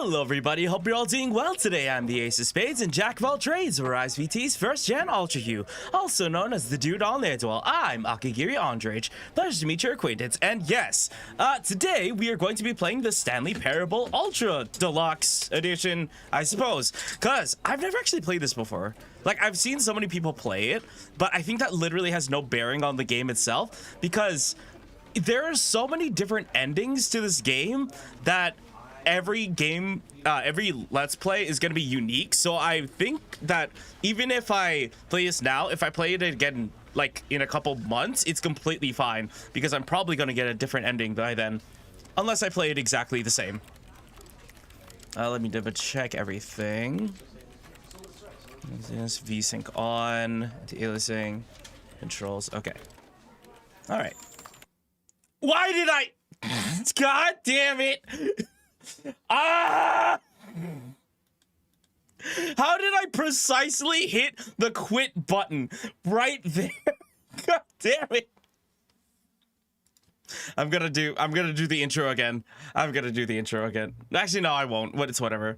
Hello everybody, hope you're all doing well today. I'm the Ace of Spades and Jack of all trades, or AriseVT's first gen Ultra Hue, also known as the dude on there. Well, I'm Akagiri Andrej. Pleasure to meet your acquaintance. And yes, today we are going to be playing the Stanley Parable Ultra Deluxe Edition, I suppose. Cause I've never actually played this before. Like, I've seen so many people play it, but I think that literally has no bearing on the game itself, because there are so many different endings to this game that every game, every let's play is going to be unique. So I think that even if I play this now, if I play it again like in a couple months, it's completely fine, because I'm probably going to get a different ending by then, unless I play it exactly the same. Let me double check everything. This VSync on, anti-aliasing, controls. Okay. All right. Why did I? God damn it! Ah! How did I precisely hit the quit button right there? God damn it! I'm gonna do the intro again. Actually, no, I won't. It's whatever.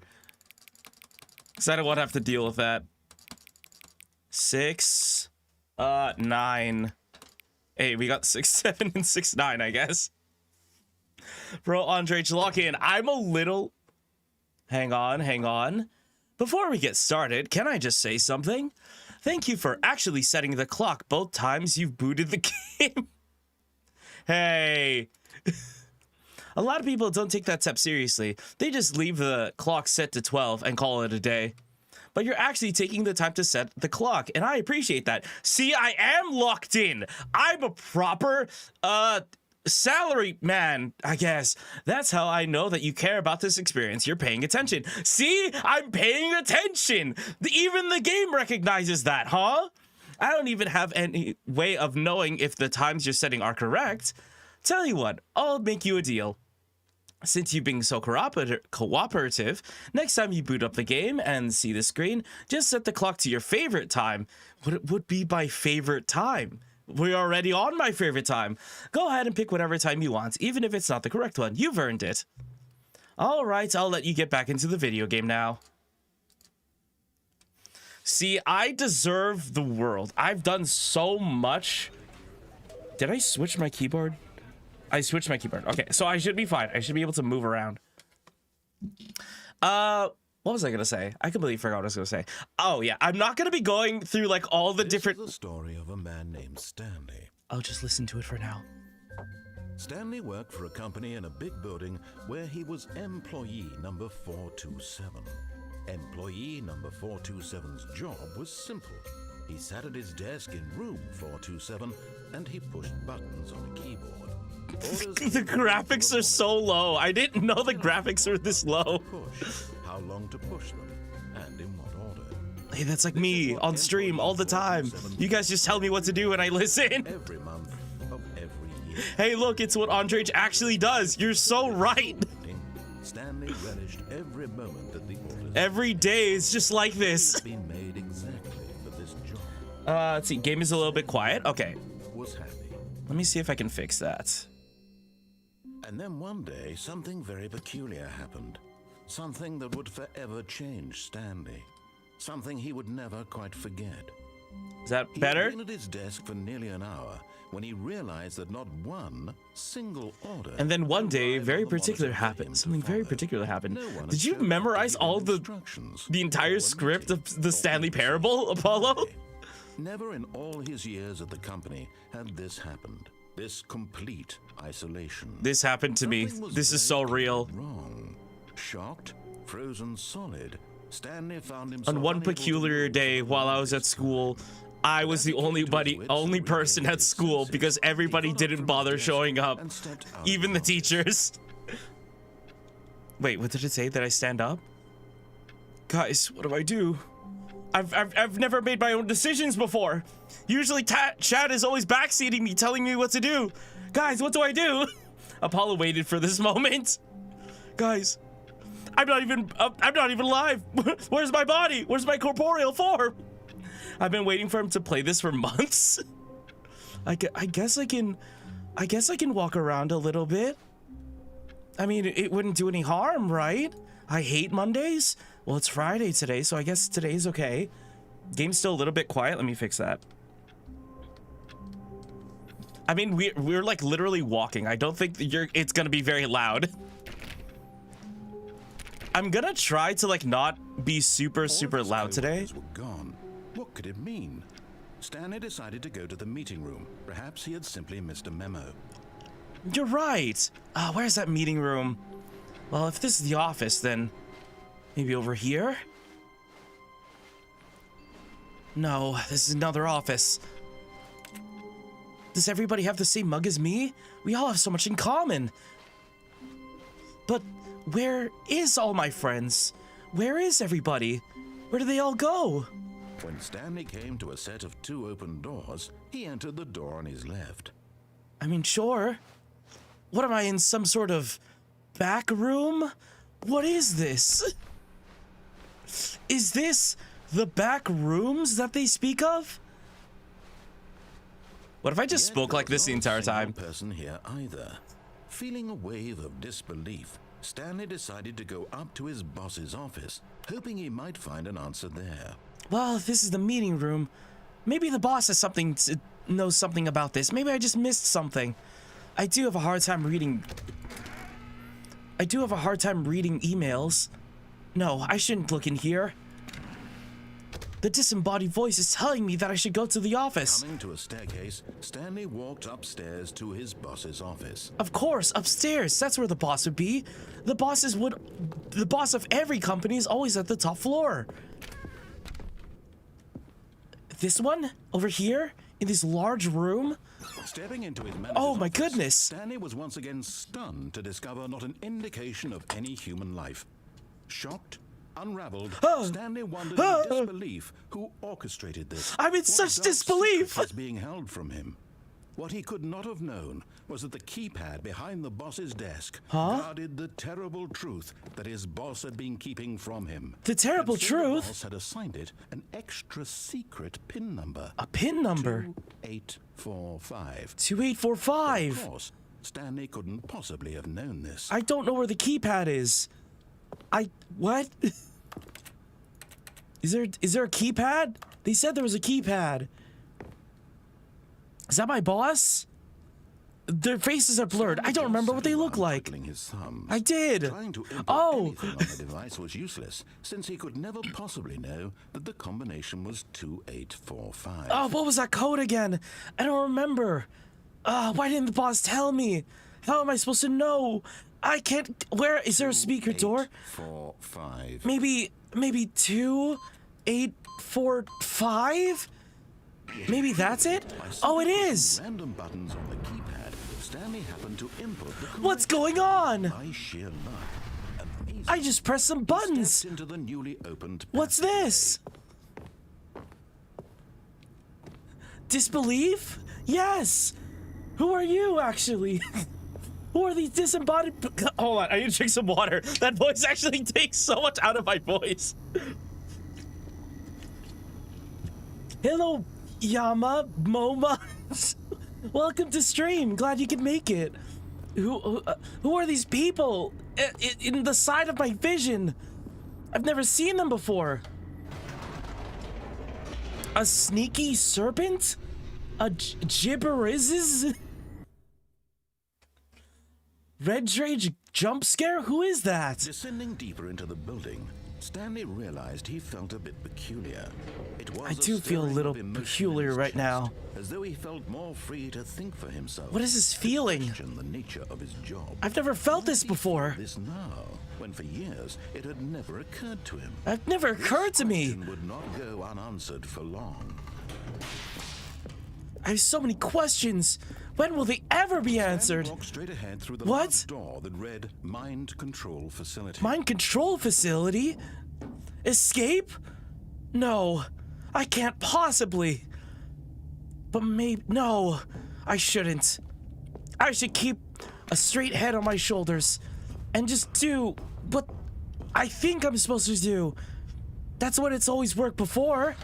Cause I don't want to have to deal with that. 6, 9. Hey, we got 6, 7, and 6, 9, I guess. Bro, Andrej, lock in. I'm a little... Hang on. Before we get started, can I just say something? Thank you for actually setting the clock both times you've booted the game. Hey. A lot of people don't take that step seriously. They just leave the clock set to 12 and call it a day. But you're actually taking the time to set the clock, and I appreciate that. See, I am locked in. I'm a proper, salary man, I guess. That's how I know that you care about this experience. You're paying attention. See, I'm paying attention. Even the game recognizes that, huh? I don't even have any way of knowing if the times you're setting are correct. Tell you what, I'll make you a deal. Since you've been so cooperative, next time you boot up the game and see the screen, just set the clock to your favorite time. What would be my favorite time? We're already on my favorite time. Go ahead and pick whatever time you want, even if it's not the correct one. You've earned it. All right, I'll let you get back into the video game now. See, I deserve the world. I've done so much. Did I switch my keyboard? I switched my keyboard. Okay, so I should be fine. I should be able to move around. What was I gonna say? I completely forgot what I was gonna say. Oh yeah, I'm not gonna be going through like all the different... This is the story of a man named Stanley. I'll just listen to it for now. Stanley worked for a company in a big building where he was employee number 427. Employee number 427's job was simple. He sat at his desk in room 427 and he pushed buttons on a keyboard. The graphics are so low. I didn't know the graphics were this low. Push, how long to push them, and in what order. Hey, that's like me on stream all the time. You guys just tell me what to do and I listen. Every month of every year. Hey, look, it's what Andrej actually does. You're so right. Stanley relished every moment that the orders. Every day is just like this. Been made exactly for this job. Let's see. Game is a little bit quiet. Okay. Was happy. Let me see if I can fix that. And then one day, something very peculiar happened. Something that would forever change Stanley. Something he would never quite forget. Is that better? He had been at his desk for nearly an hour when he realized that not one single order... And then one day, very particular happened. Something very particular happened. Did you memorize all the entire script of the Stanley Parable, Apollo? Never in all his years at the company had this happened. This complete isolation. This happened to me. This is so real. Wrong. Shocked, frozen solid, Stanley found himself on one peculiar day while I was at school, I was the only person at school because everybody didn't bother showing up, even the teachers. Wait, what did it say? That I stand up? Guys, what do I do? I've never made my own decisions before. Usually Chad is always backseating me, telling me what to do. Guys, what do I do? Apollo waited for this moment. Guys, I'm not even alive. Where's my body? Where's my corporeal form? I've been waiting for him to play this for months. I guess I can walk around a little bit. I mean, it wouldn't do any harm, right? I hate Mondays? Well, it's Friday today, so I guess today's okay. Game's still a little bit quiet. Let me fix that. I mean, we're like literally walking. I don't think it's gonna be very loud. I'm gonna try to like not be super loud today. Were gone. What could it mean? Stanley decided to go to the meeting room. Perhaps he had simply missed a memo. You're right. Where's that meeting room? Well, if this is the office, then maybe over here? No, this is another office. Does everybody have the same mug as me? We all have so much in common. But where is all my friends? Where is everybody? Where do they all go? When Stanley came to a set of 2 open doors, he entered the door on his left. I mean, sure. What am I, in some sort of back room? What is this? Is this the back rooms that they speak of? What if I just spoke like this the entire time? Person here either. Feeling a wave of disbelief, Stanley decided to go up to his boss's office, hoping he might find an answer there. Well, if this is the meeting room, maybe the boss has knows something about this. Maybe I just missed something. I do have a hard time reading emails. No, I shouldn't look in here. The disembodied voice is telling me that I should go to the office. Coming to a staircase, Stanley walked upstairs to his boss's office. Of course, upstairs. That's where the boss would be. The boss of every company is always at the top floor. This one? Over here? In this large room? Stepping into his manager's Oh my office, goodness. Stanley was once again stunned to discover not an indication of any human life. Shocked, unraveled, Stanley wondered in disbelief who orchestrated this. I'm in such disbelief. Was being held from him. What he could not have known was that the keypad behind the boss's desk guarded the terrible truth that his boss had been keeping from him. The terrible truth? The boss had assigned it an extra secret PIN number. A PIN number? 2845. 2845. Of course, Stanley couldn't possibly have known this. I don't know where the keypad is. What? Is there a keypad? They said there was a keypad. Is that my boss? Their faces are blurred. I don't remember what they look like. I did. Trying to input anything on the device was useless, since he could never possibly know that the combination was 2845. Oh, what was that code again? I don't remember. Why didn't the boss tell me? How am I supposed to know? I can't. Where is there a speaker door? 2845. Maybe 2845. Maybe that's it? Oh, it is! Random buttons on the keypad, Stanley happened to input the correct What's going on? by sheer luck. Amazing. I just pressed some buttons. Stepped into the newly opened What's this? Disbelief? Yes! Who are you, actually? Who are these disembodied... Hold on, I need to drink some water. That voice actually takes so much out of my voice. Hello, Yama, Moma. Welcome to stream. Glad you could make it. Who are these people in the side of my vision? I've never seen them before. A sneaky serpent? A gibberizzes? Red Rage jump scare? Who is that? Descending deeper into the building, Stanley realized he felt a bit peculiar. It was I do feel a little peculiar right now. As though he felt more free to think for himself. What is this feeling? Question the nature of his job. I've never felt this before. This now, when for years it had never occurred to him. It never occurred to me. Question would not go unanswered for long. I have so many questions. When will they ever be answered? Walked straight ahead through the What? large door that read Mind Control Facility. Mind control facility? Escape? No, I can't possibly. But maybe, no, I shouldn't. I should keep a straight head on my shoulders and just do what I think I'm supposed to do. That's what it's always worked before.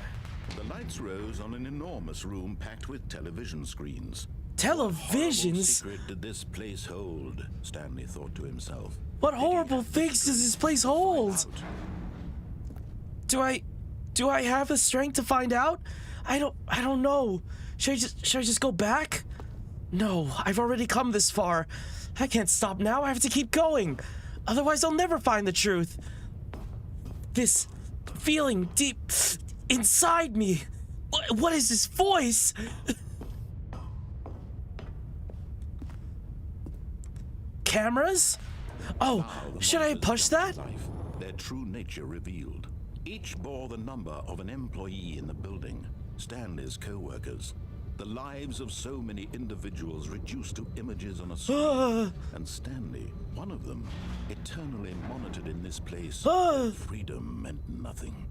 The lights rose on an enormous room packed with television screens. Horrible Televisions? secret did this place hold? Stanley thought to himself. What Did he horrible have the things does this place strength to hold? find out? Do I have the strength to find out? I don't know. Should I just go back? No, I've already come this far. I can't stop now. I have to keep going. Otherwise, I'll never find the truth. This feeling deep inside me. What is this voice? Cameras? Oh, Now the should I monsters push come that? to life, their true nature revealed. Each bore the number of an employee in the building, Stanley's co-workers. The lives of so many individuals reduced to images on a screen. And Stanley, one of them, eternally monitored in this place. where freedom meant nothing.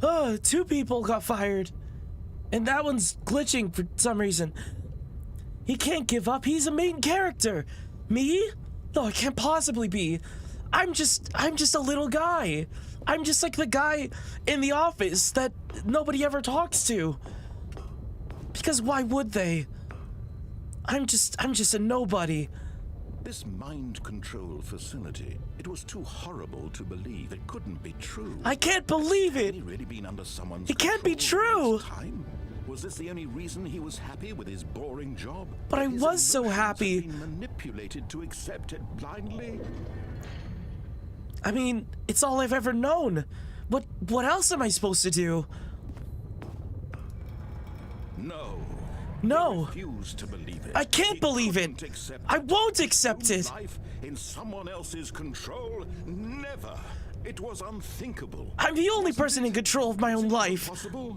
2 people got fired. And that one's glitching for some reason. He can't give up. He's a main character. Me? No, I can't possibly be. I'm just a little guy. I'm just like the guy in the office that nobody ever talks to. Because why would they? I'm just a nobody. This mind control facility, it was too horrible to believe. It couldn't be true. I can't believe it. Had he really been under someone's It can't be control all true. this time? Was this the only reason he was happy with his boring job? But I His was so emotions had happy. been manipulated to accept it blindly. I mean, it's all I've ever known. What else am I supposed to do? No. No. He refused to believe it. I can't He believe couldn't it. accept I it. won't His accept own it. Life in someone else's control? Never. It was unthinkable. I'm the only Wasn't person in it? control of my Was own it life. Possible?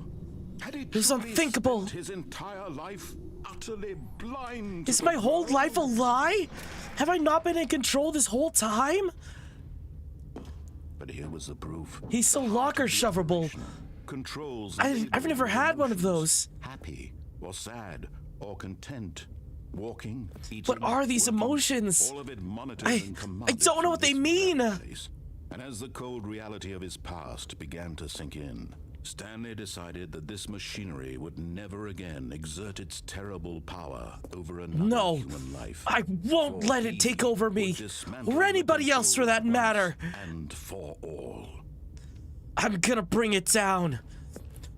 Had he was truly unthinkable. spent his entire life utterly blind to Is the my whole world? life a lie? Have I not been in control this whole time? But here was the proof. He's so The heart locker of the shovable. operation. Controls. I've labeled never had one of emotions. those. Happy or sad or content. Walking, eating, What are these working, emotions? all of it monitored I and commanded don't know from what they this mean. very place. And as the cold reality of his past began to sink in, Stanley decided that this machinery would never again exert its terrible power over another No, human life. I won't For let it he take over would me, dismantle or the anybody else for that control matter. once and for all. I'm gonna bring it down.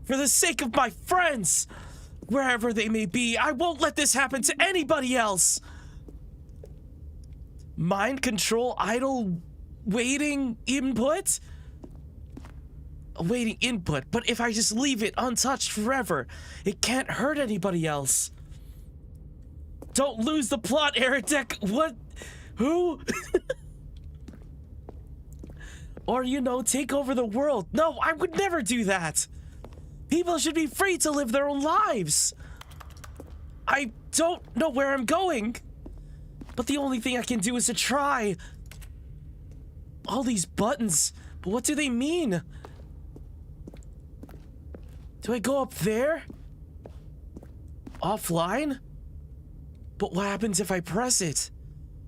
For the sake of my friends, wherever they may be, I won't let this happen to anybody else. Mind control, idle, waiting input? Awaiting input, but if I just leave it untouched forever, it can't hurt anybody else. Don't lose the plot, Eridek. What? Who? Or, you know, take over the world. No, I would never do that. People should be free to live their own lives. I don't know where I'm going, but the only thing I can do is to try. All these buttons, but what do they mean? Do I go up there? Offline? But what happens if I press it?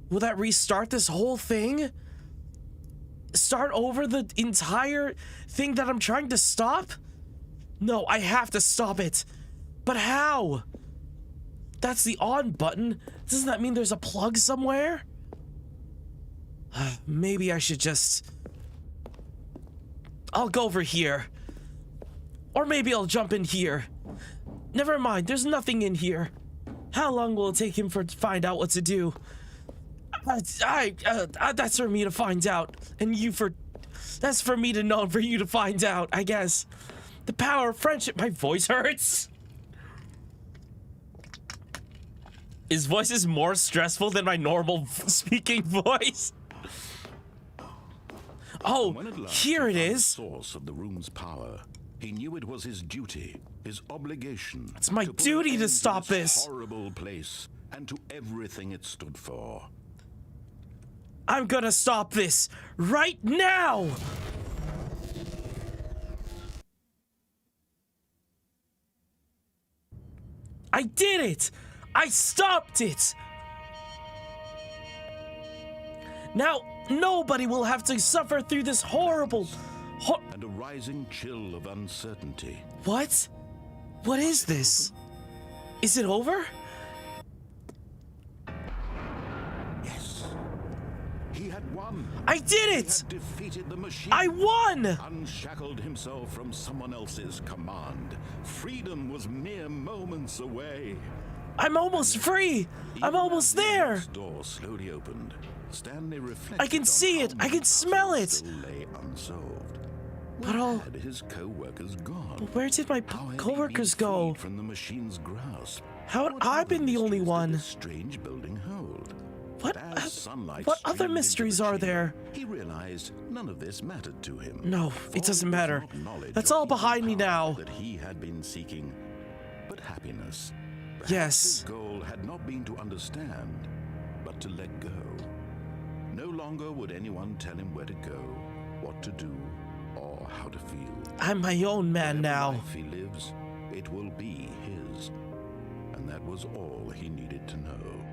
Will that restart this whole thing? Start over the entire thing that I'm trying to stop? No, I have to stop it. But how? That's the on button. Doesn't that mean there's a plug somewhere? Maybe I should just... I'll go over here. Or maybe I'll jump in here. Never mind, there's nothing in here. How long will it take him to find out what to do? That's for me to find out. And that's for me to know and for you to find out, I guess. The power of friendship. My voice hurts. His voice is more stressful than my normal speaking voice. Oh, When at last here he it found the is. source of the room's power, he knew it was his duty, his obligation. It's my to put duty an to end stop this this. horrible place and to everything it stood for. I'm gonna stop this right now. I did it. I stopped it. Now, nobody will have to suffer through this horrible... And a rising chill of uncertainty. What? What is this? Is it over? won. I did He it! had defeated the machine. I won! Unshackled himself from someone else's command. Freedom was mere moments away. I'm almost free! I'm almost The there! next door slowly opened. Stanley reflected I can on see how it! I many can smell puzzles it! still lay unsolved. But Where all- had his co-workers gone? Where did my How had they coworkers been go? freed from the machine's grasp? How had What I other been the only mysteries did one? this strange building hold? What But as oth- sunlight what other streamed into mysteries the are chamber, there? He realized none of this mattered to him. No, For it doesn't was matter. not knowledge That's or all even behind me power now. That he had been seeking, but happiness. Perhaps Yes. His goal had not been to understand, but to let go. No longer would anyone tell him where to go, what to do, or how to feel. I'm my own man Whatever now. life he lives, it will be his. And that was all he needed to know.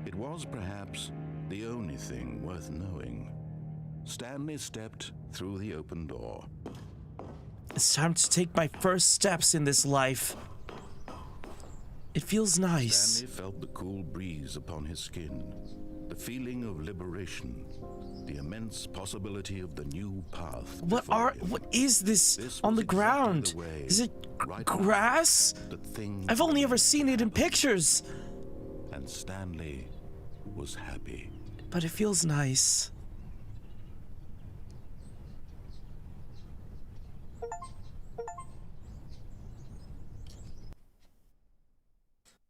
It was perhaps the only thing worth knowing. Stanley stepped through the open door. It's time to take my first steps in this life. It feels nice. Stanley felt the cool breeze upon his skin, the feeling of liberation, the immense possibility of the new path. before him. What is this This on was the exactly ground? the way, Is it right grass? The thing, I've only ever seen it in pictures. and Stanley was happy. But it feels nice.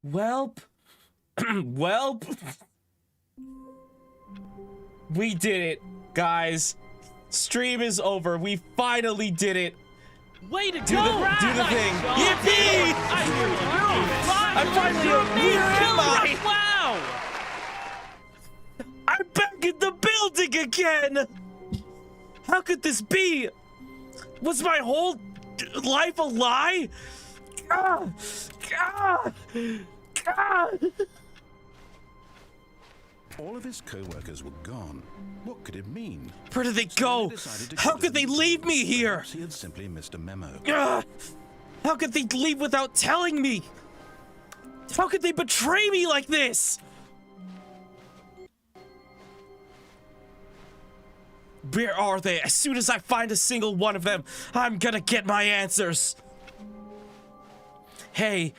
Welp. Welp. We did it, guys. Stream is over. We finally did it. Way to Do go! the thing. job. Yippee! I'm finally where am I? Wow! I'm back in the building again! How could this be? Was my whole life a lie? Ah! Ah! Ah! All of his co-workers were gone. What could it mean? Where did they go? Stanley decided to How go to could the they meeting leave room. me here? Perhaps he had simply missed a memo. Ah! How could they leave without telling me? How could they betray me like this? Where are they? As soon as I find a single one of them, I'm gonna get my answers. Hey,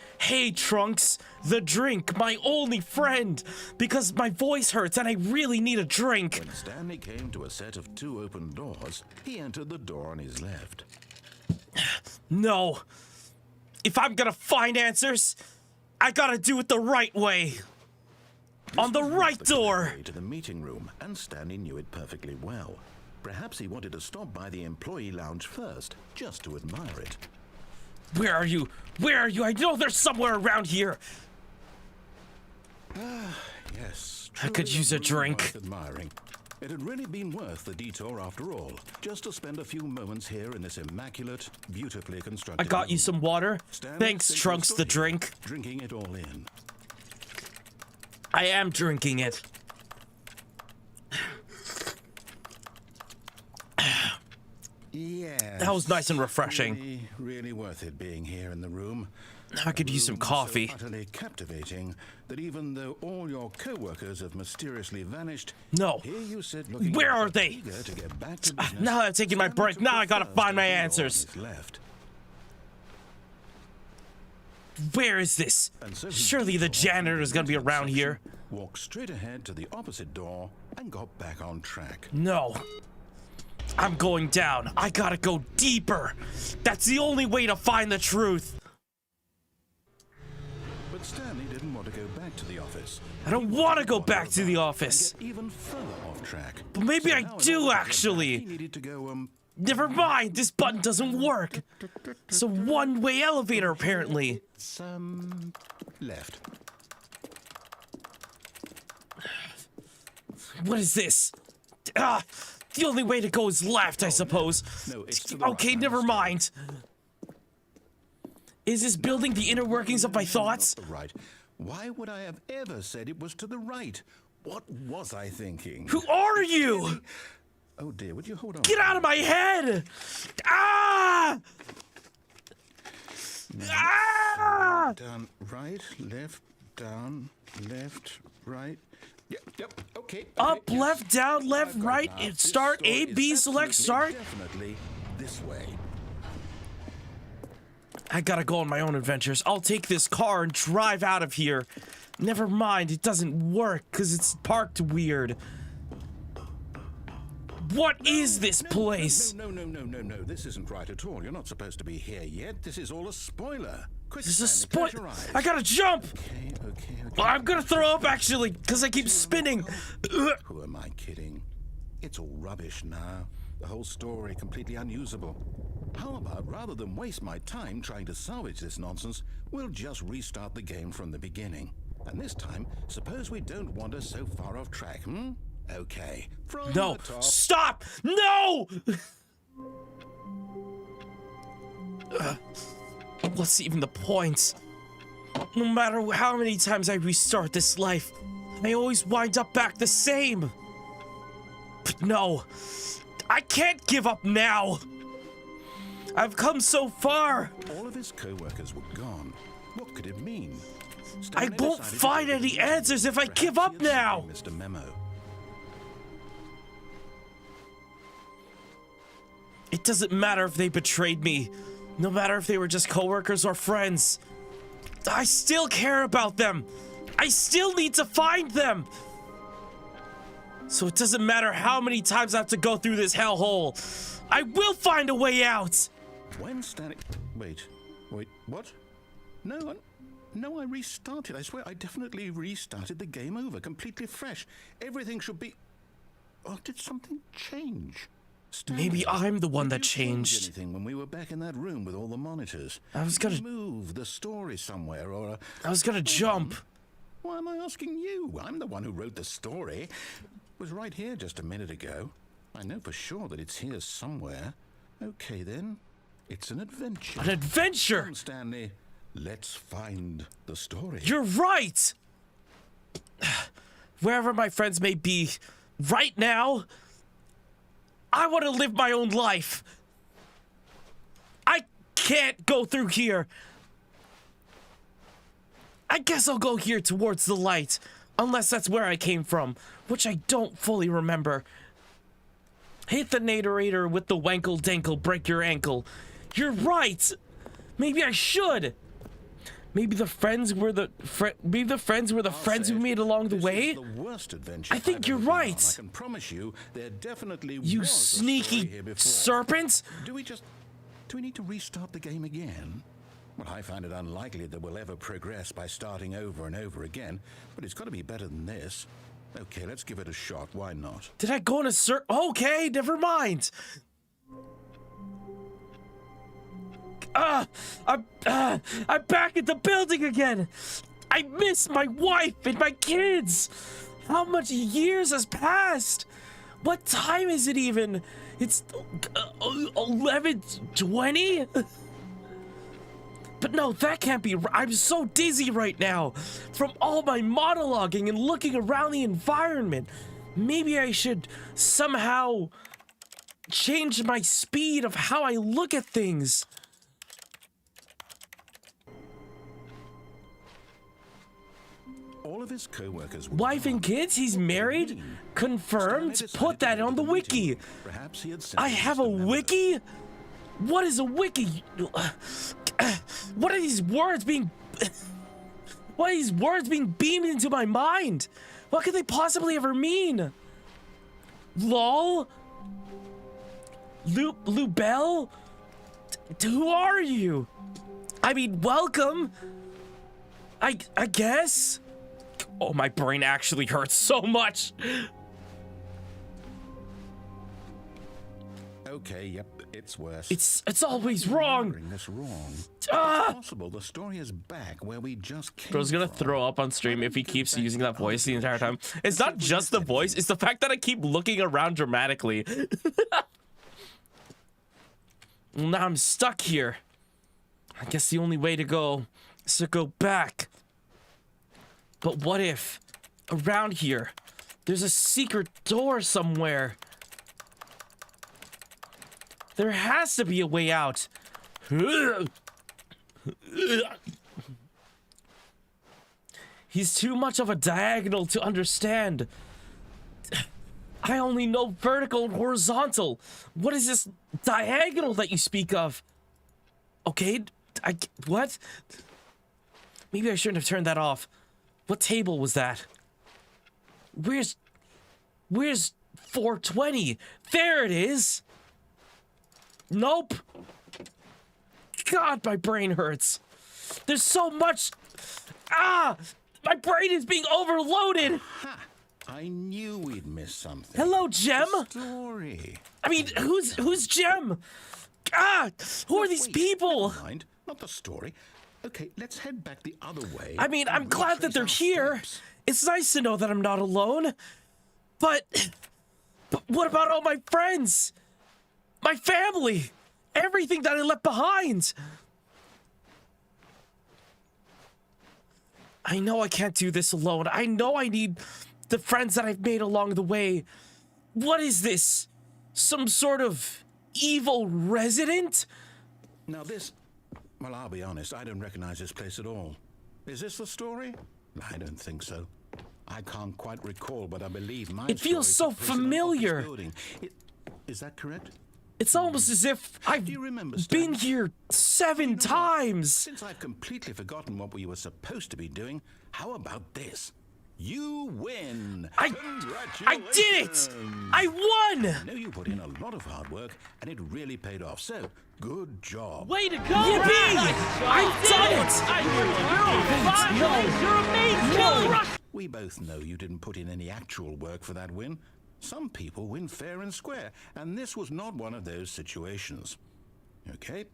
Trunks, the drink, my only friend, because my voice hurts and I really need a drink. When Stanley came to a set of 2 open doors, he entered the door on his left. No. If I'm gonna find answers, I gotta do it the right way. On the This was right the door. correct way to the meeting room, and Stanley knew it perfectly well. Perhaps he wanted to stop by the employee lounge first, just to admire it. Where are you? Where are you? I know there's somewhere around here. Yes, I could truly use a room drink. worth admiring. It had really been worth the detour after all, just to spend a few moments here in this immaculate, beautifully constructed I got you room. some water. Stanley Thanks, simply Trunks, stood the here, drink. drinking it all in. I am drinking it. Yeah. That was nice and refreshing. Really worth it being here in the room. I could use some Room coffee. So utterly captivating that even though all your co-workers have mysteriously vanished, No. here you sit looking Where like are a they? eager to get back to business. Now I'm taking my Stanley break. took Now the I gotta first find my open door on answers. his left. Where is this? And so he Surely the detoured janitor from is gonna be limited around here. section, walked straight ahead to the opposite door and got back on track. No. I'm going down. I gotta go deeper. That's the only way to find the truth. But Stanley didn't want to go back to the office. I don't want to go back to the office. And get even further off track. But maybe I now in do, order to get back, actually. He needed to go Never mind. This button doesn't work. It's a one-way elevator, apparently. some left. What is this? Ah, the only way to go is left, I suppose. No, it's to the Okay, right, never I'm mind. Is this building the inner workings of my thoughts? Not the right. Why would I have ever said it was to the right? What was I thinking? Who are you? Oh dear, would you hold on? Get out of my head! Ah! Ah! Down, right, left, down, left, right. Yeah, Yep. Okay. Up, yes. left, down, left, I've got right, it now. This start, story A, is B, select, absolutely, start. Definitely this way. I gotta go on my own adventures. I'll take this car and drive out of here. Never mind, it doesn't work because it's parked weird. What is this place? No. This isn't right at all. You're not supposed to be here yet. This is all a spoiler. Quick, This is a Stanley, spoil. close your eyes. I gotta jump. Okay. I'm gonna throw up actually because I keep spinning. Who am I kidding? It's all rubbish now. The whole story completely unusable. How about, rather than waste my time trying to salvage this nonsense, we'll just restart the game from the beginning. And this time, suppose we don't wander so far off track, hmm? Okay. From No, the top. stop! No! What's even the point? No matter how many times I restart this life, I always wind up back the same. But no, I can't give up now. I've come so far. All of his co-workers were gone. What could it mean? I Stanley won't decided to find go to any the answers if I Perhaps give he up had now. something, Mr. Memo. It doesn't matter if they betrayed me. No matter if they were just coworkers or friends. I still care about them. I still need to find them. So it doesn't matter how many times I have to go through this hellhole. I will find a way out. When Stanley... Wait, what? No, I restarted. I swear, I definitely restarted the game over, completely fresh. Everything should be... Oh, did something change? Stanley, Maybe I'm the one did that you change changed. anything when we were back in that room with all the monitors? I was Did you gonna- move the story somewhere, or... I was gonna jump. Why am I asking you? I'm the one who wrote the story. It was right here just a minute ago. I know for sure that it's here somewhere. Okay, then. It's an adventure. An adventure. Come, Stanley. Let's find the story. You're right. Wherever my friends may be, right now, I want to live my own life. I can't go through here. I guess I'll go here towards the light, unless that's where I came from, which I don't fully remember. Hit the narrator with the wankle dankle, break your ankle. You're right. Maybe I should. Maybe the friends were the friends we made along the way. This is the worst adventure I think I've you're ever been on. right. I can promise you, there definitely You was a story sneaky here before. serpent. Do we need to restart the game again? Well, I find it unlikely that we'll ever progress by starting over and over again, but it's got to be better than this. Okay, let's give it a shot. Why not? Did I go in a Okay, never mind. I'm back at the building again. I miss my wife and my kids. How much years has passed? What time is it even? It's 11:20? But no, that can't be right. I'm so dizzy right now from all my monologuing and looking around the environment. Maybe I should somehow change my speed of how I look at things. All of his co-workers were Wife and gone. kids, he's married? Confirmed? Stanley Put that decided to on the go to wiki. meeting. Perhaps he had sent I have a Mr. Memo. wiki? What is a wiki? What are these words being... What are these words being beamed into my mind? What could they possibly ever mean? LOL? Lubel? Who are you? I mean, welcome. I guess. Oh, my brain actually hurts so much. Okay, yep, it's worse. It's always wrong. Remembering this wrong. Ah! It's possible the story is back where we just came Bro's gonna from. throw up on stream if he keeps using that voice the entire time. It's not just the voice, it's the fact that I keep looking around dramatically. Now I'm stuck here. I guess the only way to go is to go back. But what if around here there's a secret door somewhere? There has to be a way out. He's too much of a diagonal to understand. I only know vertical and horizontal. What is this diagonal that you speak of? Okay, what? Maybe I shouldn't have turned that off. What table was that? Where's 420? There it is. Nope. God, my brain hurts. There's so much. Ah, my brain is being overloaded. Ha! I knew we'd miss something. Hello, Gem. Story. I mean, who's Gem? Ah, who are these people? Never mind, not the story. Okay, let's head back the other way. I mean, I'm glad that they're here. It's nice to know that I'm not alone. But what about all my friends? My family? Everything that I left behind? I know I can't do this alone. I know I need the friends that I've made along the way. What is this? Some sort of evil resident? Now this, well, I'll be honest, I don't recognize this place at all. Is this the story? I don't think so. I can't quite recall, but I believe my It feels so familiar. Is that correct? It's almost as if I've Do you remember, been Stanley? here 7 times. Since I've completely forgotten what we were supposed to be doing, how about this? You win! I did it! I won! I know you put in a lot of hard work, and it really paid off, so good job. Way to go! Yippee! I've done it! You're amazing! We both know you didn't put in any actual work for that win. Some people win fair and square, and this was not one of those situations. Okay,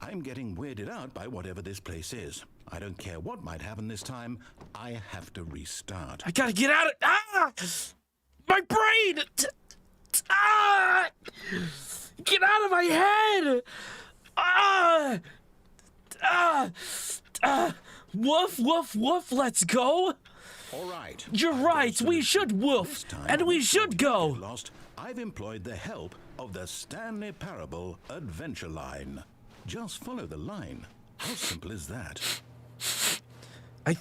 I'm getting weirded out by whatever this place is. I don't care what might happen this time. I have to restart. I gotta get out of... Ah! My brain! Ah! Get out of my head! Ah! Ah! Ah! Woof, woof, woof, let's go! All right. You're right, we should This woof, time, and we should before go! you get lost, I've employed the help of the Stanley Parable Adventure Line. Just follow the line. How simple is that? I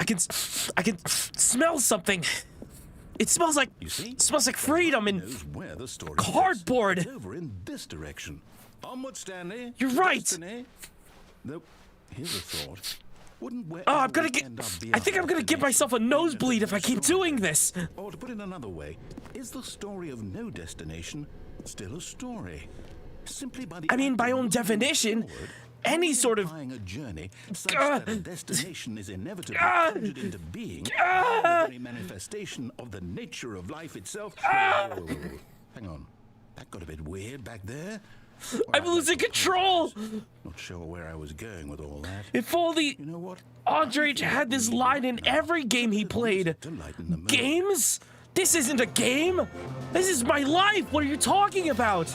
can smell something. It smells like... You see? It smells like freedom and... Knows where the story cardboard. is. It's over in this direction. Onward, Stanley. You're to right. destiny. Though, here's a thought. Wouldn't where Oh, I'm gonna get... I think I'm gonna give myself a nosebleed if I keep doing this. Or to put it another way, is the story of no destination still a story? Simply by the I mean, act by of own moving definition, forward, any sort of... a journey such that a destination is inevitably conjured into being, the very manifestation of the nature of life itself. Whoa. Hang on, that got a bit weird back there. I'm Well, losing that's control! not sure where I was going with all that. If only You know what? Andre had this line in every game he played. To lighten the mood. Games? This isn't a game! This is my life! What are you talking about?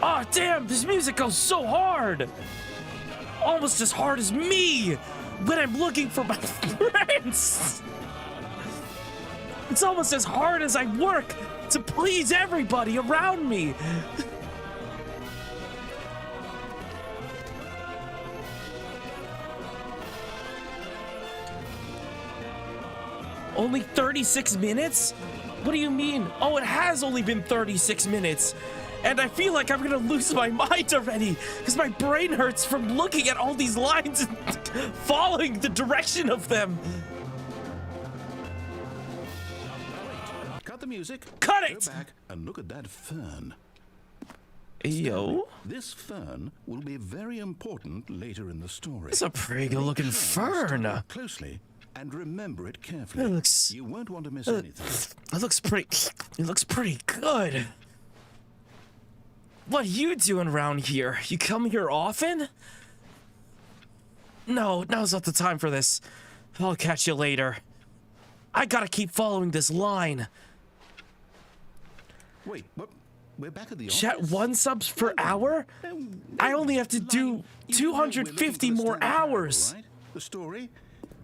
Oh, damn! This music goes so hard! Almost as hard as me when I'm looking for my friends! It's almost as hard as I work to please everybody around me! Only 36 minutes? What do you mean? Oh, it has only been 36 minutes. And I feel like I'm gonna lose my mind already because my brain hurts from looking at all these lines and following the direction of them. Cut the music. Cut it! Go back and look at that fern. Yo? This fern will be very important later in the story. It's a pretty good looking fern. Look closely and remember it carefully. It looks- You won't want to miss anything. It looks pretty good. What are you doing around here? You come here often? No, now's not the time for this. I'll catch you later. I gotta keep following this line. Wait, what? We're back at the Chat office? 1 subs per hour? I only have to do You know we're looking 250 for the more Stanley Parable, hours. right? The story?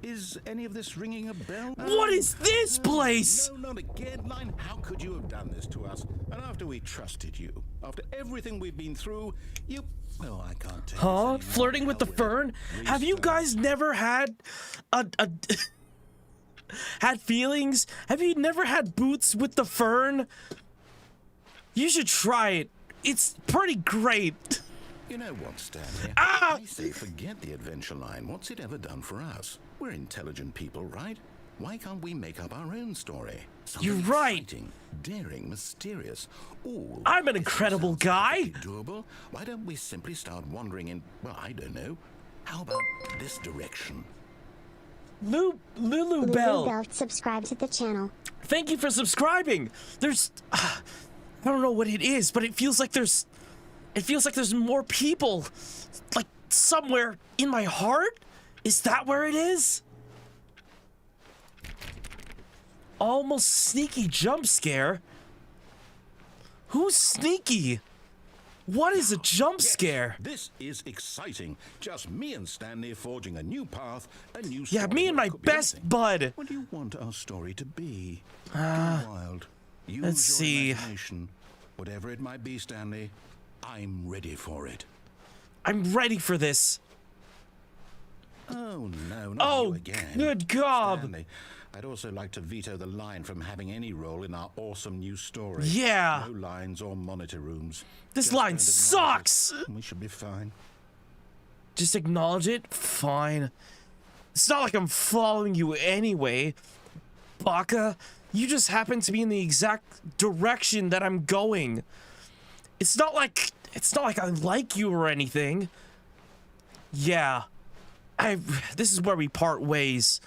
Is any of this ringing a bell? What is this place? No, not again, Line. How could you have done this to us? And after we trusted you, after everything we've been through, you... Oh, I can't take this anymore. Flirting with the Hell it. fern? Have you guys never had had feelings? Have you never had boots with the fern? You should try it. It's pretty great. You know what, Stanley? Ah! I say forget the adventure line. What's it ever done for us? We're intelligent people, right? Why can't we make up our own story? Something You're right. exciting, daring, mysterious. Ooh, I'm an this incredible sounds guy. perfectly doable. Why don't we simply start wandering in, well, I don't know. How about this direction? Lulu Bell. Subscribe to the channel. Thank you for subscribing. There's I don't know what it is, but it feels like there's more people like somewhere in my heart. Is that where it is? Almost sneaky jump scare. Who's sneaky? What is a jump scare? This is exciting. Just me and Stanley forging a new path, a new Yeah, story. me and my Could be best anything. bud. What do you want our story to be? Go wild. Use let's your see. imagination. Whatever it might be, Stanley, I'm ready for it. I'm ready for this. Oh, no, not Oh, you again. good God. Stanley, I'd also like to veto the line from having any role in our awesome new story. Yeah. No lines or monitor rooms. This Just line don't acknowledge sucks. it. We should be fine. Just acknowledge it? Fine. It's not like I'm following you anyway. Baka, you just happen to be in the exact direction that I'm going. It's not like I like you or anything. Yeah. This is where we part ways.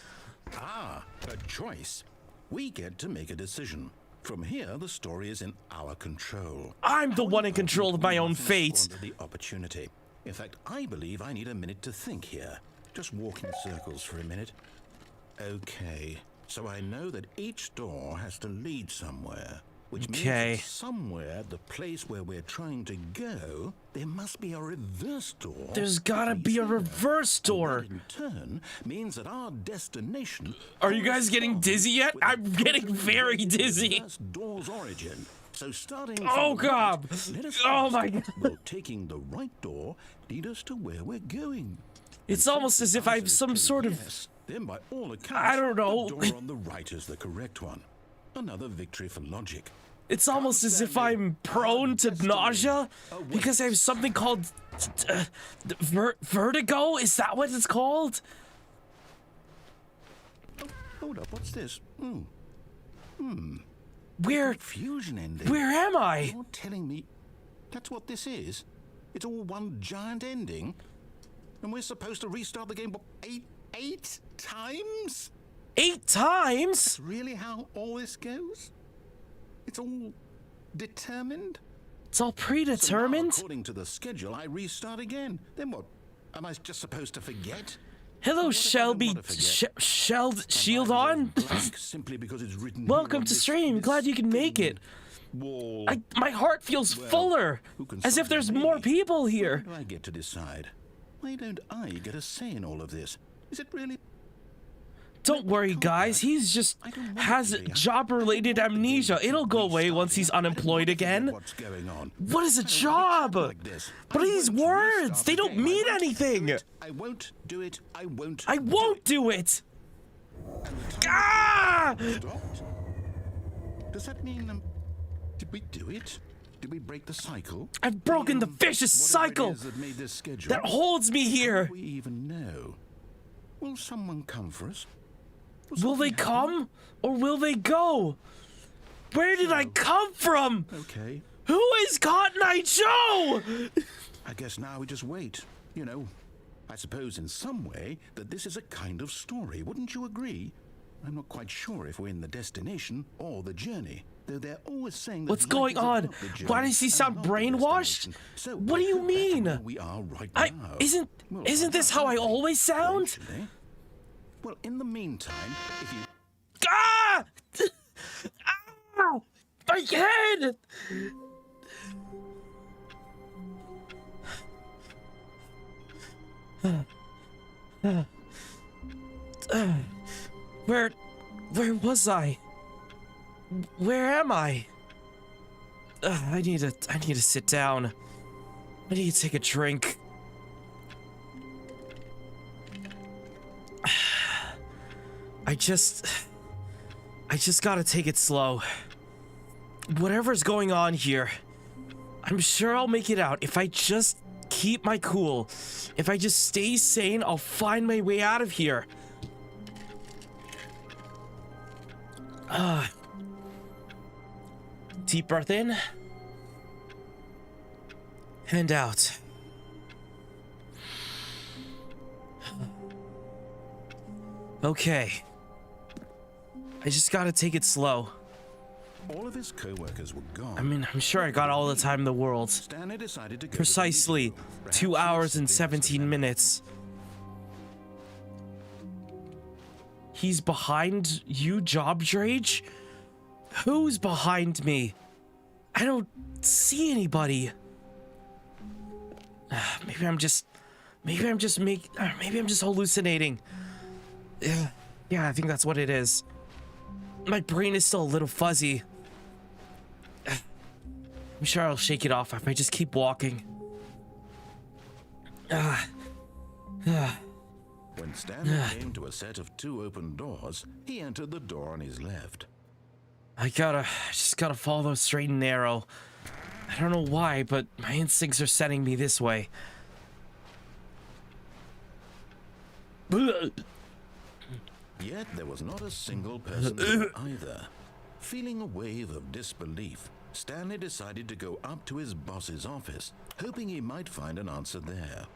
Ah, a choice. We get to make a decision. From here, the story is in our control. I'm the one in control of my own fate. Squander the opportunity. In fact, I believe I need a minute to think here. Just walk in circles for a minute. Okay, so I know that each door has to lead somewhere. Which means that somewhere, the place where we're trying to go, there must be a reverse door. There's gotta be a reverse door. And that in turn means that our destination. Are you guys getting dizzy yet? I'm getting very dizzy. Reverse door's origin. So starting. Oh, from the God. right, let us Oh, ask, my God. Will taking the right door lead us to where we're going? It's And almost since as if the I have answer is some clearly sort of... yes, then by all accounts, I don't know. the door on the right is the correct one. Another victory for logic. It's almost as if I'm prone to nausea because I have something called vertigo. Is that what it's called? Oh, hold up, what's this? Where Fusion ending. where am I? You're telling me that's what this is? It's all one giant ending? And we're supposed to restart the game, what, eight times? 8 times? That's really how all this goes? It's all determined? It's all So now, predetermined? according to the schedule, I restart again. Then what? Am I just supposed to forget? Hello, What if I don't Shelby. want to forget? Shield on? Blank simply because it's written here Welcome on to this- stream. this Glad you can make it. wall. My heart feels Well, fuller. who can As if stop there's me? more people here. Why do I get to decide? Why don't I get a say in all of this? Is it really? Don't worry, guys. He's just has job-related amnesia. It'll go away once he's unemployed again. What's going on? What is a job? Like this. What are these words? They don't mean anything. I won't do it. I won't. I won't do it. Ah! Stopped? Does that mean? Did we do it? Did we break the cycle? I've broken the vicious Whatever it cycle is that made this schedule. that holds me here. Do we even know? Will someone come for us? Will they come or will they go? Where did I come from? Okay. Who is Cotton Eye Joe? I guess now we just wait. You know, I suppose in some way that this is a kind of story. Wouldn't you agree? I'm not quite sure if we're in the destination or the journey. Though they're always saying that What's life going is on? about the journey Why does he and sound not the brainwashed? destination. So What do I you hope that's mean? where we are right I now. isn't We'll isn't find this out, how I won't we? always sound? Eventually. Well, in the meantime, if you Ah! Ow! My head! Where was I? Where am I? I need to sit down. I need to take a drink. I just gotta take it slow. Whatever's going on here, I'm sure I'll make it out if I just keep my cool. If I just stay sane, I'll find my way out of here. Deep breath in and out. Okay. I just gotta take it slow. All of his co-workers were gone. I mean, I'm sure I got all the time in the world. Stanley decided to go Precisely to the video. 2 Perhaps hours and it's 17 minutes. He's behind you, Job Drage? Who's behind me? I don't see anybody. Maybe I'm just hallucinating. Yeah, I think that's what it is. My brain is still a little fuzzy. I'm sure I'll shake it off if I just keep walking. When Stanley came to a set of 2 open doors, he entered the door on his left. I just gotta follow straight and narrow. I don't know why, but my instincts are sending me this way. Yet there was not a single person there either. Feeling a wave of disbelief, Stanley decided to go up to his boss's office, hoping he might find an answer there.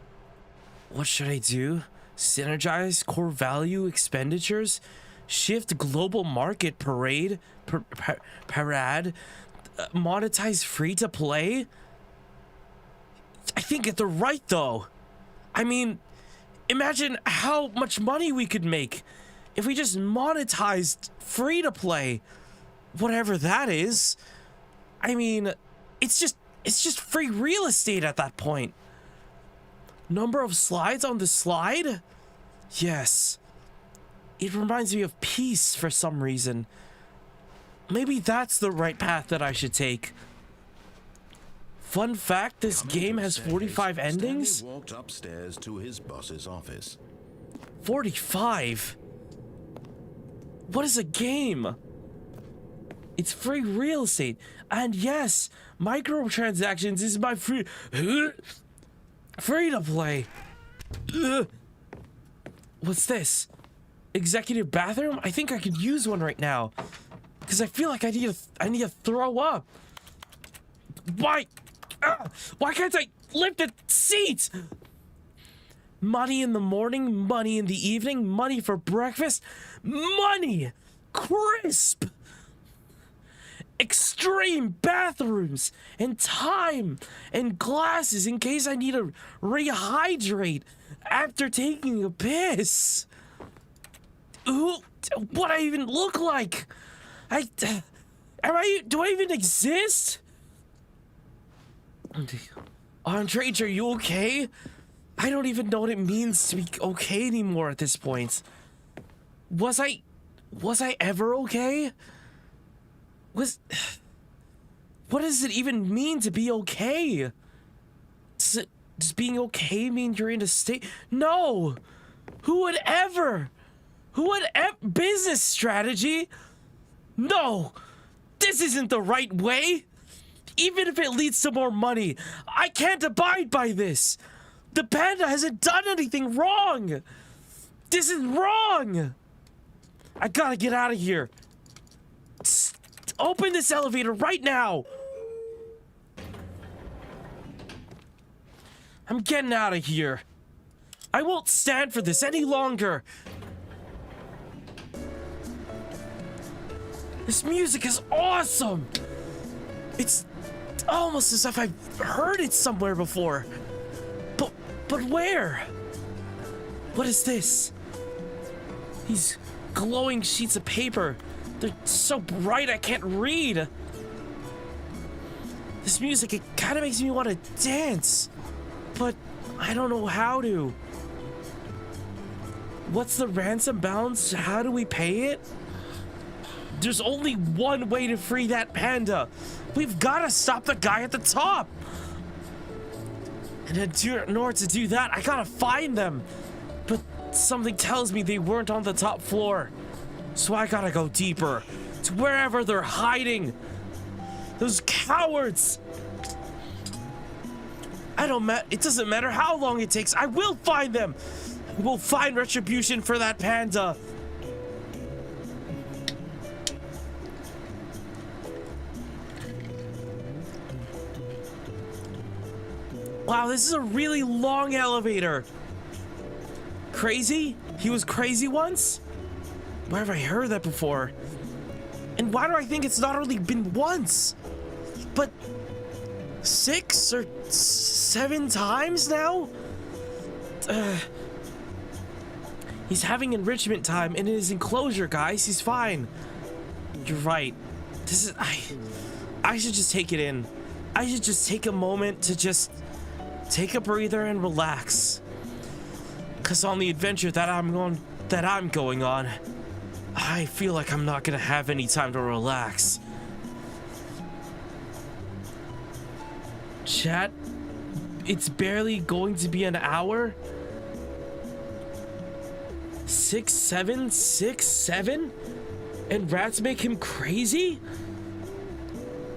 What should I do? Synergize core value expenditures? Shift global market parade? Parade? Monetize free to play? I think they're right though. I mean, imagine how much money we could make if we just monetized free to play. Whatever that is. I mean, it's just free real estate at that point. Number of slides on the slide? Yes. It reminds me of peace for some reason. Maybe that's the right path that I should take. Fun fact, this game has 45 endings? Stanley walked upstairs to his boss's office. 45? What is a game? It's free real estate. And yes, microtransactions is my free to play. What's this? Executive bathroom? I think I could use one right now. Because I feel like I need to throw up. Why can't I lift the seat? Money in the morning, money in the evening, money for breakfast, money! Crisp! Extreme bathrooms and time and glasses in case I need to rehydrate after taking a piss. Ooh, what I even look like? Do I even exist? Andre, are you okay? I don't even know what it means to be okay anymore at this point. Was I ever okay? What does it even mean to be okay? Does being okay mean you're in a state? No! Who would ever? Business strategy? No! This isn't the right way! Even if it leads to more money, I can't abide by this! The panda hasn't done anything wrong! This is wrong! I gotta get out of here! Open this elevator right now! I'm getting out of here. I won't stand for this any longer. This music is awesome! It's almost as if I've heard it somewhere before. But where? What is this? These glowing sheets of paper. They're so bright I can't read. This music, it kind of makes me want to dance. But I don't know how to. What's the ransom balance? How do we pay it? There's only one way to free that panda. We've got to stop the guy at the top. And in order to do that, I gotta find them. But something tells me they weren't on the top floor. So I gotta go deeper to wherever they're hiding. Those cowards. It doesn't matter how long it takes. I will find them. I will find retribution for that panda. Wow, this is a really long elevator. Crazy? He was crazy once? Where have I heard that before? And why do I think it's not only been once, but 6 or 7 times now? He's having enrichment time in his enclosure, guys. He's fine. You're right. I should just take it in. I should just take a moment to just take a breather and relax. Cause on the adventure that I'm going on, I feel like I'm not gonna have any time to relax. Chat, it's barely going to be an hour. 6, 7, 6, 7? And rats make him crazy?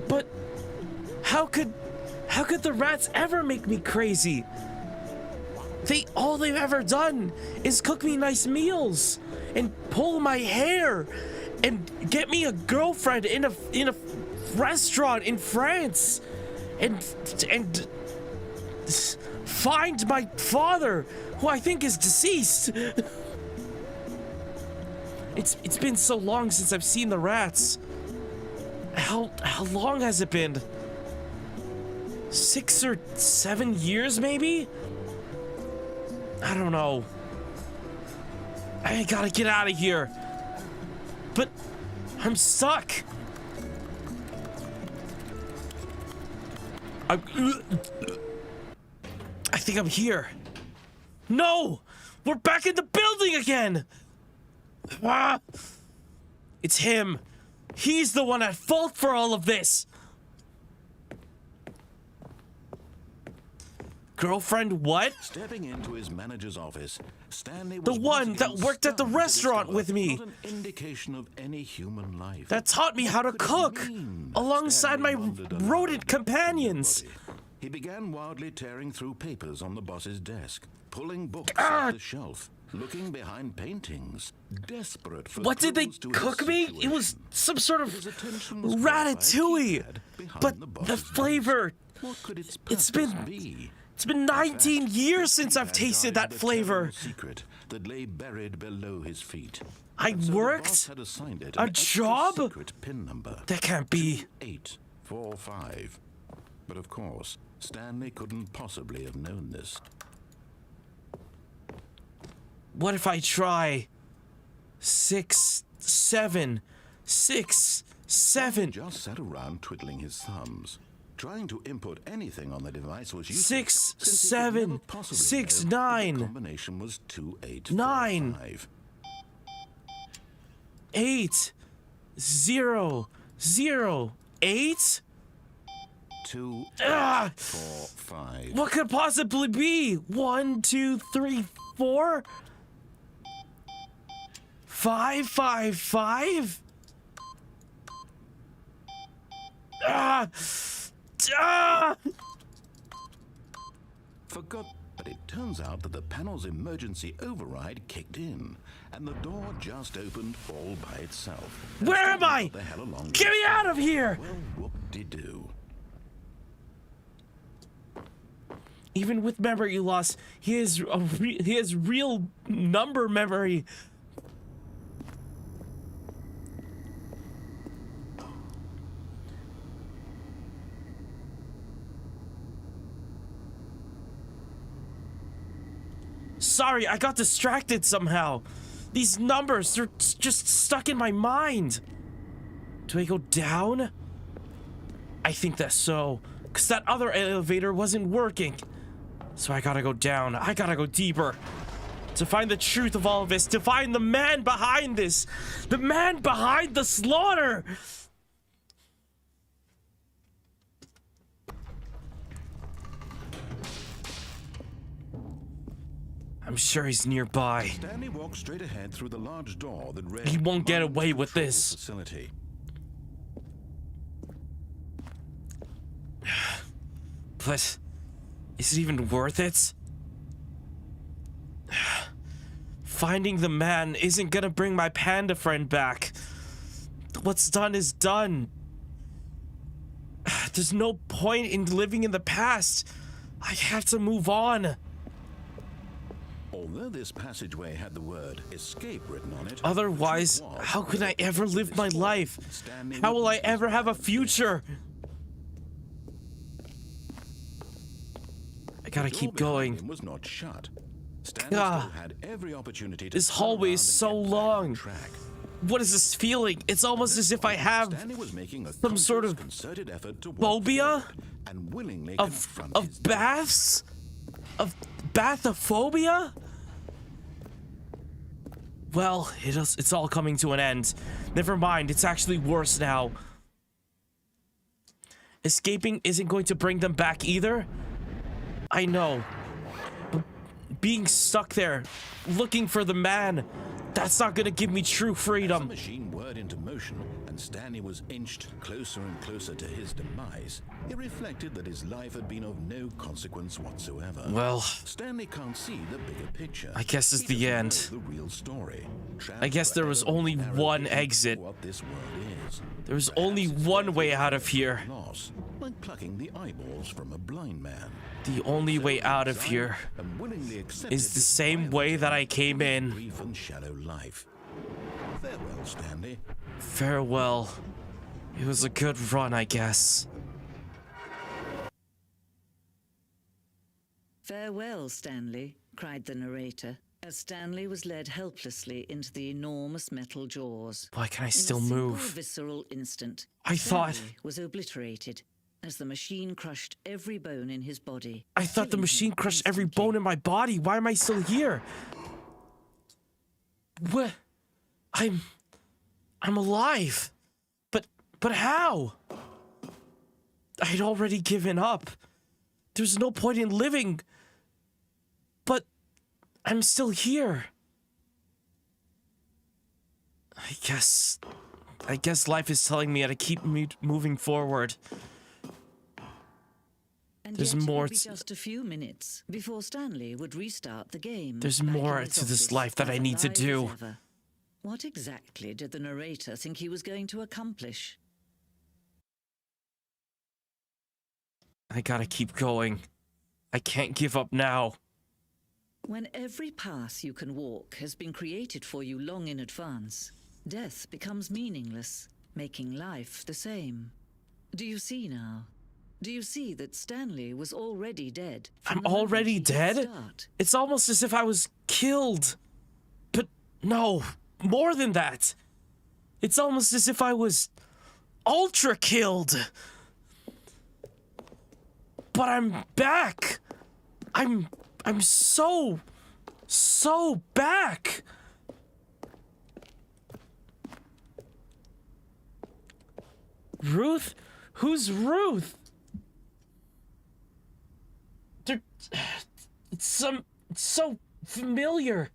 But how could the rats ever make me crazy? All they've ever done is cook me nice meals and pull my hair and get me a girlfriend in a restaurant in France and find my father, who I think is deceased. It's been so long since I've seen the rats. How long has it been? 6 or 7 years, maybe? I don't know. I gotta get out of here. But I'm stuck. I think I'm here. No! We're back in the building again! Ah! It's him. He's the one at fault for all of this. Girlfriend what? Stepping into his manager's office, Stanley was The one once that again worked at the stunned to restaurant discover with me. not an indication of any human life. That taught me how to What could it cook mean? alongside my Stanley wondered aloud rodent at companions. everybody. He began wildly tearing through papers on the boss's desk, pulling books Ah! off the shelf, looking behind paintings, desperate for What did they clues to his cook me? It situation. was some sort of His attention was caught by a ratatouille. keypad behind But the the boss's flavor, desk. What could its it's purpose been- be? it's been 19 years since I've Keypad tasted guarded that a flavor. terrible secret that lay buried below his feet. I And so the boss worked had assigned it a an extra job? secret pin number. That can't be. 845. But of course, Stanley couldn't possibly have known this. What if I try 6, 7, 6, 7, Just sat around twiddling his thumbs. Trying to input anything on the device was useless. 6, since he could 7, never possibly 6, know that 9, The combination was 9, 2845. 8, 0, 0, 8? 2845. What could possibly be? 1, 2, 3, 4? 5, 5, 5? Ah! Ah! Forgot, but it turns out that the panel's emergency override kicked in, and the door just opened all by itself. And Where am Stanley I? got the hell along Get me out of here! Well, whoop-de-doo. Even with memory loss, he has real number memory. Sorry, I got distracted somehow. These numbers, they're just stuck in my mind. Do I go down? I think that's so, because that other elevator wasn't working. So I gotta go down. I gotta go deeper. To find the truth of all of this. To find the man behind this. The man behind the slaughter. I'm sure he's nearby. Stanley walked straight ahead through the large door that read, He won't get away with Control this. Facility. But is it even worth it? Finding the man isn't gonna bring my panda friend back. What's done is done. There's no point in living in the past. I have to move on. Although this passageway had the word escape written on it, Otherwise, how can I ever live my life? How will I ever have a future? I gotta keep going. Was not shut. Stanley Ah, still had every opportunity to this turn hallway around is and so get back on long. track. What is this feeling? It's almost as if I have Stanley was making a some sort conscious, of concerted effort to walk phobia forward and willingly of confront his baths? Of bathophobia? Well, it's all coming to an end. Never mind, it's actually worse now. Escaping isn't going to bring them back either. I know. But being stuck there, looking for the man, that's not gonna give me true The freedom. machine whirred into motion, and Stanley was inched closer and closer to his demise. It reflected that his life had been of no consequence whatsoever. Well, Stanley can't see the bigger picture. I guess it's He the doesn't end. know the real story. I guess there was Trapped only forever in narrow one vision exit. for what this world is. There's Perhaps only it's one better way than out of here. loss, like plucking the eyeballs from a blind man. The only way out of here And willingly accepted is the this same violent way that I end came to his in. brief and shallow life. Farewell, Stanley. Farewell. It was a good run, I guess. "Farewell, Stanley," cried the narrator, as Stanley was led helplessly into the enormous metal jaws. Why can I In still a single move? visceral instant, I thought- Stanley was obliterated as the machine crushed every bone in his body. I thought the killing machine him crushed every instantly. bone in my body. Why am I still here? What? I'm alive. But how? I'd already given up. There's no point in living. But I'm still here. I guess life is telling me how to keep moving forward. And There's yet it more would be to- just a few minutes before Stanley would restart the game. There's back in more his to this office, life that I as need to alive as do. ever. What exactly did the narrator think he was going to accomplish? I gotta keep going. I can't give up now. When every path you can walk has been created for you long in advance, death becomes meaningless, making life the same. Do you see now? Do you see that Stanley was already dead? from I'm the moment already he hit dead? start? It's almost as if I was killed. But no, more than that. It's almost as if I was ultra killed. But I'm back. I'm so back. Ruth? Who's Ruth? It's so familiar.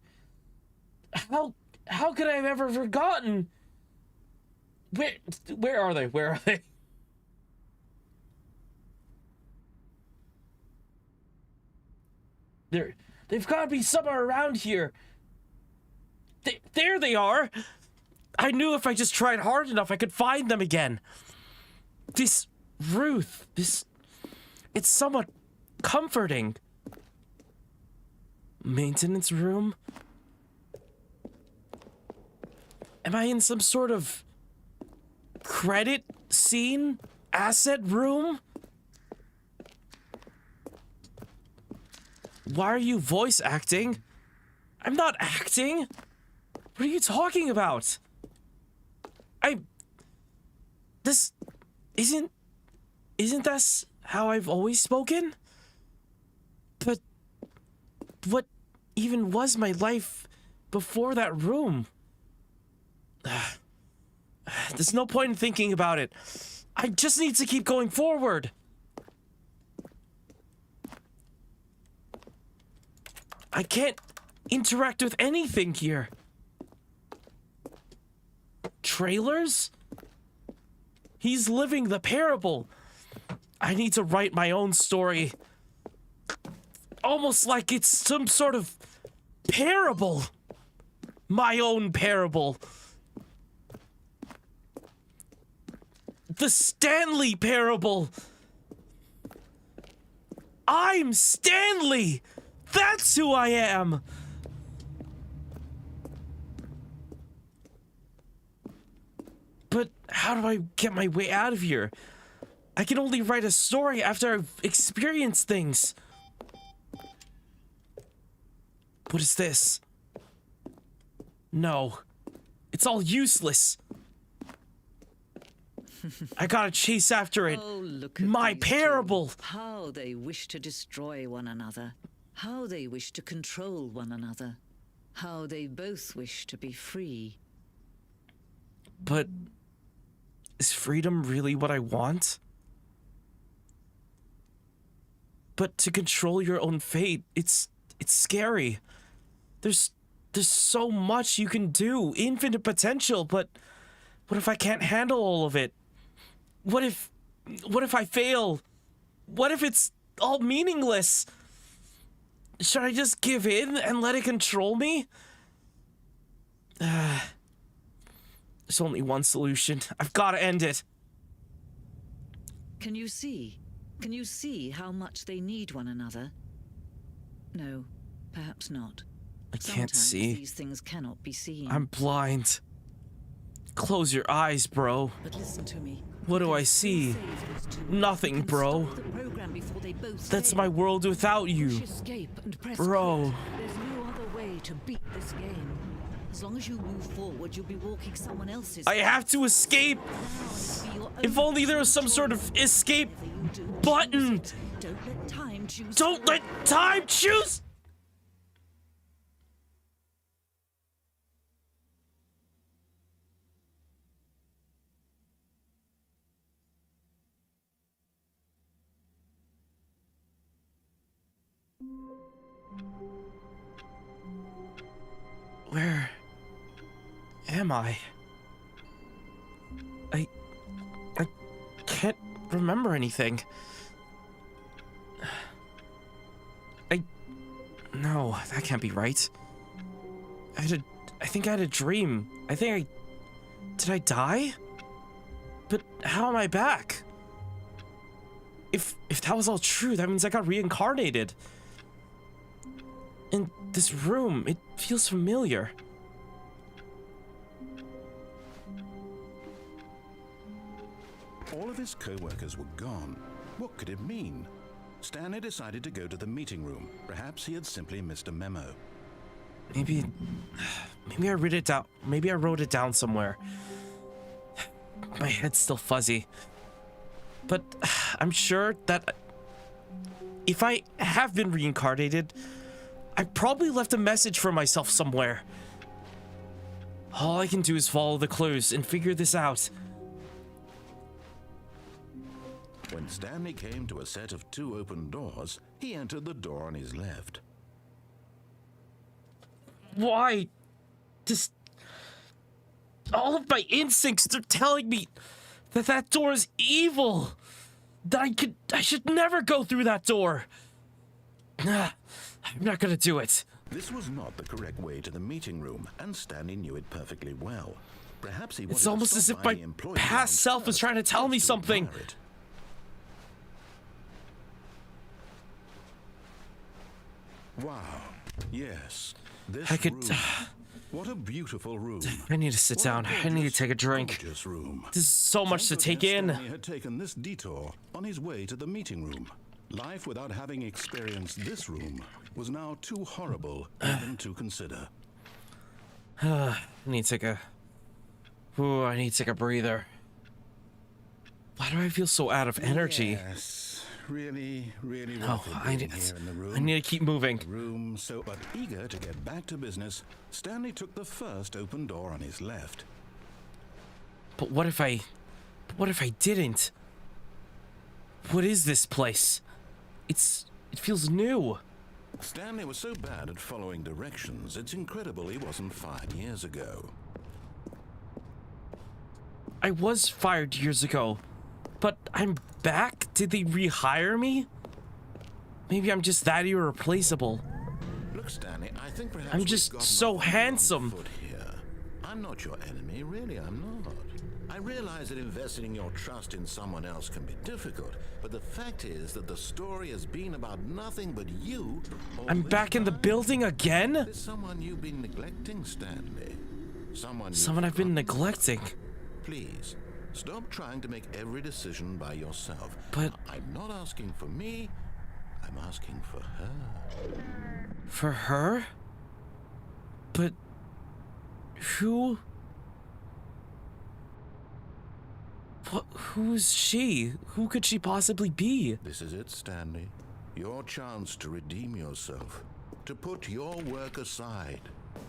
How could I have ever forgotten? Where are they? Where are they? They've got to be somewhere around here. There they are. I knew if I just tried hard enough, I could find them again. This Ruth, it's somewhat comforting. Maintenance room? Am I in some sort of credit scene? Asset room? Why are you voice acting? I'm not acting. What are you talking about? This isn't this how I've always spoken? But what even was my life before that room? There's no point in thinking about it. I just need to keep going forward. I can't interact with anything here. Trailers? He's living the parable. I need to write my own story. Almost like it's some sort of parable. My own parable. The Stanley parable. I'm Stanley. That's who I am. But how do I get my way out of here? I can only write a story after I've experienced things. What is this? No. It's all useless. I gotta chase after it. Oh, look at My these parable. two. How they wish to destroy one another. How they wish to control one another. How they both wish to be free. But is freedom really what I want? But to control your own fate, it's scary. There's so much you can do, infinite potential, but what if I can't handle all of it? What if I fail? What if it's all meaningless? Should I just give in and let it control me? There's only one solution. I've got to end it. Can you see? Can you see how much they need one another? No, perhaps not. I can't Sometimes see. these things cannot be seen. I'm blind. Close your eyes, bro. But listen to me. What do I see? Nothing, bro. That's my world without you. Bro. There's no other way to beat this game. As long as you move forward, you'll be walking someone else's. I have to escape. If only there was some sort of escape button. Don't let time choose. Don't let time choose. Where am I? I can't remember anything. No, that can't be right. I think I had a dream. Did I die? But how am I back? If that was all true, that means I got reincarnated. In this room, it feels familiar. All of his co-workers were gone. What could it mean? Stanley decided to go to the meeting room. Perhaps he had simply missed a memo. Maybe I read it down. Maybe I wrote it down somewhere. My head's still fuzzy. But I'm sure that if I have been reincarnated, I probably left a message for myself somewhere. All I can do is follow the clues and figure this out. When Stanley came to a set of 2 open doors, he entered the door on his left. Why? Just all of my instincts are telling me that that door is evil. That I should never go through that door. Nah, I'm not gonna do it. This was not the correct way to the meeting room, and Stanley knew it perfectly well. Perhaps he wanted It's to almost stop as if by my the employee past self is downstairs trying to tell me just to something. admire it. Wow. Yes. This I could. room. What a beautiful room. I need to sit What down. I need to take a drink. gorgeous room. This is so much to take in. Stanley had taken this detour on his way to the meeting room. Life without having experienced this room was now too horrible even to consider. I need to take a. Ooh, I need to take a breather. Why do I feel so out of energy? Yes. really Oh, worth it I being need, here in the room. I need to keep moving. Room so, but eager to get back to business, Stanley took the first open door on his left. But what if I didn't? What is this place? It feels new. Stanley was so bad at following directions, it's incredible he wasn't fired years ago. I was fired years ago, but I'm back? Did they rehire me? Maybe I'm just that irreplaceable. Look, Stanley, I think perhaps I'm we've just gotten so off on the wrong handsome. foot here. I'm not your enemy, really, I'm not. I realize that investing your trust in someone else can be difficult, but the fact is that the story has been about nothing but you. all I'm this back in the time. building again? There's someone you've been neglecting, Stanley. Someone I've been forgotten. neglecting. Please, stop trying to make every decision by yourself. But- I'm not asking for me, I'm asking for her. For her? But who? Who's she? Who could she possibly be? This is it, Stanley. Your chance to redeem yourself. To put your work aside.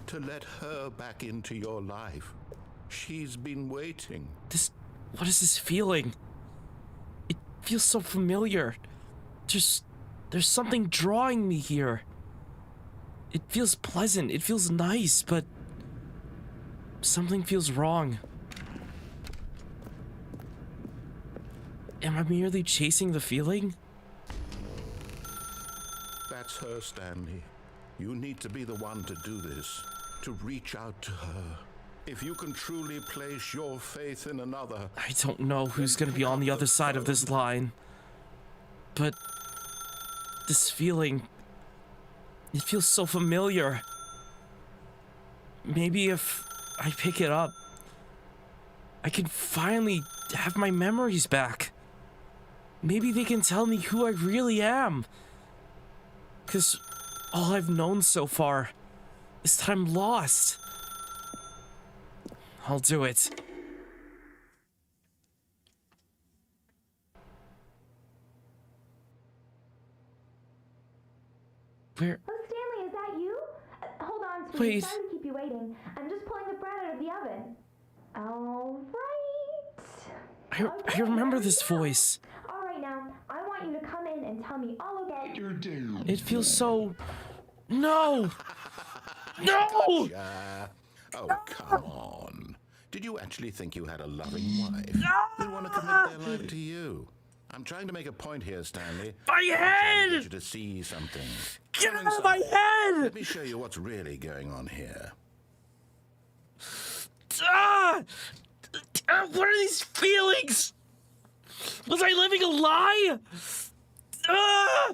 To let her back into your life. She's been waiting. What is this feeling? It feels so familiar. There's something drawing me here. It feels pleasant, it feels nice, but something feels wrong. Am I merely chasing the feeling? That's her, Stanley. You need to be the one to do this. To reach out to her. If you can truly place your faith in another. I don't know who's gonna be on the other side of this line. But this feeling, it feels so familiar. Maybe if I pick it up, I can finally have my memories back. Maybe they can tell me who I really am. 'Cause all I've known so far is that I'm lost. I'll do it. Where? Oh, Stanley, is that you? Hold on, sweetie. Wait. Sorry to keep you waiting. I'm just pulling the bread out of the oven. All right. I remember this voice. All right, now, I want you to come in and tell me all about your It feels so... No! No! Oh, come on. Did you actually think you had a loving wife? They want to commit their life to you. I'm trying to make a point here, Stanley. My I'm trying to head! get you to see something. Get Come out of my inside. head! Let me show you what's really going on here. Ah! What are these feelings? Was I living a lie? Ah!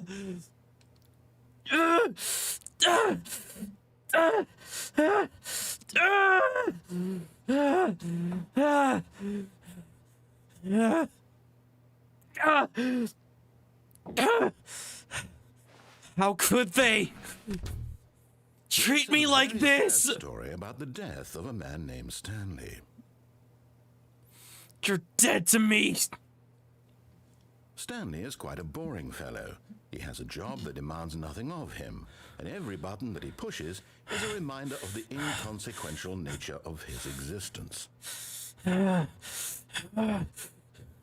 Ah! Ah! Ah! Ah! Ah! Ah! Ah! Ah! Ah! How could they treat me like Very this? sad story about the death of a man named Stanley. You're dead to me. Stanley is quite a boring fellow. He has a job that demands nothing of him, and every button that he pushes is a reminder of the inconsequential nature of his existence.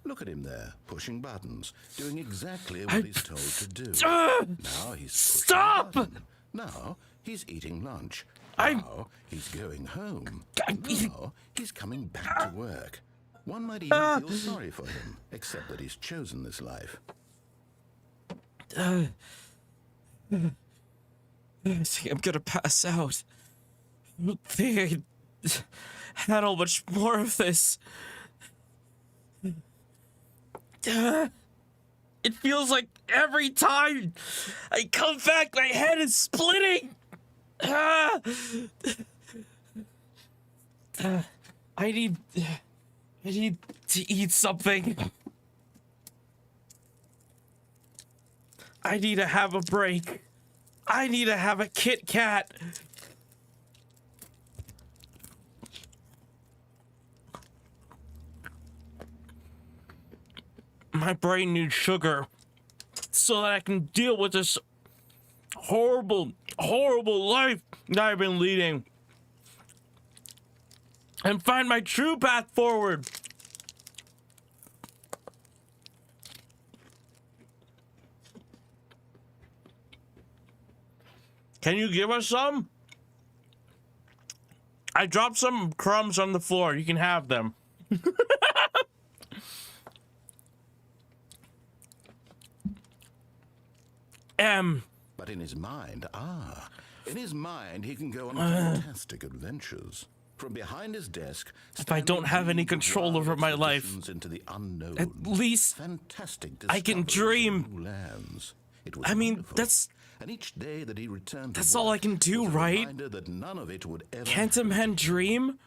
Look at him there, pushing buttons, doing exactly what he's told to do. Now he's pushing Stop! a button. Now he's eating lunch. I'm- Now he's going home. I'm- Now he's coming back to work. One might even feel sorry for him, except that he's chosen this life. I think I'm gonna pass out. I don't think I handle much more of this. It feels like every time I come back, my head is splitting. I need to eat something. I need to have a break. I need to have a Kit Kat. My brain needs sugar. so that I can deal with this horrible, horrible life that I've been leading and find my true path forward. Can you give us some? I dropped some crumbs on the floor. You can have them. But in his mind, he can go on fantastic adventures. From behind his desk, if I don't have any control over my life, into the unknown, at least fantastic I can dream. new lands. It was I mean, wonderful. that's And each day that he returned to all I work can do, was a right? reminder that none of it would ever Can't a happen man to him. dream?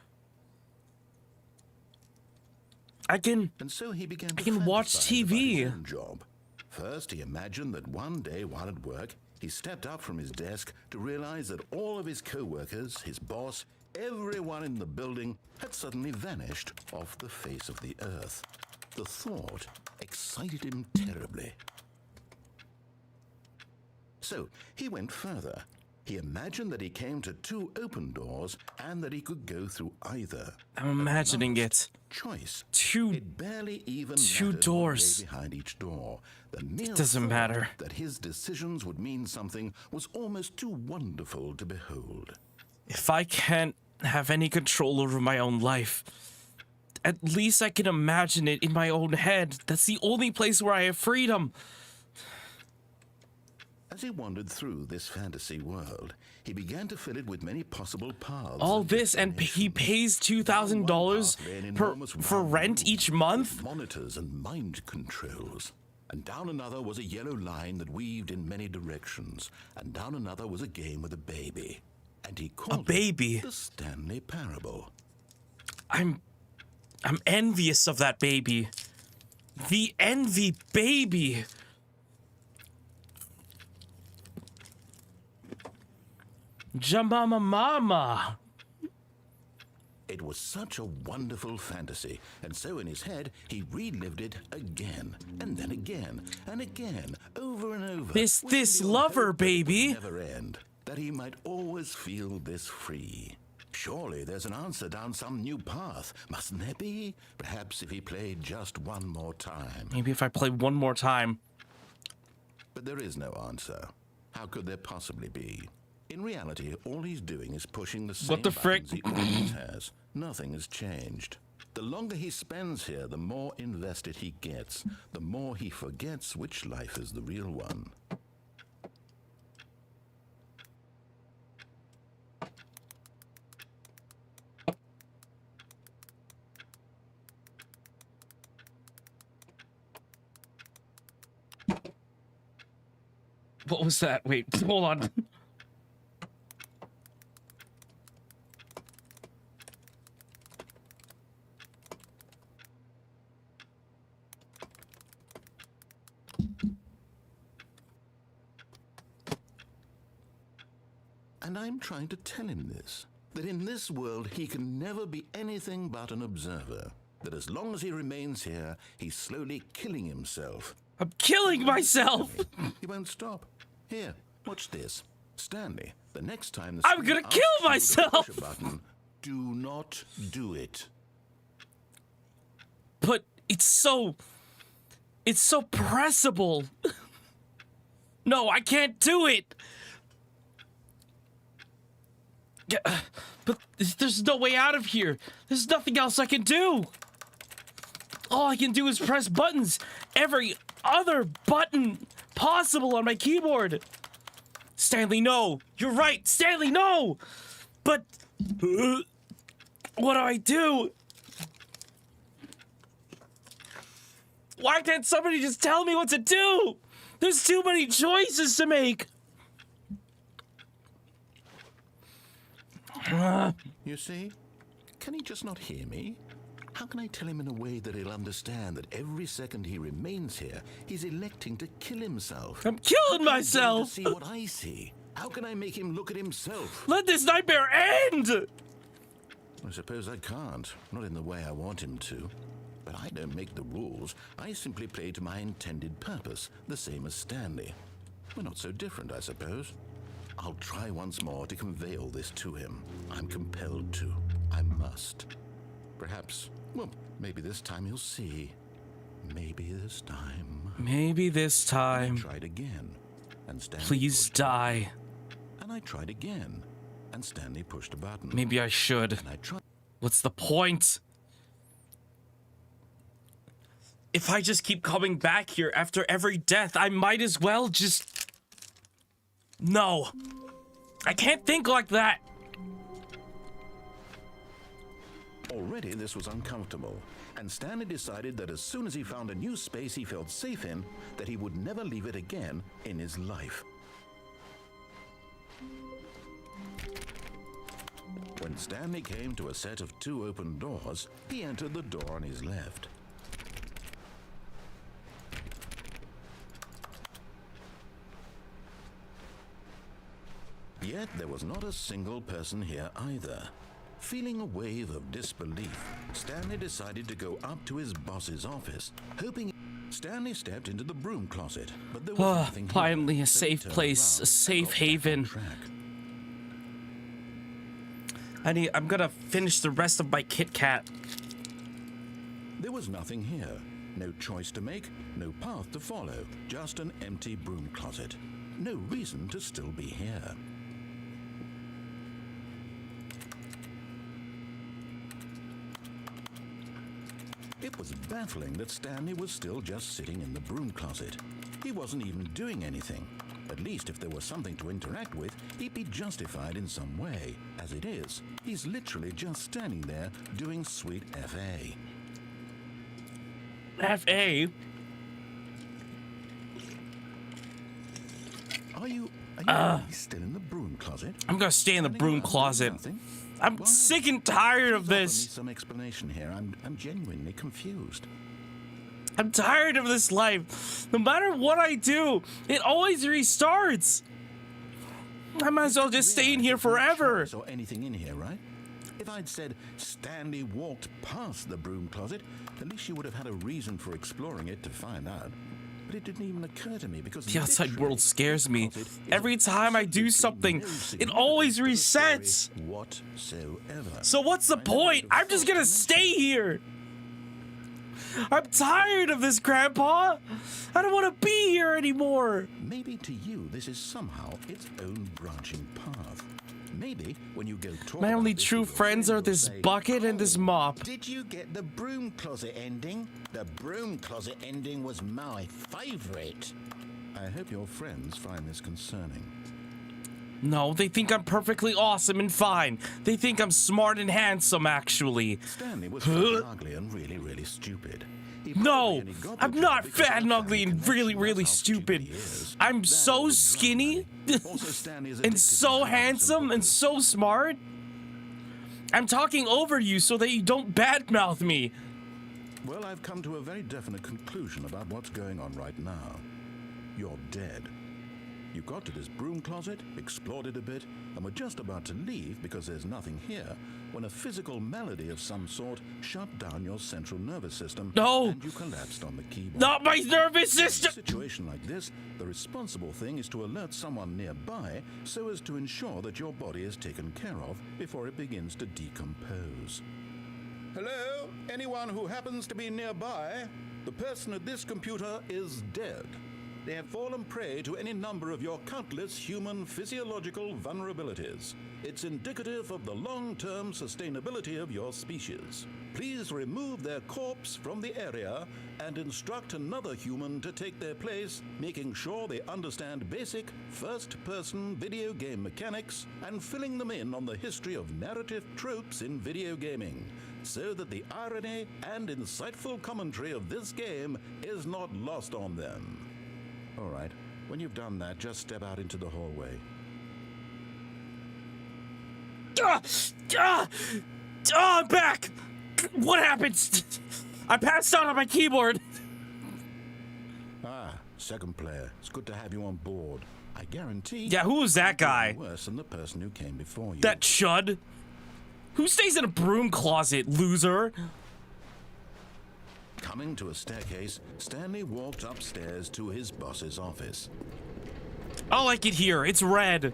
And so he began to watch fantasize about TV. his own job. First, he imagined that one day while at work, he stepped up from his desk to realize that all of his co-workers, his boss, everyone in the building had suddenly vanished off the face of the earth. The thought excited him terribly. So he went further. He imagined that he came to two open doors and that he could go through either. I'm imagining it. Choice. Two It barely even two mattered what doors. lay behind each door. The mere doesn't thought matter. that his decisions would mean something was almost too wonderful to behold. If I can't have any control over my own life, at least I can imagine it in my own head. That's the only place where I have freedom. As he wandered through this fantasy world, he began to fill it with many possible paths. All and this, and he destinations. pays $2,000 Down one path lay an enormous for round rent room each month. with monitors and mind controls. And down another was a yellow line that weaved in many directions. And down another was a game with a baby. And he called baby? it the Stanley Parable. I'm envious of that baby. The envy baby. Jamama mama. It was such a wonderful fantasy, and so in his head he relived it again, and then again, and again, over and over. This with the old lover hope that it would baby. never end, that he might always feel this free. Surely there's an answer down some new path, mustn't there be? Perhaps if he played just one more time. Maybe if I play one more time. But there is no answer. How could there possibly be? In reality, all he's doing is pushing the same What the frick? buttons he always has. Nothing has changed. The longer he spends here, the more invested he gets, the more he forgets which life is the real one. What was that? Wait, hold on. And I'm trying to tell him this, that in this world he can never be anything but an observer, that as long as he remains here, he's slowly killing himself. I'm killing myself. He won't stop. Here, watch this. Stanley, the next time the I'm screen gonna asks kill you to myself. push a button, do not do it. But it's so pressable. No, I can't do it. Yeah, but there's no way out of here. There's nothing else I can do. All I can do is press buttons. Every other button possible on my keyboard. Stanley, no. You're right. Stanley, no. But what do I do? Why can't somebody just tell me what to do? There's too many choices to make. You see? Can he just not hear me? How can I tell him in a way that he'll understand that every second he remains here, he's electing to kill himself? I'm killing To myself. see what I see. How can I make him look at himself? Let this nightmare end. I suppose I can't. Not in the way I want him to. But I don't make the rules. I simply play to my intended purpose, the same as Stanley. We're not so different, I suppose. I'll try once more to convey all this to him. I'm compelled to. I must. Perhaps, well, maybe this time he'll see. Maybe this time. Maybe this I time. tried again, and Stanley Please pushed die. and I tried again, and Stanley pushed a button. Maybe I should. And I tried. What's the point? If I just keep coming back here after every death, I might as well just... No. I can't think like that. Already this was uncomfortable, and Stanley decided that as soon as he found a new space he felt safe in, that he would never leave it again in his life. When Stanley came to a set of 2 open doors, he entered the door on his left. Yet there was not a single person here either. Feeling a wave of disbelief, Stanley decided to go up to his boss's office, hoping... Stanley stepped into the broom closet, but there was nothing here. Finally, a So he safe turned place, around a safe and got back on haven. track. I'm gonna finish the rest of my Kit Kat. There was nothing here. No choice to make, no path to follow, just an empty broom closet. No reason to still be here. It was baffling that Stanley was still just sitting in the broom closet. He wasn't even doing anything. At least if there was something to interact with, he'd be justified in some way. As it is, he's literally just standing there doing sweet FA. FA? Are you really still in the broom closet? I'm gonna stay in the Standing broom around doing closet. nothing? I'm Why? sick and tired of Please offer me this. some explanation here. I'm genuinely confused. I'm tired of this life. No matter what I do, it always restarts. I might as well just stay in here forever. Or anything in here, right? If I'd said Stanley walked past the broom closet, at least you would have had a reason for exploring it to find out. But it didn't even occur to me because The outside literally, world scares the me. closet is Every time I do absolutely something, no it always significance to the resets. story whatsoever. So what's the I never point? would have I'm just thought gonna to mention stay it. here. I'm tired of this, Grandpa. I don't want to be here anymore. Maybe to you this is somehow its own branching path. Maybe when you go talk My about only this true with your friends friend, are you'll this say, bucket and this "Oh, mop. Did you get the broom closet ending? The broom closet ending was my favorite. I hope your friends find this concerning. No, they think I'm perfectly awesome and fine. They think I'm smart and handsome, actually. Stanley was fat and ugly and really, really stupid. He No, probably only got the I'm job not because of fat and the ugly family and really, connection. really That's how stupid. he is. I'm That so or the drug skinny money. Also, Stanley is and addicted so to drugs handsome and hookers. so smart. I'm talking over you so that you don't badmouth me. Well, I've come to a very definite conclusion about what's going on right now. You're dead. You got to this broom closet, explored it a bit, and were just about to leave because there's nothing here when a physical malady of some sort shut down your central nervous system No. and you collapsed on the keyboard. Not my nervous In a system. situation like this, the responsible thing is to alert someone nearby so as to ensure that your body is taken care of before it begins to decompose. Hello? Anyone who happens to be nearby? The person at this computer is dead. They have fallen prey to any number of your countless human physiological vulnerabilities. It's indicative of the long-term sustainability of your species. Please remove their corpse from the area and instruct another human to take their place, making sure they understand basic first-person video game mechanics and filling them in on the history of narrative tropes in video gaming, so that the irony and insightful commentary of this game is not lost on them. All right, when you've done that, just step out into the hallway. I'm back. What happened? I passed out on my keyboard. Ah, second player. It's good to have you on board. I guarantee. Yeah, who was that you're guy? Worse than the person who came before you. That chud? Who stays in a broom closet, loser? Coming to a staircase, Stanley walked upstairs to his boss's office. I like it here. It's red.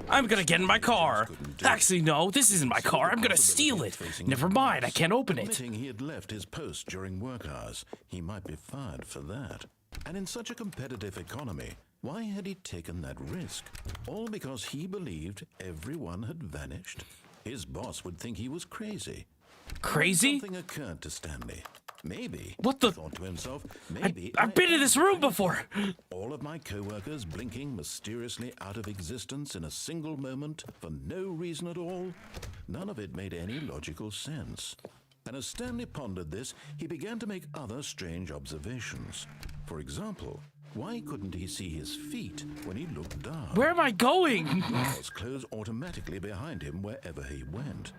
I'm gonna get in my car. Actually, no, this isn't my car. I'm gonna steal it. Never mind, I can't open it. Admitting he had left his post during work hours, he might be fired for that. And in such a competitive economy, why had he taken that risk? All because he believed everyone had vanished? His boss would think he was crazy. Crazy? Something occurred to Stanley. Maybe, What the- he thought to himself, maybe I've been in this room before. all of my co-workers blinking mysteriously out of existence in a single moment for no reason at all. None of it made any logical sense. And as Stanley pondered this, he began to make other strange observations. For example, why couldn't he see his feet when he looked down? Where am I going? Doors closed automatically behind him wherever he went.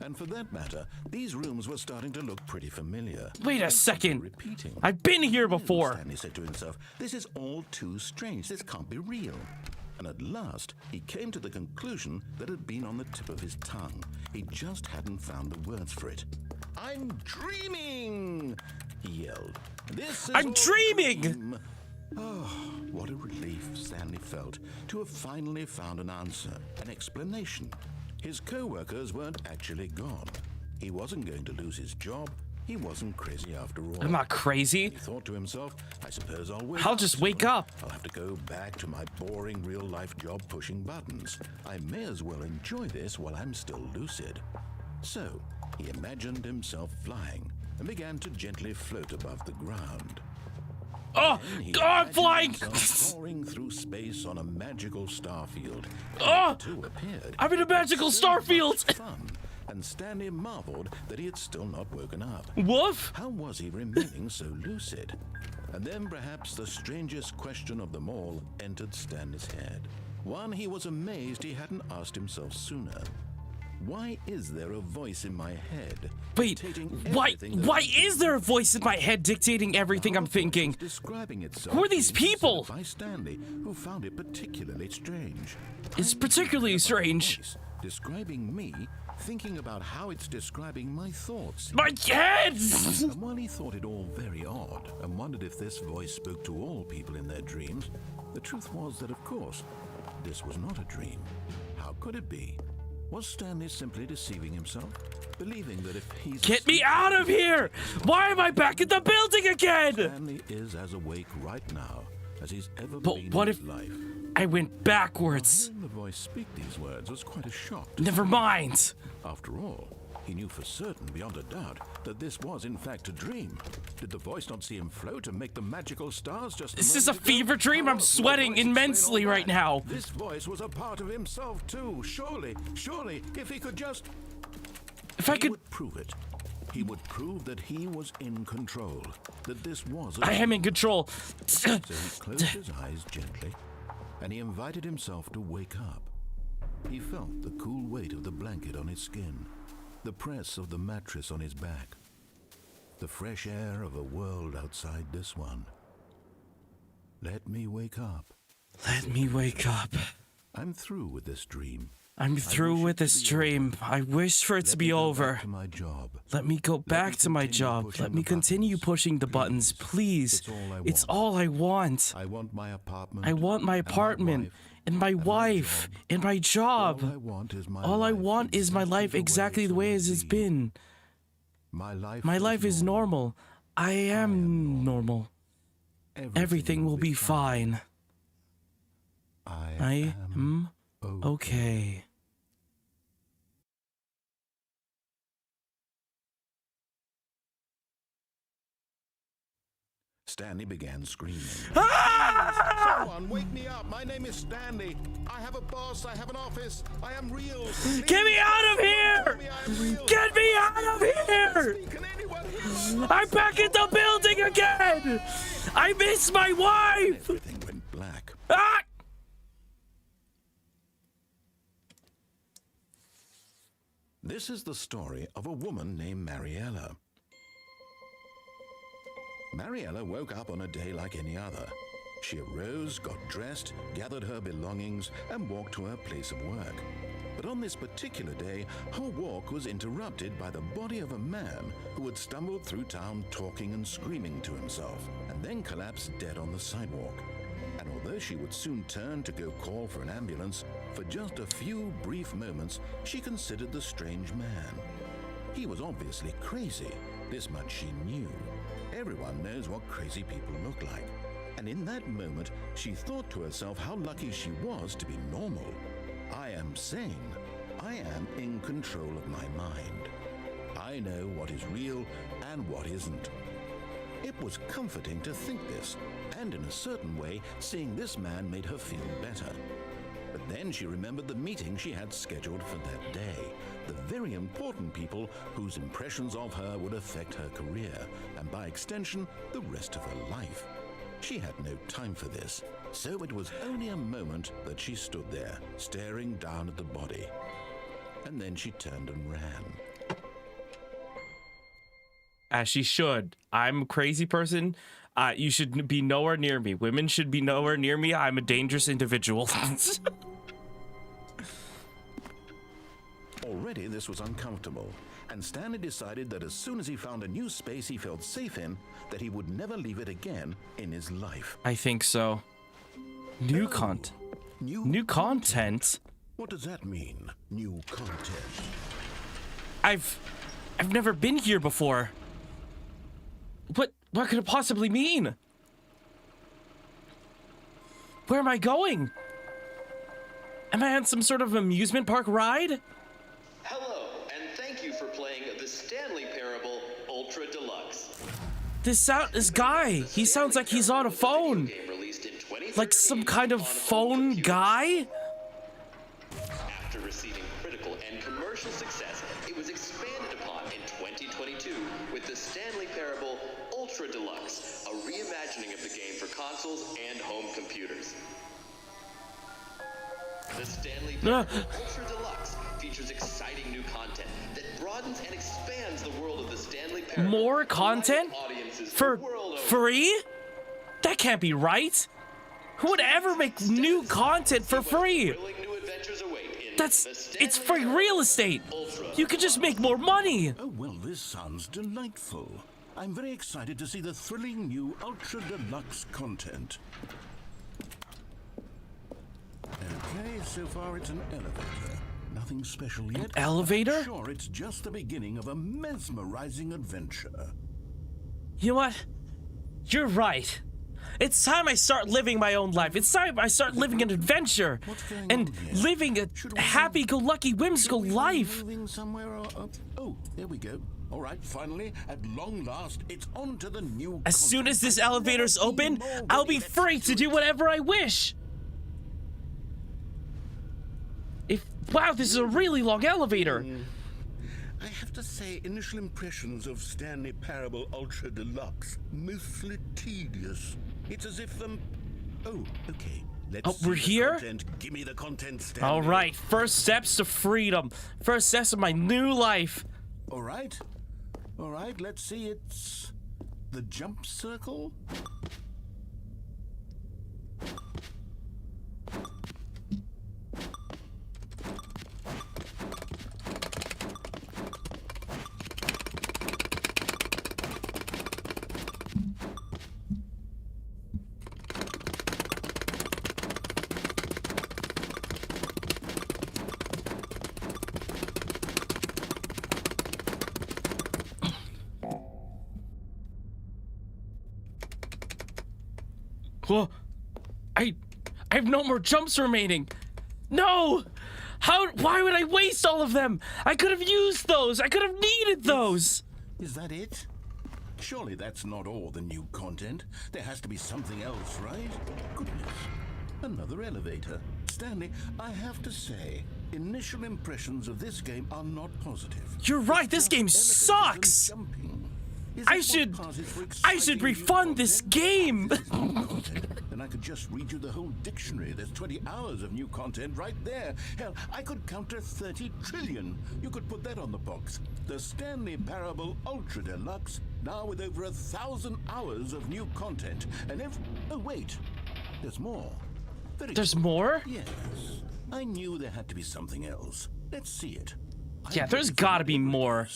And for that matter, these rooms were starting to look pretty familiar. Wait a second. Repeating. I've been here before. Stanley said to himself, this is all too strange. This can't be real. And at last, he came to the conclusion that had been on the tip of his tongue. He just hadn't found the words for it. I'm dreaming, he yelled. This is I'm all a dreaming! dream. Oh, what a relief Stanley felt to have finally found an answer, an explanation. His co-workers weren't actually gone. He wasn't going to lose his job. He wasn't crazy after all. I'm not crazy. He thought to himself, I suppose I'll wake I'll up just soon. wake up. I'll have to go back to my boring real-life job pushing buttons. I may as well enjoy this while I'm still lucid. So, he imagined himself flying and began to gently float above the ground. Oh, Then he oh, I'm imagined flying. himself soaring through space on a magical starfield. Oh, Two appeared. I'm in a magical So much starfield. fun, and Stanley marveled that he had still not woken up. Woof. How was he remaining so lucid? And then perhaps the strangest question of them all entered Stanley's head. One he was amazed he hadn't asked himself sooner. Why is there a voice in my head Wait, dictating why everything that why I do? is there a voice in my head dictating everything I'm Our voice was thinking? describing itself Who are these being people? considered by Stanley, who found it particularly strange. It's I'm particularly thinking about a strange. voice describing me, thinking about how it's describing my thoughts. My head! And while he thought it all very odd and wondered if this voice spoke to all people in their dreams, the truth was that, of course, this was not a dream. How could it be? Was Stanley simply deceiving himself, believing that if he's Get me asleep, out of here! Why am I back in the building again? Stanley is as awake right now as he's ever But been what in if his life. I went backwards? Hearing the voice speak these words was quite a shock. to Never Stanley. mind. After all, he knew for certain, beyond a doubt, that this was in fact a dream. Did the voice not see him float and make the magical stars just Is this a moment ago? fever dream? I'm How else would the sweating voice explain immensely all right that? now. This voice was a part of himself too. Surely, if he could just... If I He could, would prove it. He would prove that he was in control, that this was a I am in control. So he closed his eyes gently, and he invited himself to wake up. He felt the cool weight of the blanket on his skin, the press of the mattress on his back, the fresh air of a world outside this one. Let me wake up. Let me wake up. I'm through with this dream. I'm through wish with it to this be dream. I wish for it to Let be me go over. back to my job. Let me go back to my continue job. pushing Let me the continue buttons. pushing the buttons, please. It's all I It's want. all I want. I want my apartment. I want my and apartment wife, and my and my wife job. and my job. All I want is my All I life want is my life exactly the way as it's been. My life, My life is normal. I am normal. Everything will be fine. I am okay. Stanley began screaming. Ah! Someone wake me up. My name is Stanley. I have a boss. I have an office. I am real. Get me out of here! Get me out of here! Can anyone hear me? I'm back in the building again! I miss my wife! Everything went black. Ah! This is the story of a woman named Mariella. Mariella woke up on a day like any other. She arose, got dressed, gathered her belongings, and walked to her place of work. But on this particular day, her walk was interrupted by the body of a man who had stumbled through town talking and screaming to himself, and then collapsed dead on the sidewalk. And although she would soon turn to go call for an ambulance, for just a few brief moments, she considered the strange man. He was obviously crazy. This much she knew. Everyone knows what crazy people look like. And in that moment, she thought to herself how lucky she was to be normal. I am sane. I am in control of my mind. I know what is real and what isn't. It was comforting to think this, and in a certain way, seeing this man made her feel better. But then she remembered the meeting she had scheduled for that day, the very important people whose impressions of her would affect her career, and by extension, the rest of her life. She had no time for this, so it was only a moment that she stood there, staring down at the body. And then she turned and ran. As she should. I'm a crazy person. You should be nowhere near me. Women should be nowhere near me. I'm a dangerous individual. Already this was uncomfortable, and Stanley decided that as soon as he found a new space he felt safe in, that he would never leave it again in his life. I think so. New content. New content? What does that mean, new content? I've never been here before. What could it possibly mean? Where am I going? Am I on some sort of amusement park ride? Hello, and thank you for playing the Stanley Parable Ultra Deluxe. This guy, he sounds like he's on a phone. Game released in 2013 Like some kind of on home phone computers. guy? After receiving critical and commercial success, it was expanded upon in 2022 with the Stanley Parable Ultra Deluxe, a reimagining of the game for consoles and home computers. The Stanley Parable Ultra Deluxe features exciting new content that broadens and expands the world of the Stanley Parable. More to content? audiences the For world over. free? That can't be right. Who would ever make new content for free? Thrilling new adventures await in It's the Stanley free real estate. Ultra You could just make more money. Oh, well, this sounds delightful. I'm very excited to see the thrilling new Ultra Deluxe content. Okay, so far it's an elevator. Nothing special yet. elevator? I'm sure, it's just the beginning of a mesmerizing adventure. You know what? You're right. It's time I start living my own life. It's time I start living an adventure. What's going And on here? living a Should we be- happy-go-lucky, whimsical Should we be life. moving somewhere or up? Oh, there we go. All right, finally, at long last, it's on to the new As soon as this content. elevator's I've open, never been I'll more be ready. free Let's to do it. whatever I wish. Wow, this is a really long elevator. I have to say, initial impressions of Stanley Parable Ultra Deluxe, mostly tedious. It's as if oh, okay. Let's Oh, see we're the here? Content. Give me the content, Stanley. All right, first steps to freedom. First steps of my new life. All right. All right, let's see. It's the jump circle. Whoa, I have no more jumps remaining. No! Why would I waste all of them? I could have used those. I could have needed those. Is that it? Surely that's not all the new content. There has to be something else, right? Goodness. Another elevator. Stanley, I have to say, initial impressions of this game are not positive. You're right, It's this just game elevators sucks. and jumping. Is I that what should- passes for I should exciting new refund this content? game. If this is new content, then I could just read you the whole dictionary. There's 20 hours of new content right there. Hell, I could counter 30 trillion. You could put that on the box. The Stanley Parable Ultra Deluxe, now with over 1,000 hours of new content. And oh wait, there's more. Very There's more? Yes. I knew there had to be something else. Let's see it. Yeah, there's gotta be more.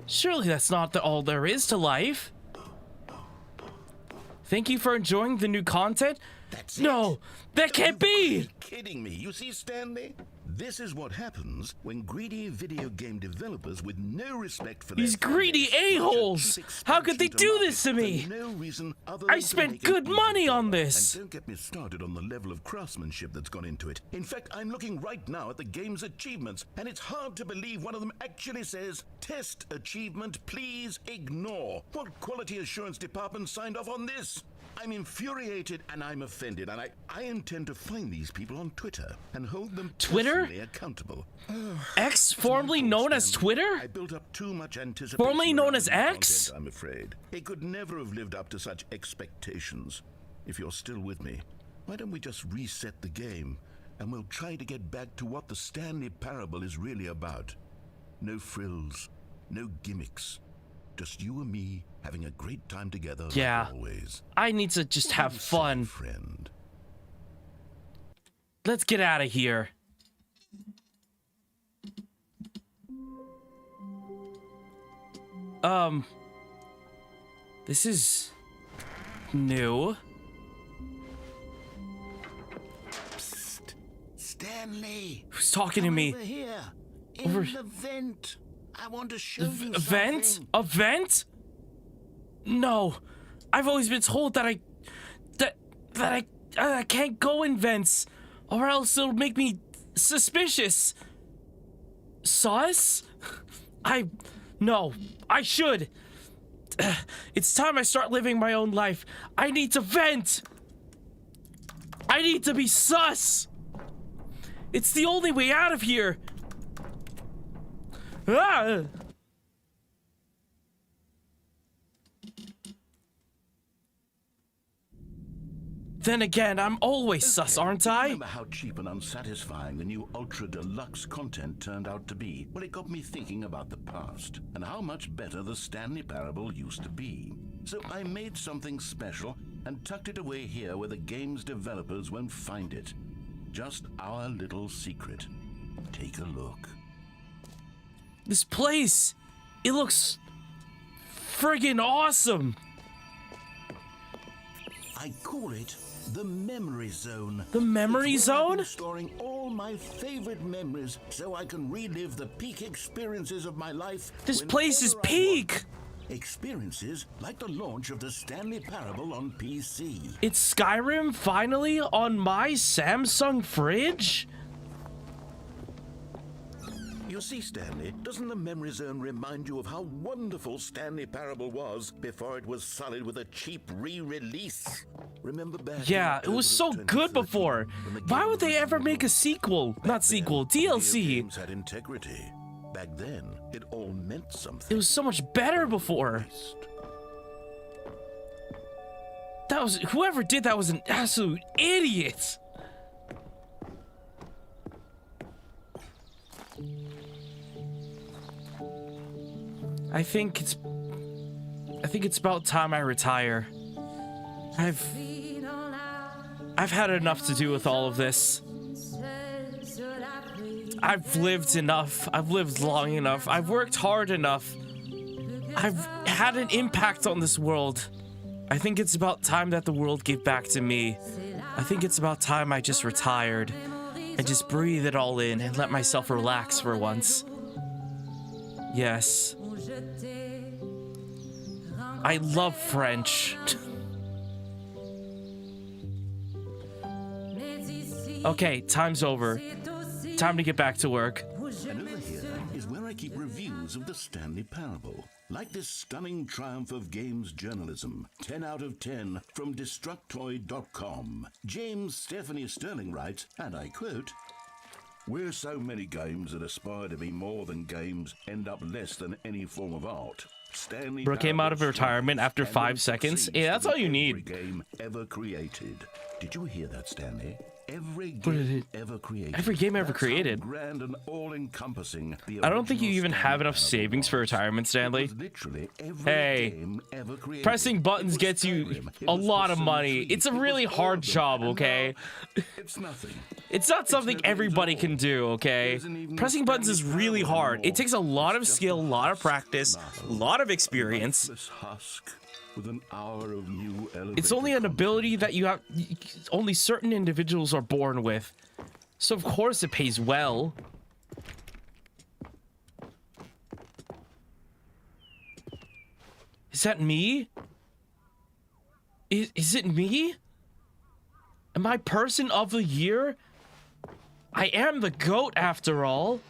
Surely that's not all there is to life. Thank you for enjoying the new content. No, that can't be! Are you kidding me? You see, Stanley? This is what happens when greedy video game developers with no respect for These their greedy fans a-holes! push How could they expansion do to this to market me? for no reason other I than to spent make it good easy money for on them. this. And don't get me started on the level of craftsmanship that's gone into it. In fact, I'm looking right now at the game's achievements, and it's hard to believe one of them actually says, "Test achievement, please ignore." What quality assurance department signed off on this? I'm infuriated and I'm offended, and I intend to find these people on Twitter and hold them Twitter? personally accountable. X, formerly known as Twitter? I built up too much anticipation. Formerly known around as the X? content, I'm afraid. It could never have lived up to such expectations. If you're still with me, why don't we just reset the game and we'll try to get back to what the Stanley Parable is really about. No frills, no gimmicks. Just you and me having a great time together Yeah. like always. I need to just have Say, fun. friend. Let's get out of here. This is new. Psst. Stanley. Who's talking to me? Over here. In Over- the vent. I want to show you A vent? something. A vent? No. I've always been told that I can't go in vents, or else it'll make me suspicious. Sus? No, I should. It's time I start living my own life. I need to vent. I need to be sus. It's the only way out of here. Ah! Then again, I'm always sus, aren't I? Remember how cheap and unsatisfying the new Ultra Deluxe content turned out to be? Well, it got me thinking about the past and how much better the Stanley Parable used to be. So I made something special and tucked it away here where the game's developers won't find it. Just our little secret. Take a look. This place, it looks friggin' awesome. I call it the Memory Zone. The Memory It's where I've Zone? been storing all my favorite memories so I can relive the peak experiences of my life. This place is whenever I peak. want. Experiences like the launch of the Stanley Parable on PC. It's Skyrim finally on my Samsung fridge? You see, Stanley, doesn't the Memory Zone remind you of how wonderful Stanley Parable was before it was sullied with a cheap re-release? Remember back in Yeah, it October was of so good 2013, before. when the Why game would they ever originally make a sequel? Not Back sequel, then, video DLC. games had integrity. Back then, it all meant something. It was so much better before. That was, whoever did that was an absolute idiot. I think it's about time I retire. I've had enough to do with all of this. I've lived enough. I've lived long enough. I've worked hard enough. I've had an impact on this world. I think it's about time that the world gave back to me. I think it's about time I just retired and just breathe it all in and let myself relax for once. Yes. I love French. Okay, time's over. Time to get back to work. And over here is where I keep reviews of the Stanley Parable. Like this stunning triumph of games journalism. 10 out of 10 from Destructoid.com. James Stephanie Sterling writes, and I quote, "Where so many games that aspire to be more than games end up less than any form of art. Stanley Bro came out of Parable retirement after strives 5 and seconds. succeeds Yeah, that's to all be you every need. game ever created." Did you hear that, Stanley? Every What is game it? ever created. Every game ever That's how created. grand and all-encompassing the I don't think you original even have Stanley enough Parable savings for was. retirement, Stanley. It was literally every Hey, game ever created. pressing buttons It was gets you Skyrim, it a was lot of Persona money. 3, It's a it was really all hard of them, job, and okay? now it's nothing. It's not something no games everybody at can all. do, okay? isn't even a Pressing buttons is Stanley really Parable hard. It anymore. takes a lot of It's just skill, a lot of husk practice, a lot of experience. Lifeless husk with an hour of new It's elevator only an content. ability that you have only certain individuals are born with. So of course it pays well. Is that me? Is it me? Am I person of the year? I am the GOAT after all.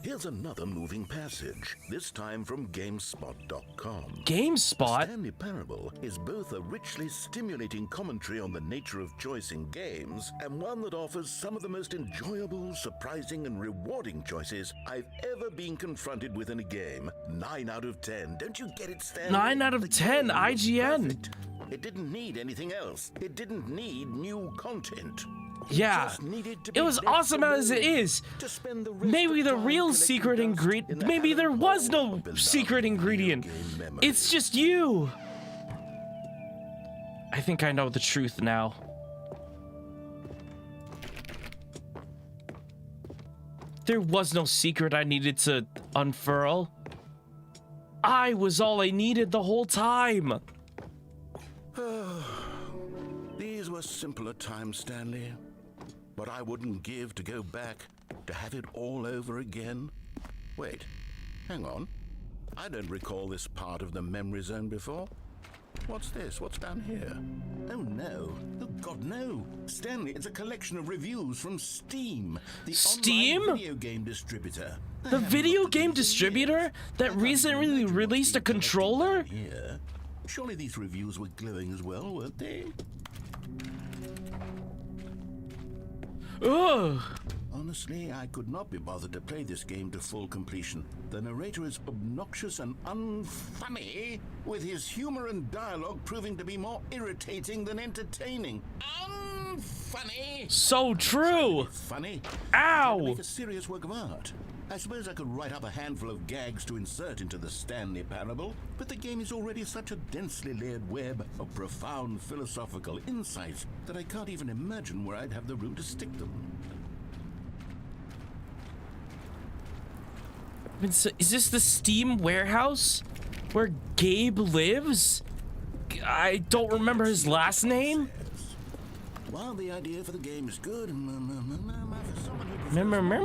Here's another moving passage, this time from GameSpot.com. GameSpot? Stanley Parable is both a richly stimulating commentary on the nature of choice in games and one that offers some of the most enjoyable, surprising, and rewarding choices I've ever been confronted with in a game. 9 out of 10. Don't you get it, Stanley? 9 out of The 10, game was IGN. perfect. It didn't need anything else. It didn't need new content. Yeah, just needed to it be was left awesome as it alone is. to spend the rest Maybe of the time real collecting secret dust in ingredient. the Maybe there Allen was Hall no of beloved secret video ingredient. game memories. It's just you. I think I know the truth now. There was no secret I needed to unfurl. I was all I needed the whole time. These were simpler times, Stanley. But I wouldn't give to go back to have it all over again. Wait, hang on. I don't recall this part of the memory zone before. What's this? What's down here? Oh no. Oh God, no. Stanley, it's a collection of reviews from Steam. The Steam? online video game distributor. I The haven't video looked at game these in distributor years. that I can't recently imagine what's released a been collected controller? down here. Surely these reviews were glowing as well, weren't they? Ugh. Honestly, I could not be bothered to play this game to full completion. The narrator is obnoxious and unfunny, with his humor and dialogue proving to be more irritating than entertaining. Unfunny! So true. Funny. Ow. To make a serious work of art. I suppose I could write up a handful of gags to insert into the Stanley Parable, but the game is already such a densely layered web of profound philosophical insights that I can't even imagine where I'd have the room to stick them. I mean, so is this the Steam warehouse where Gabe lives? I don't remember his last name. While the idea for the game is good, for someone who prefers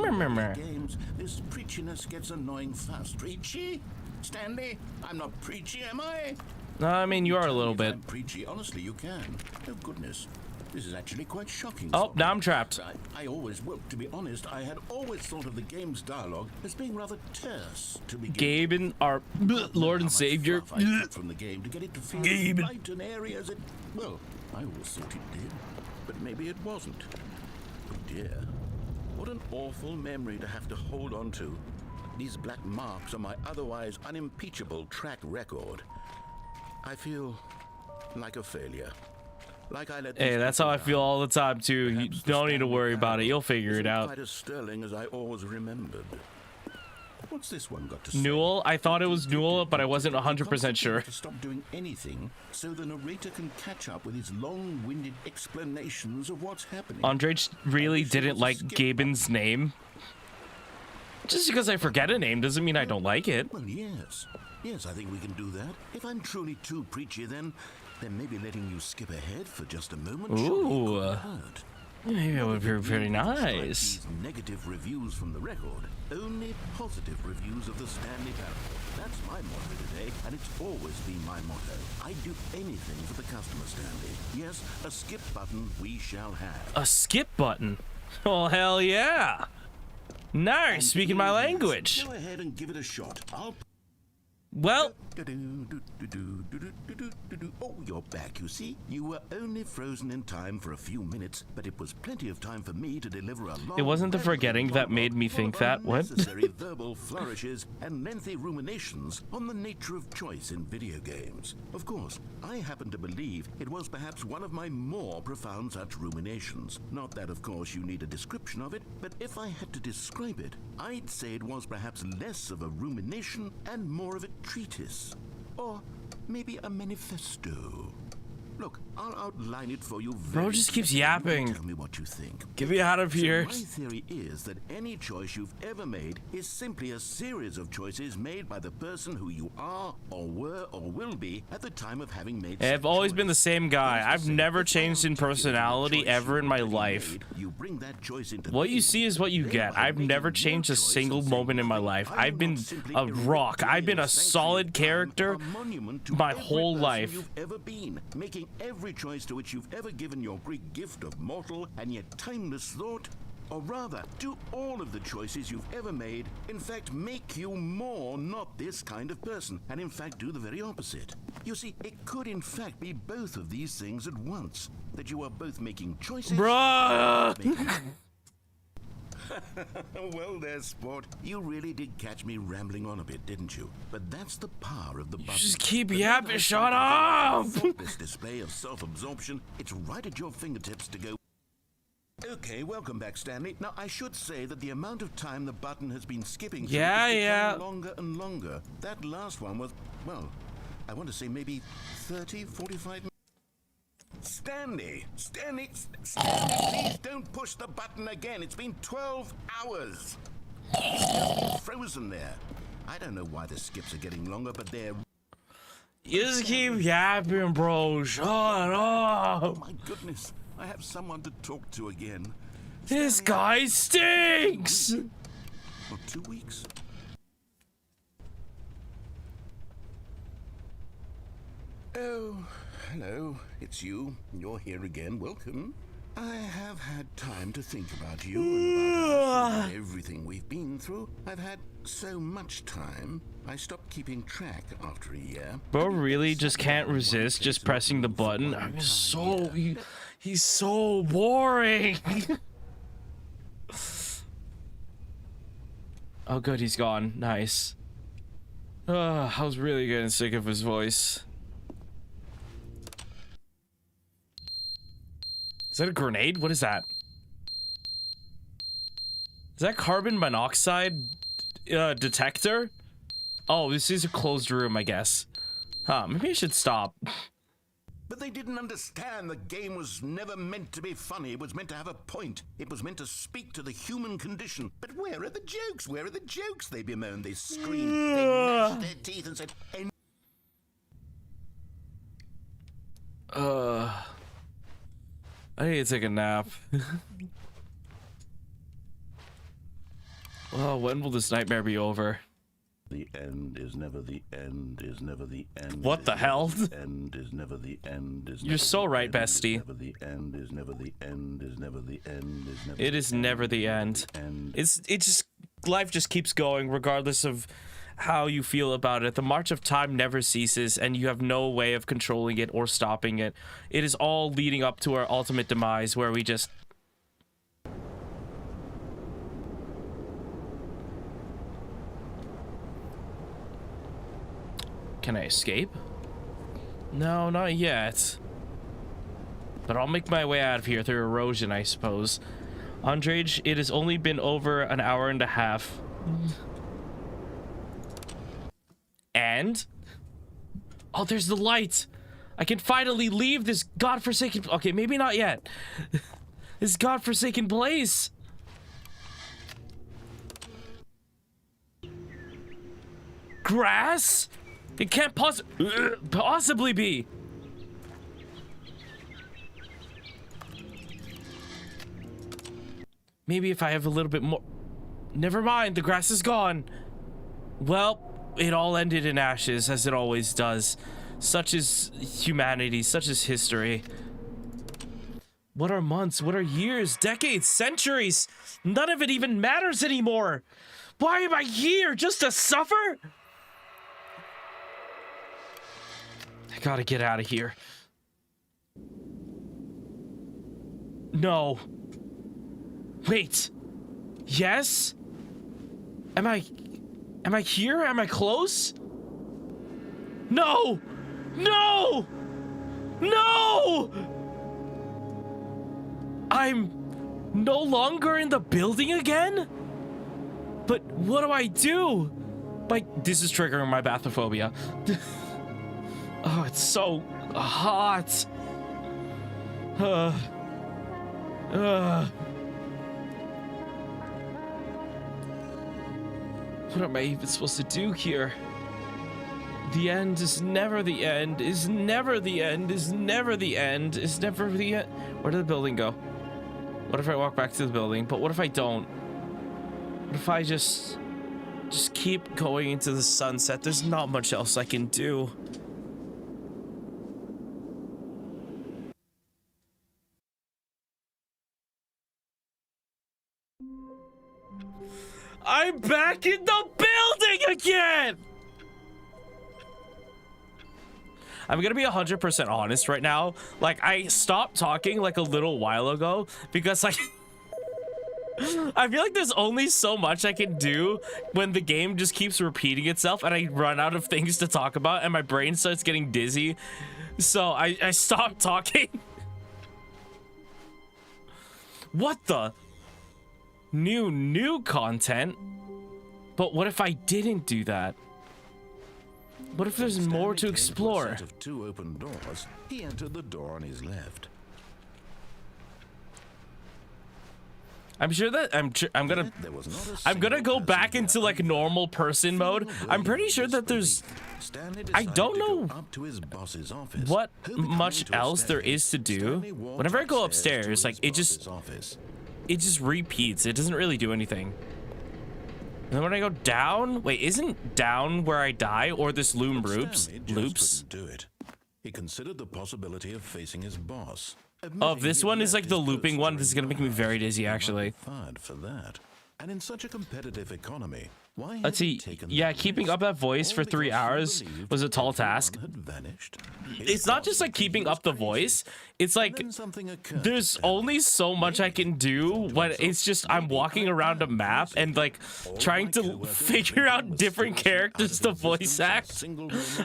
Remember. games, this preachiness gets annoying fast. Preachy? Stanley, I'm not preachy, am I? No, I mean, you are a little If bit. I'm preachy, honestly, you can. Oh, goodness. This is actually quite shocking. Oh, for me. now I'm trapped. I always, well, to be honest, I had always thought of the game's dialogue as being rather terse to begin. Gabe and our Lord and Savior. From the game to get it to feel Gabe. as light and airy as it. Well, I always thought it did, but maybe it wasn't. Oh dear, what an awful memory to have to hold on to. These black marks on my otherwise unimpeachable track record. I feel like a failure. Like I let Hey, these that's people how I down. feel all the time too. You Perhaps the don't need to Stanley worry about it. Parable You'll figure it isn't out. Quite as sterling as I always remembered. What's this one got to say? Newell? I thought it was Newell, but I wasn't 100% Constantly sure. have to stop doing anything so the narrator can catch up with his long-winded explanations of what's happening. Andre really I wish didn't there was a like skip Gaben's name. Just because I forget a name doesn't mean I don't like it. Well, yes. Yes, I think we can do that. If I'm truly too preachy, then maybe letting you skip ahead for just a moment surely Ooh. couldn't hurt. Maybe it would be very Despite nice. these negative reviews from the record, only positive reviews of the Stanley Parable. That's my motto today, and it's always been my motto. I'd do anything for the customer, Stanley. Yes, a skip button we shall have. A skip button? Oh, hell yeah. Nice, speaking my language. Go ahead and give it a shot. I'll Well, Oh, you're back, you see. You were only frozen in time for a few minutes, but it was plenty of time for me to deliver a long... it wasn't the forgetting that made me think that. What? Necessary verbal flourishes and lengthy ruminations on the nature of choice in video games. Of course, I happen to believe it was perhaps one of my more profound such ruminations. Not that, of course, you need a description of it, but if I had to describe it, I'd say it was perhaps less of a rumination and more of a treatise. Or maybe a manifesto. Look, I'll outline it for you very Bro just keeps carefully. You yapping. Tell me what you think. Get me out of here. So my theory is that any choice you've ever made is simply a series of choices made by the person who you are, or were, or will be at the time of having made. I've always been the same guy. I've never changed in personality ever in my life. You bring that choice into What you being. see is what you get. I've never changed a single moment in my life. I've been a rock. I've been a solid character my whole life. You've ever been, making every choice to which you've ever given your Greek gift of mortal and yet timeless thought. Or rather, do all of the choices you've ever made, in fact, make you more not this kind of person, and in fact do the very opposite. You see, it could in fact be both of these things at once. That you are both making choices... Bruh! Well there, sport. You really did catch me rambling on a bit, didn't you? But that's the power of the button. Just keep The yapping, minute I shut start up! to get this display of self-absorption, it's right at your fingertips to go. Okay, welcome back, Stanley. Now, I should say that the amount of time the button has been skipping through Yeah, is yeah. becoming longer and longer. That last one was, well, I want to say maybe 30, 45 minutes. Stanley, please don't push the button again. It's been 12 hours. It's frozen there. I don't know why the skips are getting longer, but they're... You just keep yapping, bro. Shut up. Oh my goodness, I have someone to talk to again. This guy stinks. For 2 weeks. Oh, hello, it's you. You're here again. Welcome. I have had time to think about you and about us and everything we've been through. I've had so much time. I stopped keeping track after a year. Bro really just can't resist just pressing the button. I'm so... He's so boring. Oh, good, he's gone. Nice. I was really getting sick of his voice. Is that a grenade? What is that? Is that carbon monoxide detector? Oh, this is a closed room, I guess. Huh, maybe I should stop. But they didn't understand the game was never meant to be funny. It was meant to have a point. It was meant to speak to the human condition. But where are the jokes? Where are the jokes? They bemoaned, they screamed, they gnashed their teeth and said, I need to take a nap. Well, when will this nightmare be over? The end is never the end, is never the end. What the hell? The end is never the end, is You're so right, bestie. never the end, is never the end, is never the end, is never It is never the end. Life just keeps going regardless of how you feel about it. The march of time never ceases and you have no way of controlling it or stopping it. It is all leading up to our ultimate demise where we just... Can I escape? No, not yet. But I'll make my way out of here through erosion, I suppose. Andrage, it has only been over an hour and a half. And? Oh, there's the light! I can finally leave this godforsaken... Okay, maybe not yet. This godforsaken place! Grass? It can't possibly be! Maybe if I have a little bit more... Never mind, the grass is gone. Well, it all ended in ashes, as it always does. Such is humanity, such is history. What are months? What are years? Decades? Centuries? None of it even matters anymore! Why am I here? Just to suffer? I gotta get out of here. No. Wait. Yes? Am I here? Am I close? No! No! No! I'm no longer in the building again? But what do I do? Like, this is triggering my bathophobia. Oh, it's so hot. What am I even supposed to do here? The end is never the end, is never the end, is never the end, is never the end. Where did the building go? What if I walk back to the building? But what if I don't? What if I just keep going into the sunset? There's not much else I can do. I'm back in the building again! I'm gonna be 100% honest right now. Like, I stopped talking like a little while ago because like I feel like there's only so much I can do when the game just keeps repeating itself and I run out of things to talk about and my brain starts getting dizzy. So I stopped talking. What the? New content? But what if I didn't do that? What if there's more to explore? Set of 2 open doors, he entered the door on his left. I'm sure that I'm gonna go back into like normal person mode. I'm pretty sure that there's I don't know what much else there is to do. Whenever I go upstairs, like it just repeats. It doesn't really do anything. And then when I go down, wait, isn't down where I die or this loom loops? Do it. He considered the possibility of facing his boss. Oh, this one is like the looping one. This is gonna make me very dizzy, actually. Fired for that. And in such a competitive economy, why Let's see. Yeah, keeping up that voice for 3 hours was a tall task. It's not just like keeping up the voice. It's like there's only so much I can do when it's just I'm walking around a map and like trying to figure out different characters to voice act.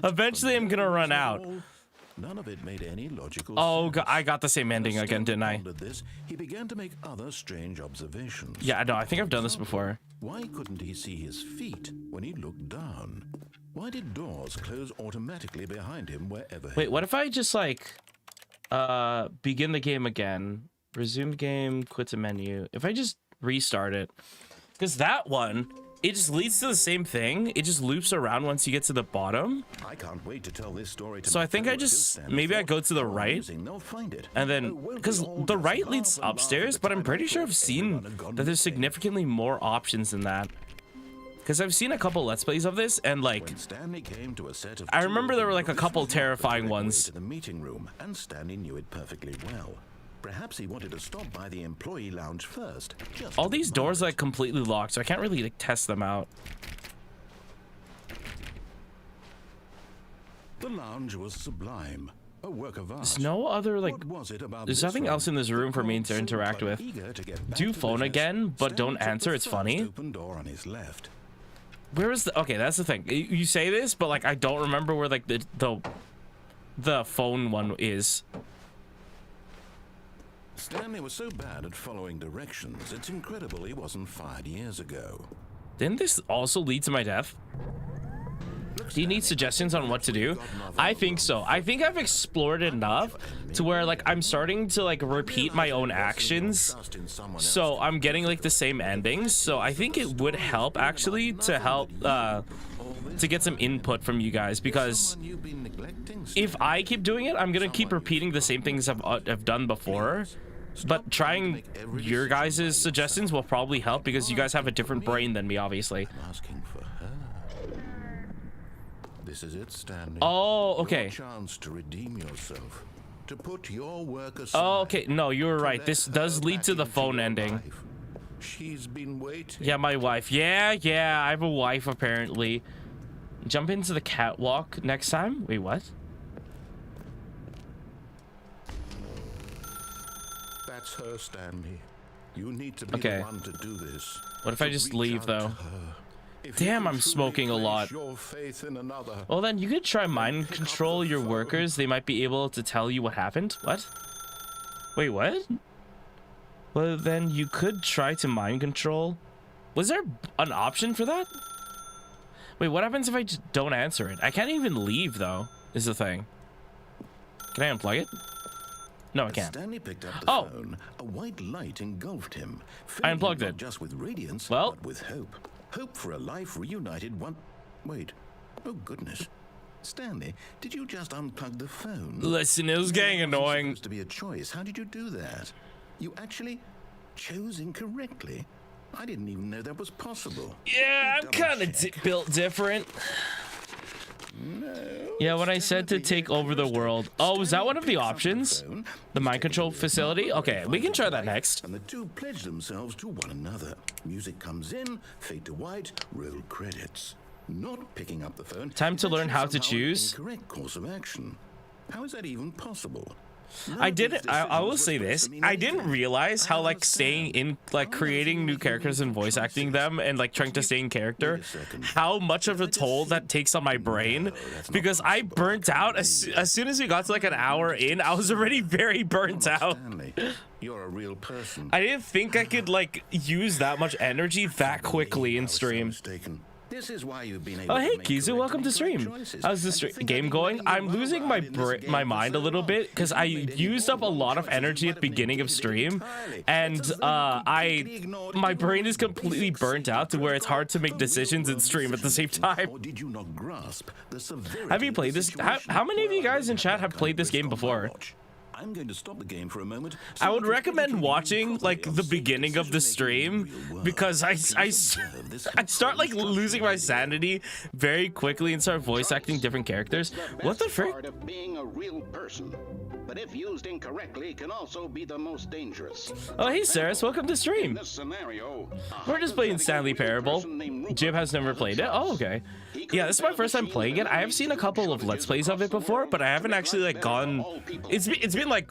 Eventually, I'm gonna run out. None of it made any logical sense. I got the same ending again, didn't I? This, he began to make other strange observations. Yeah, no, I think I've done this before. Why couldn't he see his feet when he looked down? Why did doors close automatically behind him wherever Wait, what if I just like begin the game again, resume game, quit the menu? If I just restart it, because that one, it just leads to the same thing. It just loops around once you get to the bottom. I can't wait to tell this story to so I think I just maybe I go to the right and then because the right leads upstairs, but I'm pretty sure I've seen that there's significantly more options than that. Because I've seen a couple Let's Plays of this, and like, I remember there were like a couple terrifying ones. To the meeting room, and Stanley knew it perfectly well. Perhaps he wanted to stop by the employee lounge first. All these doors are like completely locked, so I can't really like test them out. The lounge was sublime, a work of art. There's no other like. There's nothing else in this room for me to interact with. Do phone again, but don't answer. It's funny. Open door on his left. Where is the? Okay, that's the thing. You say this, but like I don't remember where like the phone one is. Stanley was so bad at following directions, it's incredible he wasn't fired years ago. Didn't this also lead to my death? Do you need suggestions on what to do? I think so. I think I've explored enough to where like I'm starting to like repeat my own actions. So I'm getting like the same endings. So I think it would help actually to help to get some input from you guys, because if I keep doing it, I'm gonna keep repeating the same things I've done before. But trying your guys' suggestions will probably help because you guys have a different brain than me, obviously. Asking for her. This is it, Stanley. Oh, okay. Your chance to redeem yourself, to put your work aside. Oh, okay. No, you were right. This does lead to the phone ending. She's been waiting. Yeah, my wife. Yeah, I have a wife apparently. Jump into the catwalk next time. Wait, what? That's her, Stanley. You need to be Okay. the one to do this. What if I So just reach leave, out though? to her. If you Damn, can I'm truly smoking a place lot. your faith in another, Well, then you could try mind control your workers. They might be able to tell you what happened. What? Wait, what? Well, then you could try to mind control. Was there an option for that? Wait, what happens if I just don't answer it? I can't even leave, though, is the thing. Can I unplug it? No, I as can't. Stanley picked up the Oh. phone, a white light engulfed him. I filling unplugged him it. Not just with radiance, Well. but with hope. Hope for a life reunited one. Wait. Oh, goodness. Stanley, did you just unplug the phone? Listen, it was getting There wasn't annoying. supposed to be a choice. How did you do that? You actually chose incorrectly. I didn't even know that was possible. Yeah, I'm kind of built different. Yeah, when I said to take over the world. Oh, was that one of the options? The mind control facility? Okay, we can try that next. And the two pledge themselves to one another. Music comes in, fade to white, roll credits. Not picking up the phone. Time to is learn actually how to somehow an choose. Incorrect course of action. How is that even possible? I didn't. I will say this. I didn't realize how like staying in, like creating new characters and voice acting them, and like trying to stay in character, how much of a toll that takes on my brain. Because I burnt out as soon as we got to like an hour in. I was already very burnt out. Stanley, you're a real person. I didn't think I could like use that much energy that quickly in I was so stream. mistaken. This is why you've been able Oh to hey make Kizu, correct welcome to and stream. incorrect choices. How's the And to think game I've going? been letting I'm you losing run my in this game my for mind a so little long. bit because If I you made any used more up a wrong lot of choices, energy you at the might have beginning of negated it stream, entirely. and It's as though you completely ignored my even brain one is completely basic burnt out to where it's hard to make real decisions in world stream at the same decision-making. time. Or did you not grasp the severity Have you of played the this? situation? How many of you Well, I guys in wouldn't chat that have kind played of this risk game on my before? watch. I'm going to stop the game for a moment. I so would you can recommend educate watching me like properly the on beginning of the decision-making in stream the real world. because I Please observe this start like helpful losing my instruction sanity very quickly and start voice acting different characters. What the best frick? part of being a real person, but if used incorrectly can also be the most dangerous. Oh hey Saris, welcome to In stream. this scenario, We're just playing Stanley Parable. Jim has never played it. Oh okay. Yeah, this is my first time playing it. I have seen a couple of Let's Plays of it before, but I haven't actually like gone. It's been like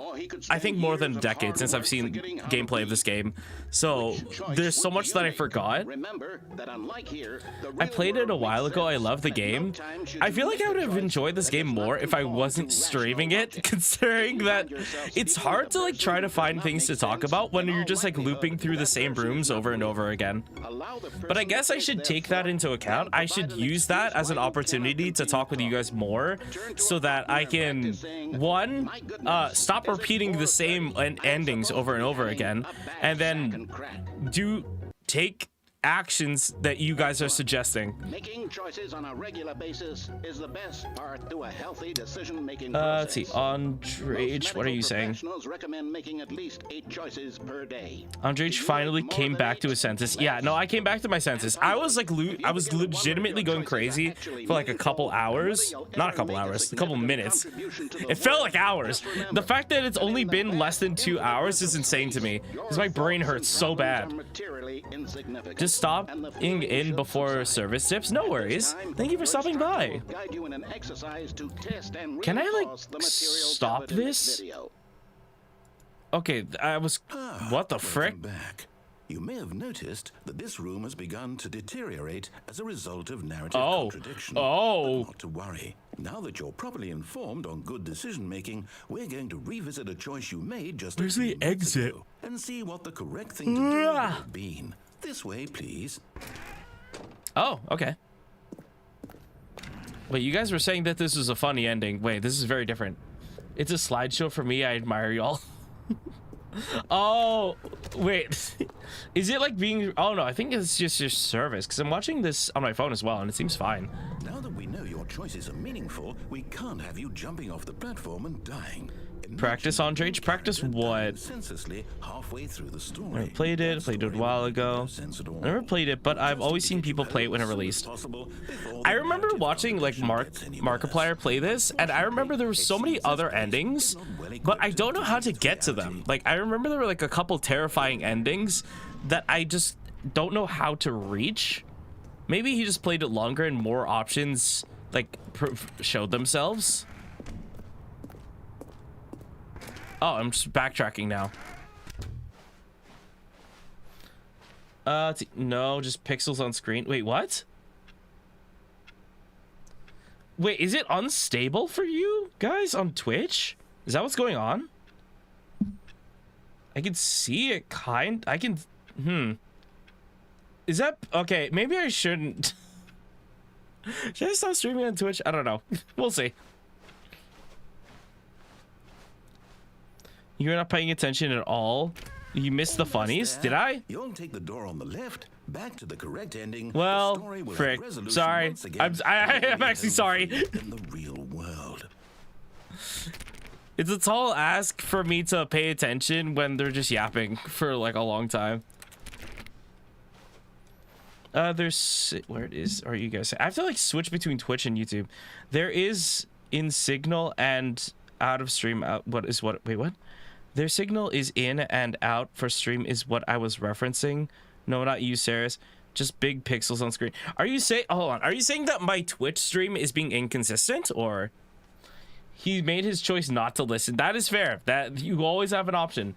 I think more than a decade since I've seen gameplay of this game. So there's so much that I forgot. Remember that unlike here, the I real played it a world while makes ago. I sense love the that no game. time should I you feel like make I a would have choice enjoyed this that game does not more if I conform wasn't to streaming rational it, logic. considering that Find yourself it's speaking hard with to a like person try to who does find not things to make talk sense, about when in you're all just like likelihood, looping through the that same person rooms is not over and real. over again. Allow the But I person guess to I should their take that fault, into account. then I should provide an use that excuse as an why you opportunity cannot to talk with you continue guys more Turn to so a that I partner can, practicing, one, "My goodness, stop is it repeating the 4:30? same endings I'm over and over supposed to be again, having a bad and sack then and crack." take actions that you guys are suggesting. Making choices on a regular basis is the best part to a healthy decision-making Let's process. see, Andrej, what are you saying? Professionals recommend making at least 8 choices per day. Andrej finally came back to his senses. Yeah, no, I came back to my senses. I was like, I was legitimately going crazy for like a couple hours. Not a couple hours, a couple minutes. It felt like hours. The fact that it's only been less than 2 hours is insane to me, because my brain hurts so bad. Just stop in before service tips. No worries. Thank you for stopping by. Can I like stop this? Okay, I was. What the Welcome frick? back. You may have noticed that this room has begun to deteriorate as a result of narrative Oh. contradiction. Oh. But not to worry. Now that you're properly informed on good decision making, we're going to revisit a choice you made just Where's a the few minutes exit? ago and see what the correct thing to do would Ah. have been. This way, please. Oh, okay. Wait, you guys were saying that this was a funny ending. Wait, this is very different. It's a slideshow for me. I admire y'all. Oh, wait. Is it like being... Oh, no, I think it's just your service, because I'm watching this on my phone as well, and it seems fine. Now that we know your choices are meaningful, we can't have you jumping off the platform and dying. Practice, Imagine Andrej? Practice character what? dying senselessly halfway through the story. I played it a while ago. I never played it, but I've always seen people play it when it released. I remember watching like Markiplier play this, and I remember there were so many other endings, but I don't know how to get to them. Like, I remember there were like a couple terrifying endings that I just don't know how to reach. Maybe he just played it longer and more options like showed themselves. Oh, I'm just backtracking now. No, just pixels on screen. Wait, what? Wait, is it unstable for you guys on Twitch? Is that what's going on? I can see it I can... Is that... Okay, maybe I shouldn't... Should I stop streaming on Twitch? I don't know. We'll see. You're not paying attention at all? You missed the funnies? Did I? You'll take the door on the left, back to the correct ending. Well, frick. Sorry. I'm actually sorry. In the real world. It's a tall ask for me to pay attention when they're just yapping for like a long time. There's... Where it is? Are you guys... I have to like switch between Twitch and YouTube. There is in signal and out of stream out... What is what? Wait, what? Their signal is in and out for stream is what I was referencing. No, not you, Saris. Just big pixels on screen. Are you saying... Hold on. Are you saying that my Twitch stream is being inconsistent, or... He made his choice not to listen. That is fair. That you always have an option.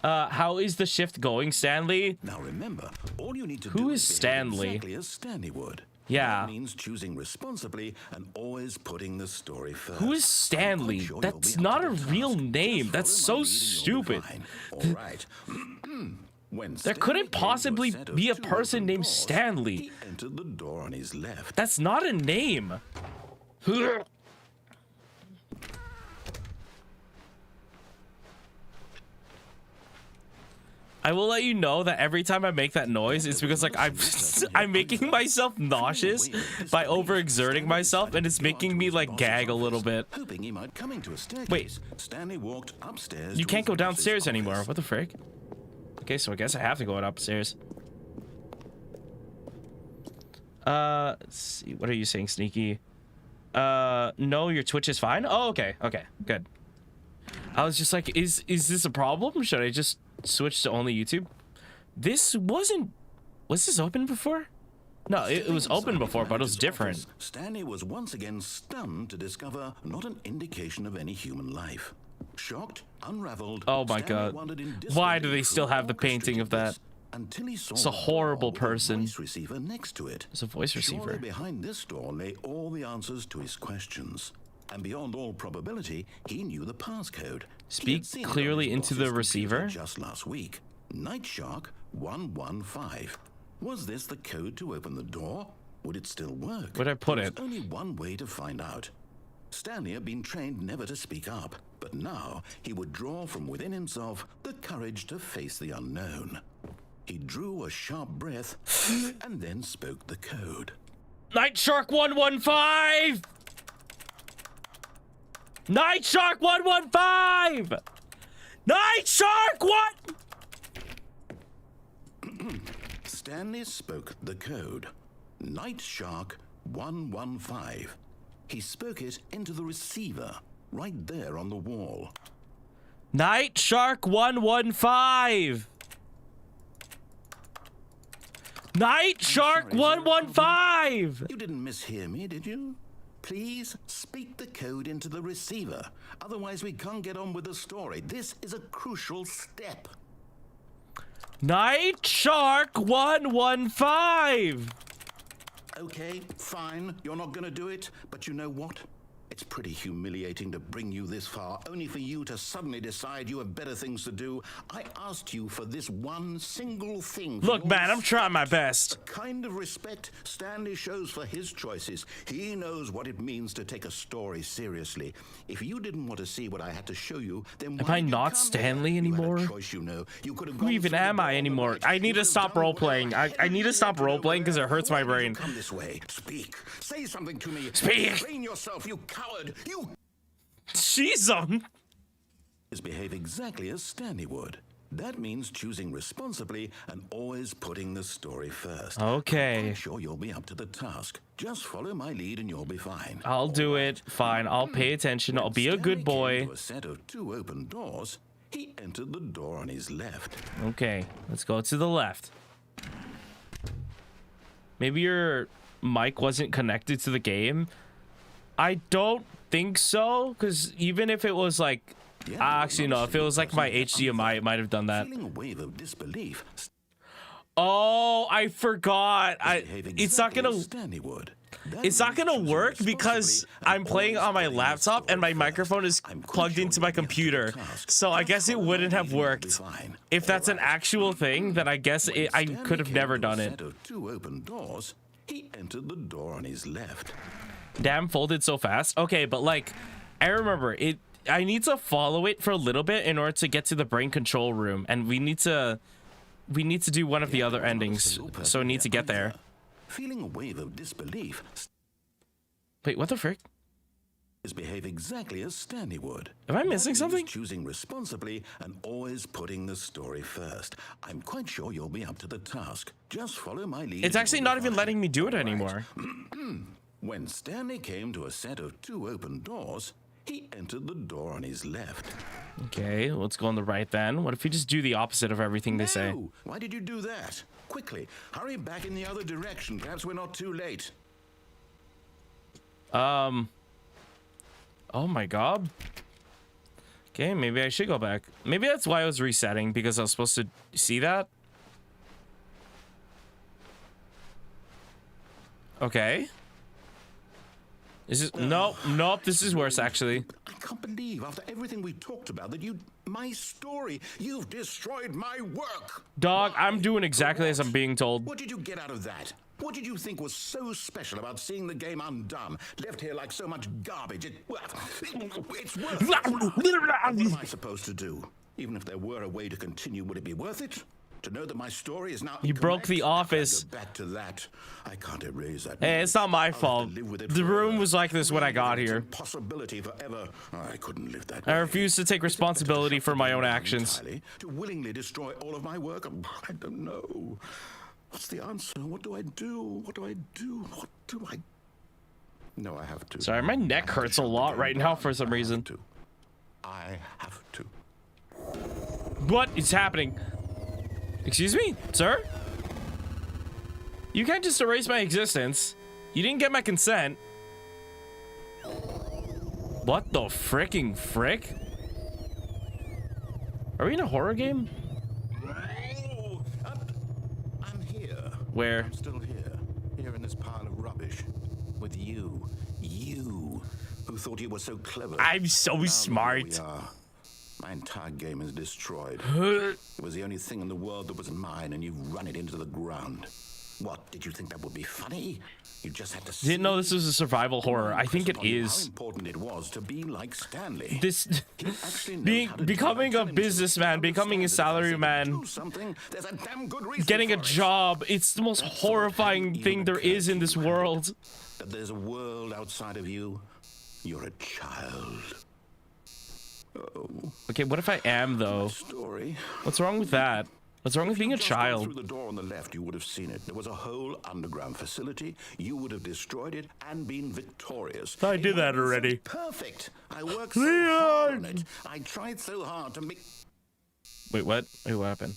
How is the shift going, Stanley? Now remember, all you need to Who do is Stanley? Exactly as Stanley would. Yeah. That means choosing responsibly and always putting the story first. Who is Stanley? Sure That's you'll be not up a to the real task. name. Just That's follow so my lead and you'll be stupid. fine. All right. When There Stanley couldn't came to possibly set of be a 2 person open named doors, Stanley. He entered the door on his left. That's not a name. I will let you know that every time I make that noise, it's because like I'm making myself nauseous by overexerting myself, and it's making me like gag a little bit. Hoping he might come into a staircase, Wait. Stanley walked upstairs. You to can't his go boss's downstairs anymore. office. What the frick? Okay, so I guess I have to go upstairs. Let's see. What are you saying, Sneaky? No, your Twitch is fine. Oh, okay. Okay, good. I was just like, is this a problem? Should I just switch to only YouTube? Was this open before? No, it was open before, but it was different. Stanley was once again stunned to discover not an indication of any human life. Shocked, unraveled. Oh my Stanley God. wondered in Why do they disbelief still who have the painting of that? orchestrated this until he saw It's a the door horrible with person. A voice receiver next to it. It's a voice receiver. Surely behind this door lay all the answers to his questions. And beyond all probability, he knew the passcode. He had Speak seen it on clearly his into boss's the computer receiver. just last week. Nightshark 115. Was this the code to open the door? Would it still work? Where'd I put There it? was only one way to find out. Stanley had been trained never to speak up, but now he would draw from within himself the courage to face the unknown. He drew a sharp breath and then spoke the code. Nightshark 115! Nightshark 115! Nightshark 1! Stanley spoke the code. Nightshark 115. He spoke it into the receiver, right there on the wall. Nightshark 115! Nightshark 115! You didn't mishear me, did you? Please speak the code into the receiver. Otherwise, we can't get on with the story. This is a crucial step. Nightshark 115! Okay, fine. You're not going to do it, but you know what? It's pretty humiliating to bring you this far, only for you to suddenly decide you have better things to do. I asked you for this one single thing. for Look, your man, I'm trying my respect. best. The kind of respect Stanley shows for his choices. He knows what it means to take a story seriously. If you didn't want to see what I had to show you, then Am why I did you not come Stanley here? You had a anymore? choice, you know. You could have Who gone even through the am I door on the anymore? right. I need You to could have stop done role-playing. whatever I need to stop you wanted role-playing because it over hurts there. my Why did you brain. come this way? Speak. Say something to me. Speak. Explain yourself, you coward. You Jeez, behave exactly as Stanley would. That means choosing responsibly and always putting the story first. Okay. I'm sure you'll be up to the task. Just follow my lead and you'll be fine. I'll do it. Fine, I'll pay attention. I'll be a good Stanley came boy. to a set of 2 open doors. He entered the door on his left. Okay, let's go to the left. Maybe your mic wasn't connected to the game. I don't think so, because even if it was like... Actually, no, if it was like my HDMI, it might have done that. Feeling a wave of disbelief, Oh, I forgot. Behave It's not exactly gonna. as Stanley would. That It's not means gonna choosing work because responsibly and I'm playing always on my putting the laptop and story my first. microphone is I'm quite plugged sure into you'll my be up to the computer. task. So I Just guess it follow my wouldn't have lead and you'll be worked. fine. If that's an All right. actual thing, then I guess When I Stanley could have came never to a done it. set of 2 open doors, he entered the door on his left. Damn, folded so fast. Okay, but like, I remember it. I need to follow it for a little bit in order to get to the brain control room, and we need to do one of the other endings. So I need to get there. Feeling a wave of disbelief, Wait, what the frick? behave exactly as Stanley would. Am I That missing means something? Choosing responsibly and always putting the story first. I'm quite sure you'll be up to the task. Just follow my lead. It's and actually you'll not be even fine. letting me do it All right. anymore. When Stanley came to a set of 2 open doors, he entered the door on his left. Okay, let's go on the right then. What if we just do the opposite of everything they say? No! Why did you do that? Quickly, hurry back in the other direction. Perhaps we're not too late. Oh my god. Okay, maybe I should go back. Maybe that's why I was resetting, because I was supposed to see that. Okay. Is this nope, this is worse actually. I can't believe, after everything we talked about, that my story, you've destroyed my work. Dog, Why? I'm doing exactly as I'm being told. What did you get out of that? What did you think was so special about seeing the game undone, left here like so much garbage? It's worthless. What am I supposed to do? Even if there were a way to continue, would it be worth it? To know that my story is now You broke incorrect? the office. Go back to that. I can't erase that. Hey, it's not my I'll have to fault. live with it The room forever. was like this when I got It's here. impossibility forever. I couldn't live that I way. refuse to take responsibility for my own actions. Entirely, to willingly destroy all of my work? I don't know. What's the answer? What do I do? What do I do? What do I... No, I have to. Sorry, my neck I have to hurts a shut the lot game right now down. for some I have reason. to. I have to. What is happening? Excuse me, sir? You can't just erase my existence. You didn't get my consent. What the fricking frick? Are we in a horror game? Oh, I'm here. Where? I'm still here in this pile of rubbish, with you, who thought you were so clever. I'm so Now smart. here we are. My entire game is destroyed. It was the only thing in the world that was mine, and you've run it into the ground. What, did you think that would be funny? You just had to see. Didn't know this was a survival horror. I think it Impress upon you How is. important it was to be like Stanley. This He actually knows how to do it. becoming a Tell him to businessman, becoming a understand that if I say salaryman, do something, there's a damn good reason getting a for it. job. It's the most That thought horrifying hadn't thing even there occurred is in to this you, had it? world. That there's a world outside of you. You're a child. Oh, Okay, what if I am though? story. What's wrong with that? What's wrong with being a Just gone child? Through the door on the left, you would have seen it. There was a whole underground facility. You would have destroyed it and been victorious. I did that already. Perfect. I worked so Leon! hard on it. I tried so hard to make. Wait, what? Wait, what happened?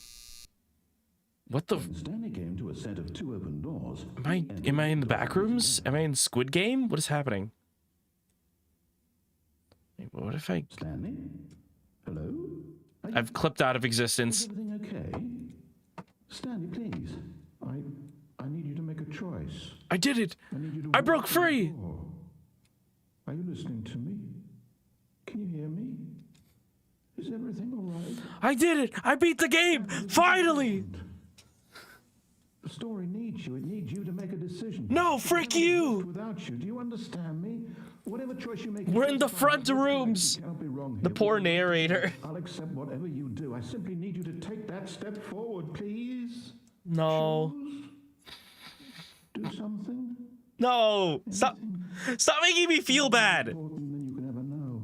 What the? Stanley came to a set of 2 open doors. Am I in the back rooms? Am I in Squid Game? What is happening? Wait, what if I? Stanley? Hello? I've clipped out of existence. Everything okay? Stanley, please. I need you to make a choice. I did it! I need you to I walk broke through the free! door. Are you listening to me? Can you hear me? Is everything all right? I did it! I beat the game! Finally! The story needs you. It needs you to make a decision. No, frick you! Without you, do you understand me? Whatever choice you make, We're in the front rooms. You cannot be wrong The here. poor narrator. I'll accept whatever you do. I simply need you to take that step forward, please. No. Do something No! Stop! Stop making me feel bad! important than you can ever know.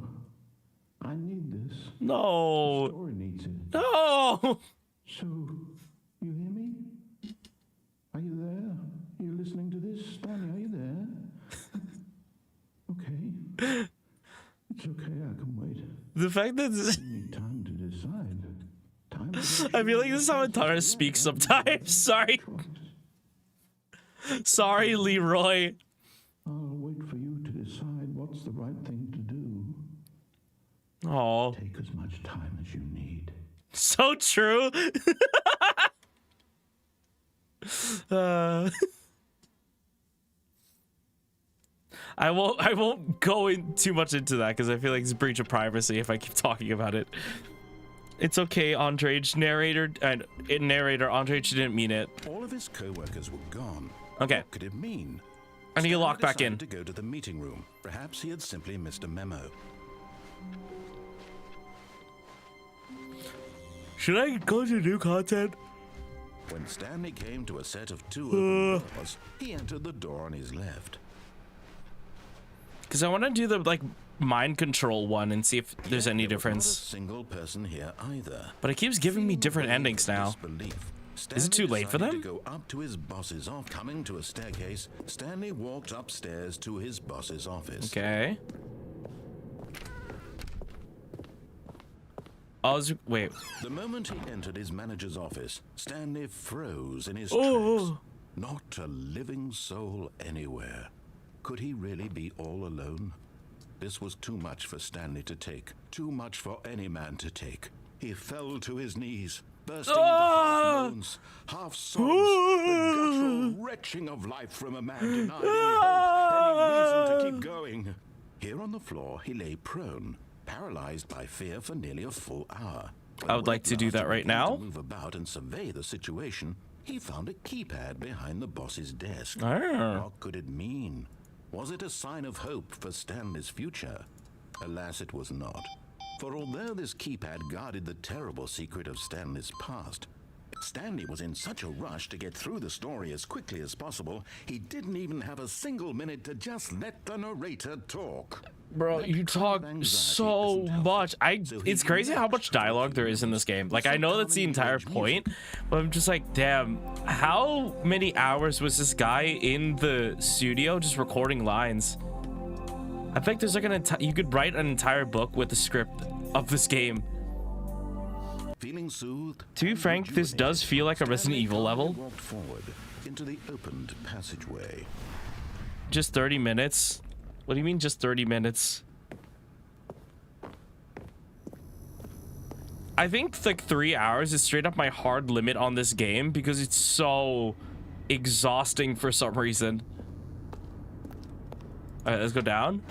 I need this. No! Story needs it. No! So, you hear me? Are you there? Are you listening to this? Stanley, are you there? Okay. It's okay, I can wait. The fact that this, You need time to decide. Time to I feel like this is how Antara speaks sometimes. Sorry. Sorry, Leroy. I'll wait for you to decide what's the right thing to do. Oh, Take as much time as you need. so true. I won't go in too much into that because I feel like it's a breach of privacy if I keep talking about it. It's okay, Andrej. Narrator, Andrej didn't mean it. All of his co-workers were gone. Okay. What could it mean? I need to log back Stanley in. decided to go to the meeting room. Perhaps he had simply missed a memo. Should I go to new content? When Stanley came to a set of two open doors, he entered the door on his left. Because I want to do the like mind control one and see if there's any There was not a difference. single person here either. But it keeps giving me different Feeling endings now. disbelief, Is it too Stanley late for decided them? To go up to his boss's office. Coming to a staircase, Stanley walked upstairs to his boss's office. Okay. Wait. The moment he entered his manager's office, Stanley froze in his Oh. tracks. Not a living soul anywhere. Could he really be all alone? This was too much for Stanley to take. Too much for any man to take. He fell to his knees, bursting into half moans, half sobs, the guttural retching of life from a man denied any hope, any reason to keep going. Here on the floor, he lay prone, paralyzed by fear for nearly a full hour. When I would like to do that right began to now. move about and survey the situation, he found a keypad behind the boss's desk. Ah. What could it mean? Was it a sign of hope for Stanley's future? Alas, it was not. For although this keypad guarded the terrible secret of Stanley's past, Stanley was in such a rush to get through the story as quickly as possible, he didn't even have a single minute to just let the narrator talk. Bro, That you kind talk of anxiety so isn't healthy. much. So he It's crazy how much relaxed for a dialogue few there is in this game. Like, I know that's the Some entire calming point, music. but I'm just like, damn, how many hours was this guy in the studio just recording lines? I think there's like you could write an entire book with the script of this game. Feeling soothed, To be frank, this does feel like a Resident Stanley Evil calmly level. walked forward into the opened passageway. Just 30 minutes. What do you mean just 30 minutes? I think like 3 hours is straight up my hard limit on this game because it's so exhausting for some reason. All right, let's go down.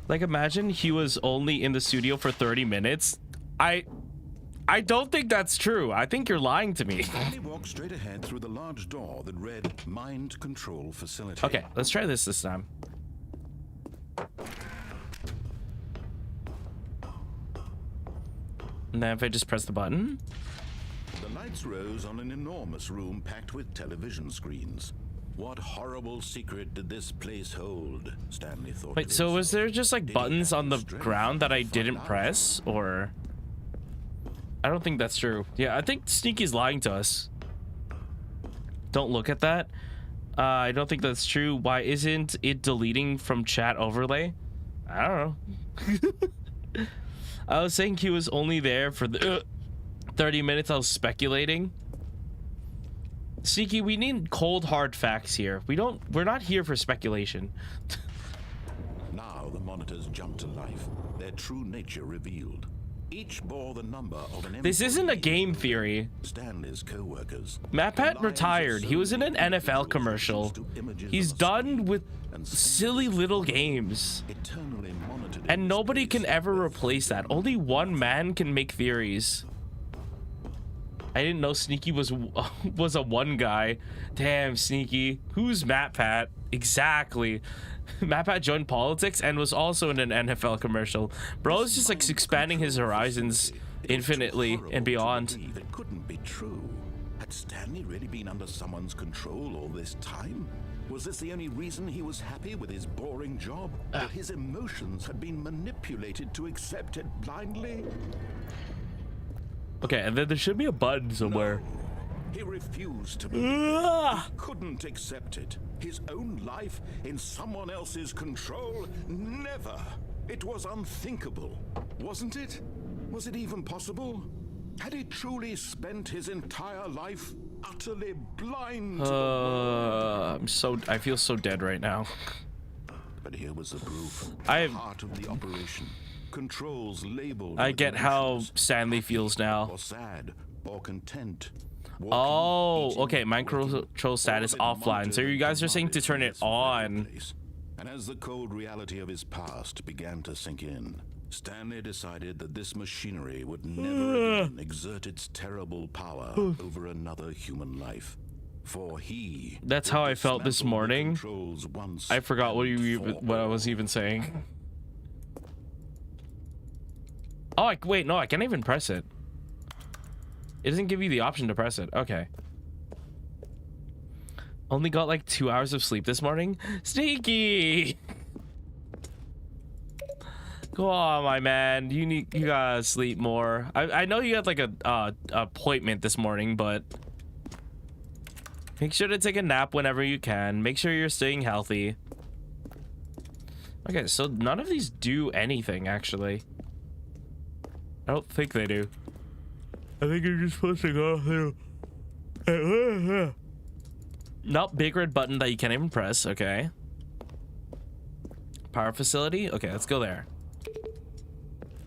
Like, imagine he was only in the studio for 30 minutes. I don't think that's true. I think you're lying to me. Stanley walked straight ahead through the large door that read Mind Control Facility. Okay, let's try this time. And then if I just press the button. The lights rose on an enormous room packed with television screens. What horrible secret did this place hold? Stanley thought. Wait, to so was himself. there just like Did he buttons have on the strength ground that I to didn't find out? press? Or... I don't think that's true. Yeah, I think Sneaky's lying to us. Don't look at that. I don't think that's true. Why isn't it deleting from chat overlay? I don't know. I was saying he was only there for the 30 minutes. I was speculating. Sneaky, we need cold hard facts here. We're not here for speculation. Now the monitors jumped to life, their true nature revealed. Each bore the number of an This isn't a employee. game theory. Stanley's co-workers. MatPat retired. He was in an NFL commercial. He's done with silly little games. Eternally monitored And in nobody space. can ever replace that. Only one man can make theories. I didn't know Sneaky was a one guy. Damn, Sneaky. Who's MatPat? Exactly. MatPat joined politics and was also in an NFL commercial. Bro is just like expanding his horizons infinitely and beyond. It couldn't be true. Had Stanley really been under someone's control all this time? Was this the only reason he was happy with his boring job? That his emotions had been manipulated to accept it blindly? Okay, and then there should be a button somewhere. He refused to believe it. He couldn't accept it. His own life in someone else's control? Never. It was unthinkable. Wasn't it? Was it even possible? Had he truly spent his entire life utterly blind to the world? I feel so dead right now. But here was the proof. I- The heart of the operation. Controls labeled. I get how emotions. Stanley feels now. Or sad, or content. Walking, Oh, eating, okay. Mind working, control status all of it offline. So you guys are saying to turn it on. And as the cold reality of his past began to sink in, Stanley decided that this machinery would never again exert its terrible power over another human life. For he That's would how I felt this dismantle the morning. controls once I forgot what and what I was even saying. Oh, wait, no, I can't even press it. It doesn't give you the option to press it. Okay. Only got like 2 hours of sleep this morning. Sneaky. Go on, my man. You gotta sleep more. I know you had like a appointment this morning, but make sure to take a nap whenever you can. Make sure you're staying healthy. Okay, so none of these do anything actually. I don't think they do. I think you're just supposed to go through. Nope, big red button that you can't even press. Okay. Power facility. Okay, let's go there.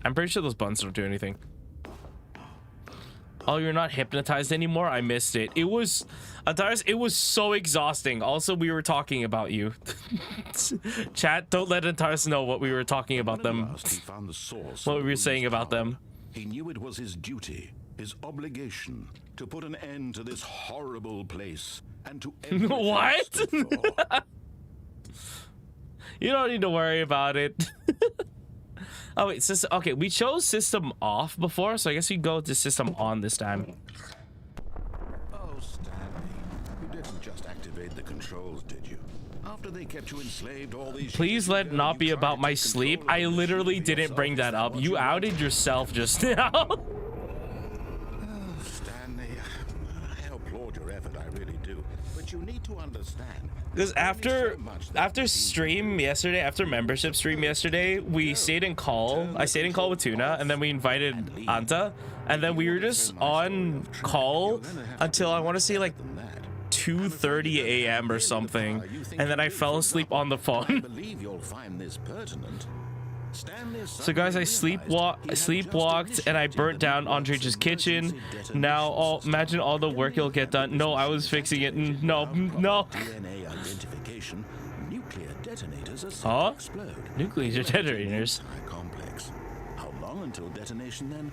I'm pretty sure those buttons don't do anything. Oh, you're not hypnotized anymore? I missed it. It was, Antares, it was so exhausting. Also, we were talking about you. Chat, don't let Antares know what we were talking about them. He found the source What of we were the saying woman's about power. them. He knew it was his duty, his obligation, to put an end to this horrible place and to everything What? it stood for. You don't need to worry about it. Oh wait, system. Okay, we chose system off before, so I guess we go to system on this time. Oh, Stanley, you didn't just activate the controls, did you? After they kept you enslaved all these Please years let ago, not you be tried about to my take sleep. control of I the literally machine didn't bring yourself. that Is up. what You want? outed yourself just now. Oh, Stanley, I applaud your effort, I really do. But you need to understand. Because there's only after so much that after you can stream do. yesterday, after membership stream yesterday, we stayed in call. I stayed in call with Tuna, and then we invited Anta, and then we were just on call until I want to say like 2:30 a.m. or something, and then I fell asleep on the I phone. believe you'll find this pertinent. So guys, I sleepwalked and I burnt down Andre's kitchen. Now, imagine all the work you'll get done. No, I was fixing it. No. DNA identification, nuclear detonators are set Huh? to explode. Nuclear detonators. Entire complex. How long until detonation then?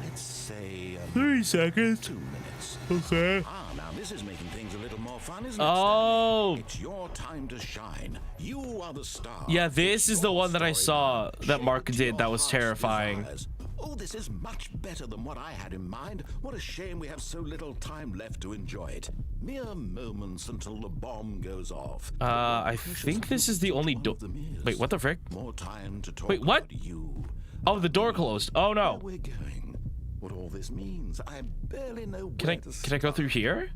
Let's say 3 seconds. 2 minutes. Okay. Ah, now this is making things a little more fun, isn't it? Oh. Stanley? It's your time to shine. You are the star. Yeah, this is the one that I saw that Shape Mark it to did your that was heart's terrifying. desires. Oh, this is much better than what I had in mind. What a shame we have so little time left to enjoy it. Mere moments until the bomb goes off. I think this is the only door. Wait, what the frick? More time to talk Wait, what? about you. Oh, the door closed. Oh no. Where we're going. What all this means. I barely know Can where I to can I go start. through here?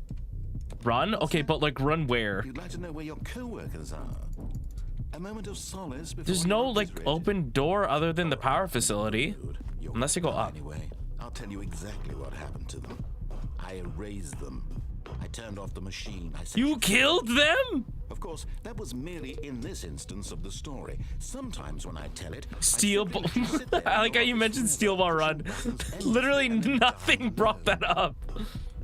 Run? Okay, but like run where? You'd like to know where your co-workers are. A moment of solace before There's the no work like is ready. open door other than the power facility. You're Unless I go up. Anyway, I'll tell you exactly what happened to them. I erased them. I turned off the machine. I You killed them? Of course, that was merely in this instance of the story. Sometimes when I tell it, Steel ball. I like how you mentioned steel ball run. Literally nothing brought that up.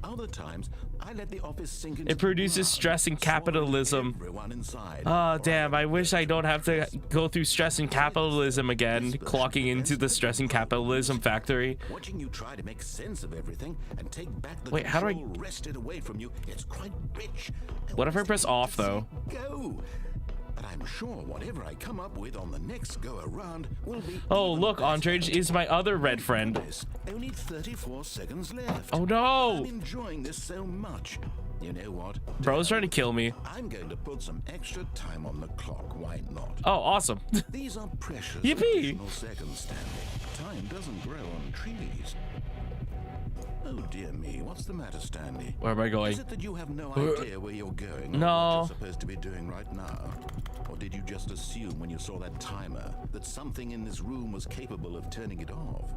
Other times, I let the office sink into It produces the stress and ground, swallowing capitalism. everyone inside. Oh damn, I wish I don't have to go through stress and capitalism again, clocking into the stress and capitalism factory. Watching you try to make sense of everything and take back the Wait, how do I- control wrested away from you, it's quite rich. What if I press off though? Go. But I'm sure whatever I come up with on the next go around will be. Oh even look, better. Andrej is my other red friend. Only 34 seconds left. Oh I'm no! enjoying this so much. You know what? Bro's trying to kill me. I'm going to put some extra time on the clock. Why not? Oh, awesome. These are precious Yippee! additional seconds, Stanley. Time doesn't grow on trees. Oh dear me, what's the matter, Stanley? Where am I Is going? it that you have no idea where you're going or No. what you're supposed to be doing right now? Or did you just assume when you saw that timer that something in this room was capable of turning it off?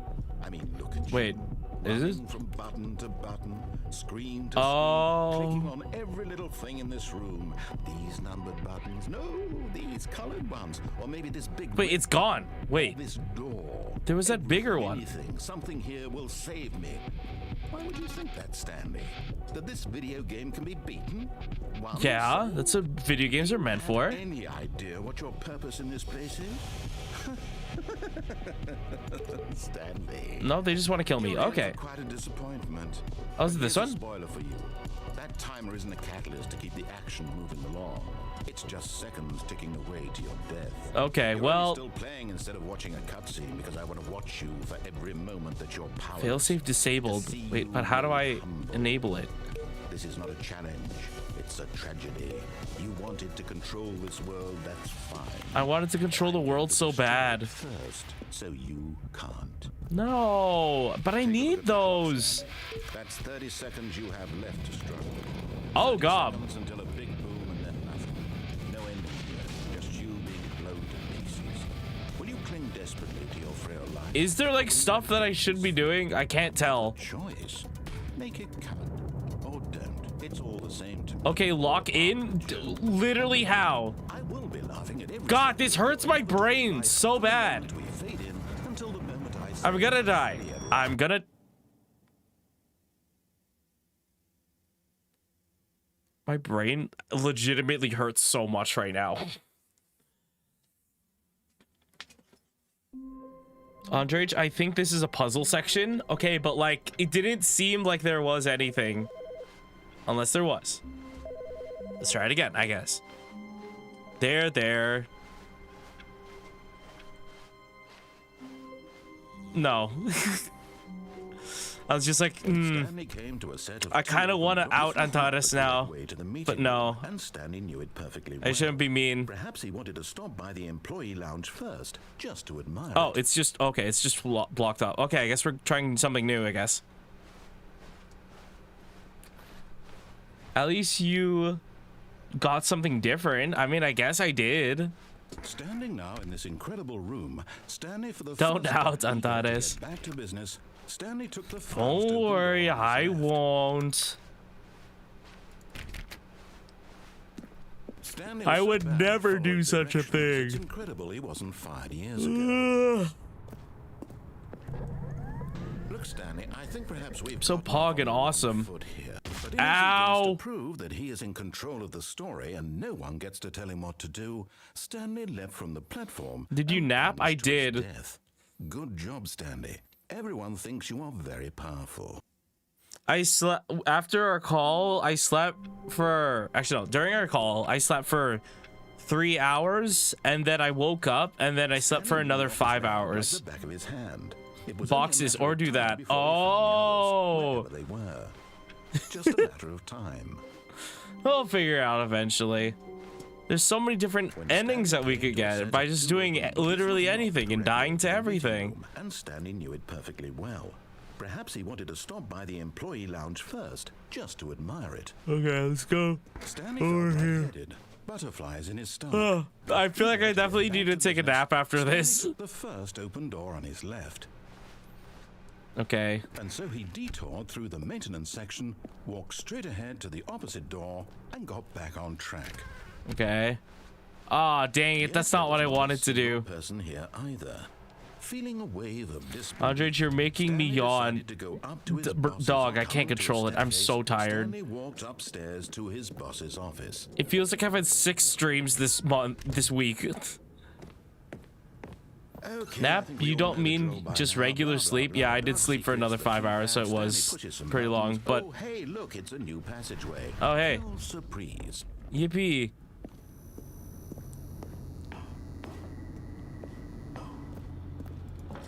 I mean, look at you. Wait, is running it? from button to button, screen to Oh. screen, clicking on every little thing in this room. These numbered buttons, no, these colored ones, or maybe this big. Wait, it's gone. Wait, This door. there was that bigger one. Anything, something here will save me. Why would you think that, Stanley? That this video game can be beaten? Once? Yeah, that's what video games are meant for. Any idea what your purpose in this place is? Stanley. No, they just want to kill me. You're in Okay. for quite a disappointment. Oh, is it this Here's a one? spoiler for you. That timer isn't a catalyst to keep the action moving along. It's just seconds ticking away to your death. Okay, You're well, only still playing instead of watching a cutscene because I want to watch you for every moment that you're powerless. failsafe disabled. Wait, but how do I enable it? This is not a challenge. It's a tragedy. You wanted to control this world, that's fine. I wanted to control the world so bad. First, so you can't. No, but I need those. That's 30 seconds you have left to struggle. Oh 30 God. seconds until a big boom and then nothing. No ending here. Just you being blown to pieces. Will you cling desperately to your frail life? Is there like stuff that I should be doing? I can't tell. Choice. Make it count. Or don't. It's all the same to me. Okay, lock in? Literally how? I will be laughing at every God, this hurts my brain so bad. we fade in until the moment I say I'm gonna die. I'm gonna... My brain legitimately hurts so much right now. Andrej, I think this is a puzzle section. Okay, but like, it didn't seem like there was anything. Unless there was. Let's try it again, I guess. There. No. I was just like, Stanley came to a set of I kinda wanna out Antares now, but but no. And Stanley knew it perfectly well. I shouldn't be mean. Perhaps he wanted to stop by the employee lounge first, just to admire Oh, it. it's just, okay, it's just blocked up. Okay, I guess we're trying something new, I guess. At least you got something different. I mean, I guess I did. Standing now in this incredible room, Stanley for the Don't first out, time eager to Antares. get back to business. Stanley took the fast Don't open worry, door on I his left. won't. Stanley I was so would bad never following do such a directions, It's thing. incredible he wasn't fired years ago. Look, Stanley, I think perhaps we've So gotten pog off and on the wrong awesome. foot here. But in Ow. his eagerness to prove that he is in control of the story and no one gets to tell him what to do, Stanley leapt from the platform. Did you and nap? I plunged to his did. death. Good job, Stanley. Everyone thinks you are very powerful. I slept after our call. I slept for actually no. During our call, I slept for 3 hours, and then I woke up, and then I slept for another 5 hours. Like the back of his hand. It was Boxes, only a matter or of do time that. before he Oh. found the others, wherever they were. Just a matter of time. We'll figure it out eventually. There's so many different endings that we could get by just doing literally anything and dying to everything. And Stanley knew it perfectly well. Perhaps he wanted to stop by the employee lounge first, just to admire it. Okay, let's go. Stanley felt lightheaded. Butterflies in his stomach. I feel like I definitely need to take a nap after Stanley this. took the first open door on his left. Okay. And so he detoured through the maintenance section, walked straight ahead to the opposite door, and got back on track. Okay. Ah, dang it. That's not what I wanted to do. Person here either. Feeling a wave of disbelief, Andrej, you're making me Stanley yawn. decided to go up to his D- boss's dog, I office. can't control it. I'm so tired. Stanley walked upstairs to his boss's office. It feels like I've had 6 streams this week. Okay, Nap? I think we You all don't know the drill mean by just now. regular Blah, blah, sleep? blah, Yeah, I blah. did sleep for another 5 hours, so it Stanley was pushes some pretty long, buttons. but... Oh, hey, look, it's a new passageway. Oh, hey. No surprise. Yippee.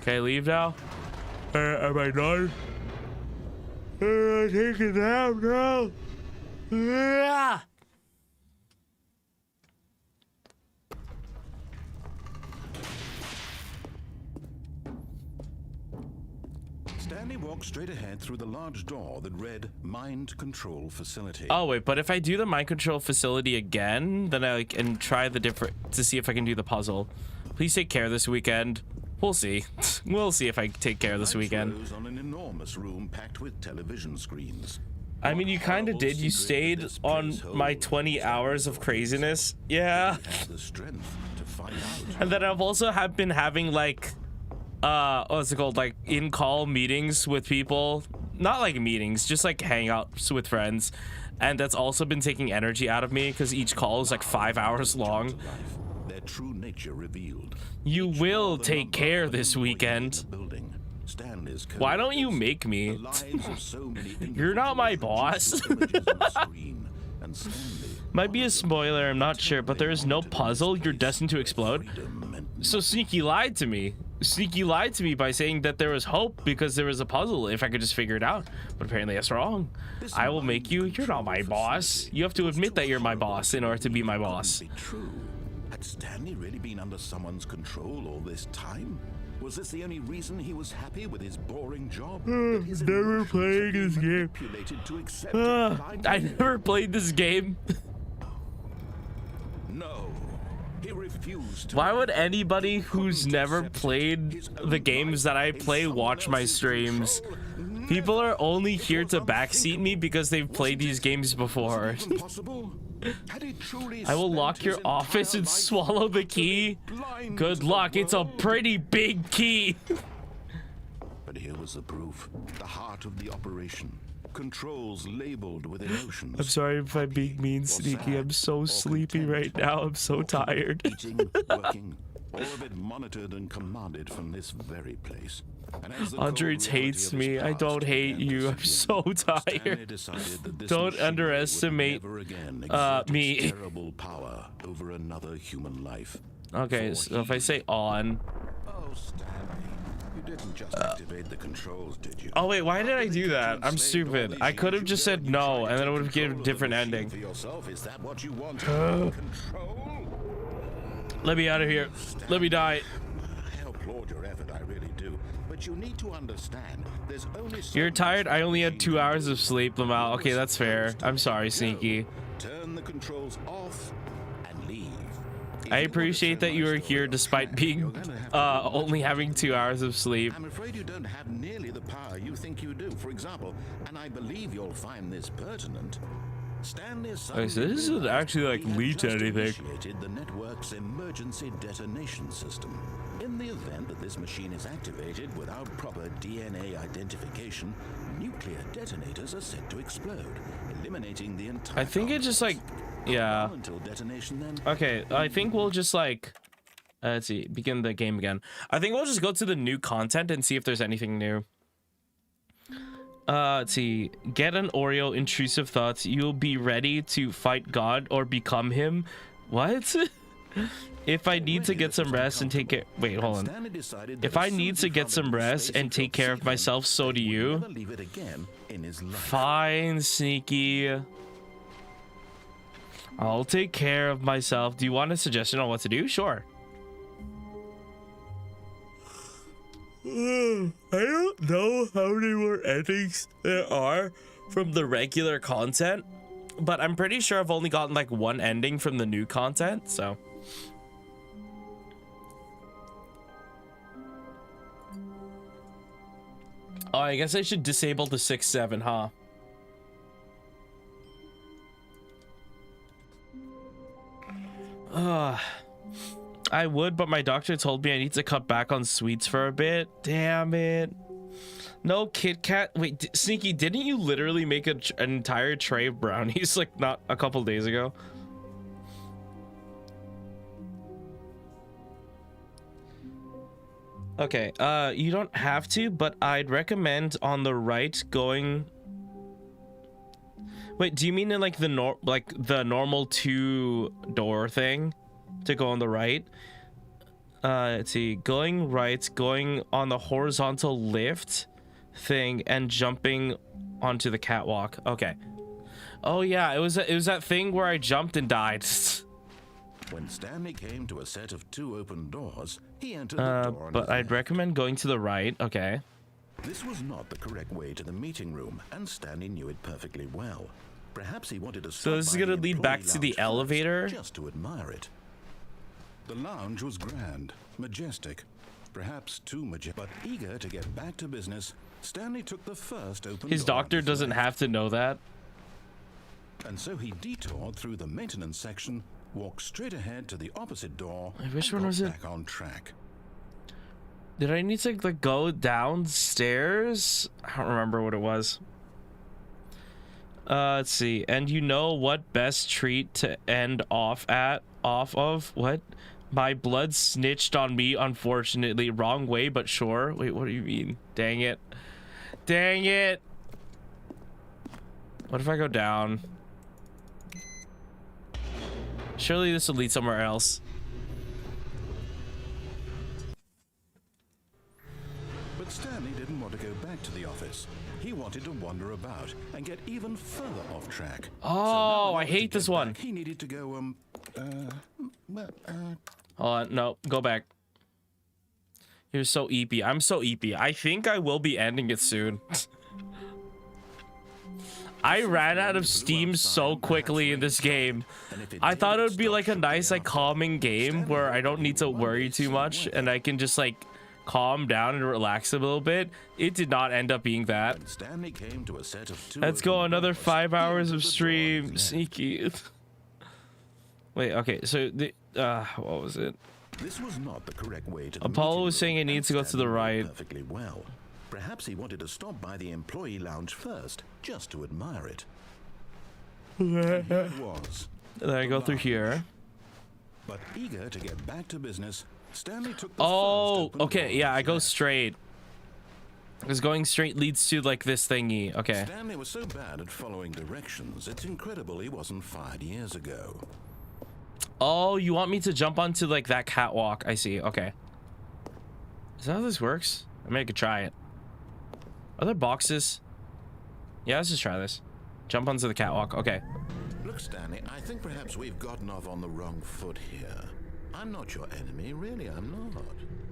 Okay, leave now? Am I done? Take a nap now? Ah! Stanley walked straight ahead through the large door that read Mind Control Facility. Oh wait, but if I do the mind control facility again, then I can try the different to see if I can do the puzzle. Please take care this weekend. We'll see. We'll see if I take care this weekend. Rose on an enormous room packed with television screens. I mean, you kind of did. You stayed on my 20 hours of craziness. Yeah. The strength to find out. And then I've also been having like, what's it called? Like in-call meetings with people. Not like meetings, just like hangouts with friends. And that's also been taking energy out of me because each call is like 5 hours long. Their true nature revealed. You will take care this weekend. Why don't you make me? You're not my boss. Might be a spoiler, I'm not sure, but there is no puzzle. You're destined to explode. So Sneaky lied to me. Sneaky lied to me by saying that there was hope because there was a puzzle if I could just figure it out. But apparently that's wrong. I will make you. You're not my boss. You have to admit that you're my boss in order to be my boss. Had Stanley really been under someone's control all this time? Was this the only reason he was happy with his boring job? Never played this game. I never played this game. No. He refused to. Why would anybody who's never played the games that I play watch my streams? People are only here to backseat me because they've played these games before. I will lock your office and swallow the key. Good luck, it's a pretty big key. But here was the proof. The heart of the operation. Controls labeled with emotions. I'm sorry if I'm being mean, Sneaky. I'm so sleepy right now. I'm so tired. Eating, working, all of it monitored and commanded from this very place. Andres hates me. I don't hate you. I'm so tired. Don't underestimate me. Terrible power over another human life. Okay, so if I say on. Oh, Stanley, you didn't just activate the controls, did you? Oh wait, why did I do that? I'm stupid. I could have just said no, and then it would have given a different ending. Is that what you want? Control? Let me out of here. Let me die. I applaud your effort, I really do. But you need to understand, there's only You're tired? I only had 2 hours of sleep, Lamal. Okay, that's fair. I'm sorry, Sneaky. Turn the controls off and leave. I appreciate that you are here despite being only having 2 hours of sleep. I'm afraid you don't have nearly the power you think you do. For example, and I believe you'll find this pertinent. Stanley So this isn't actually like lead to anything. initiated the network's emergency detonation system. In the event that this machine is activated without proper DNA identification, nuclear detonators are set to explode, eliminating the entire. I think it just like, yeah. Until detonation, then. Okay, I think we'll just like, let's see, begin the game again. I think we'll just go to the new content and see if there's anything new. Let's see. Get an Oreo, intrusive thoughts. You'll be ready to fight God or become him. What? If I need to get some rest and take care. Wait, hold on. If I need to get some rest and take care of myself, so do you. Fine, Sneaky. I'll take care of myself. Do you want a suggestion on what to do? Sure. I don't know how many more endings there are from the regular content, but I'm pretty sure I've only gotten like one ending from the new content, so. Oh, I guess I should disable the 6-7, huh? I would, but my doctor told me I need to cut back on sweets for a bit. Damn it. No Kit Kat. Wait, Sneaky, didn't you literally make an entire tray of brownies like not a couple days ago? Okay, you don't have to, but I'd recommend on the right going. Wait, do you mean in like the normal 2-door thing to go on the right? Let's see, going right, going on the horizontal lift thing and jumping onto the catwalk. Okay. Oh yeah, it was that thing where I jumped and died. When Stanley came to a set of 2 open doors, he entered the door. But I'd recommend going to the right. Okay. This was not the correct way to the meeting room, and Stanley knew it perfectly well. Perhaps he wanted to stop So this is by gonna the lead back employee to the lounge elevator? first, just to admire it. The lounge was grand, majestic, perhaps too majestic, but eager to get back to business, Stanley took the first open His door on doctor his doesn't left. have to know that. And so he detoured through the maintenance section, walked straight ahead to the opposite door, Which and one was got it? back on track. Did I need to like go downstairs? I don't remember what it was. Let's see. And you know what best treat to end off of? What? My blood snitched on me, unfortunately. Wrong way, but sure. Wait, what do you mean? Dang it. Dang it. What if I go down? Surely this will lead somewhere else. But Stanley didn't want to go back to the office. He wanted to wander about and get even further off track. Oh, in I order to hate get this one. back, he needed to go, Hold on, no, go back. You're so eepy. I'm so eepy. I think I will be ending it soon. I ran out of steam so quickly in this game. I thought it would be like a nice, like, calming game where I don't need to worry too much and I can just, like, calm down and relax a little bit. It did not end up being that. Stanley came to a set of two Let's go open another doors. 5 hours He of opened the door on stream. his left. Sneaky. Wait, okay, so the what was it? This was not the correct way to the Apollo meeting was saying room, it needs and to go to the Stanley knew right. perfectly well. Perhaps he wanted to stop by the employee lounge first, just to admire it. And here it was. And then I go through here. But eager to get back to business, Stanley took the Oh, first open door okay, on yeah, his I go left. straight. Because going straight leads to, like, this thingy. Okay. Stanley was so bad at following directions, it's incredible he wasn't fired years ago. Oh, you want me to jump onto, like, that catwalk. I see. Okay. Is that how this works? I mean, I could try it. Are there boxes? Yeah, let's just try this. Jump onto the catwalk. Okay. Look, Stanley, I think perhaps we've gotten off on the wrong foot here. I'm not your enemy, really, I'm not.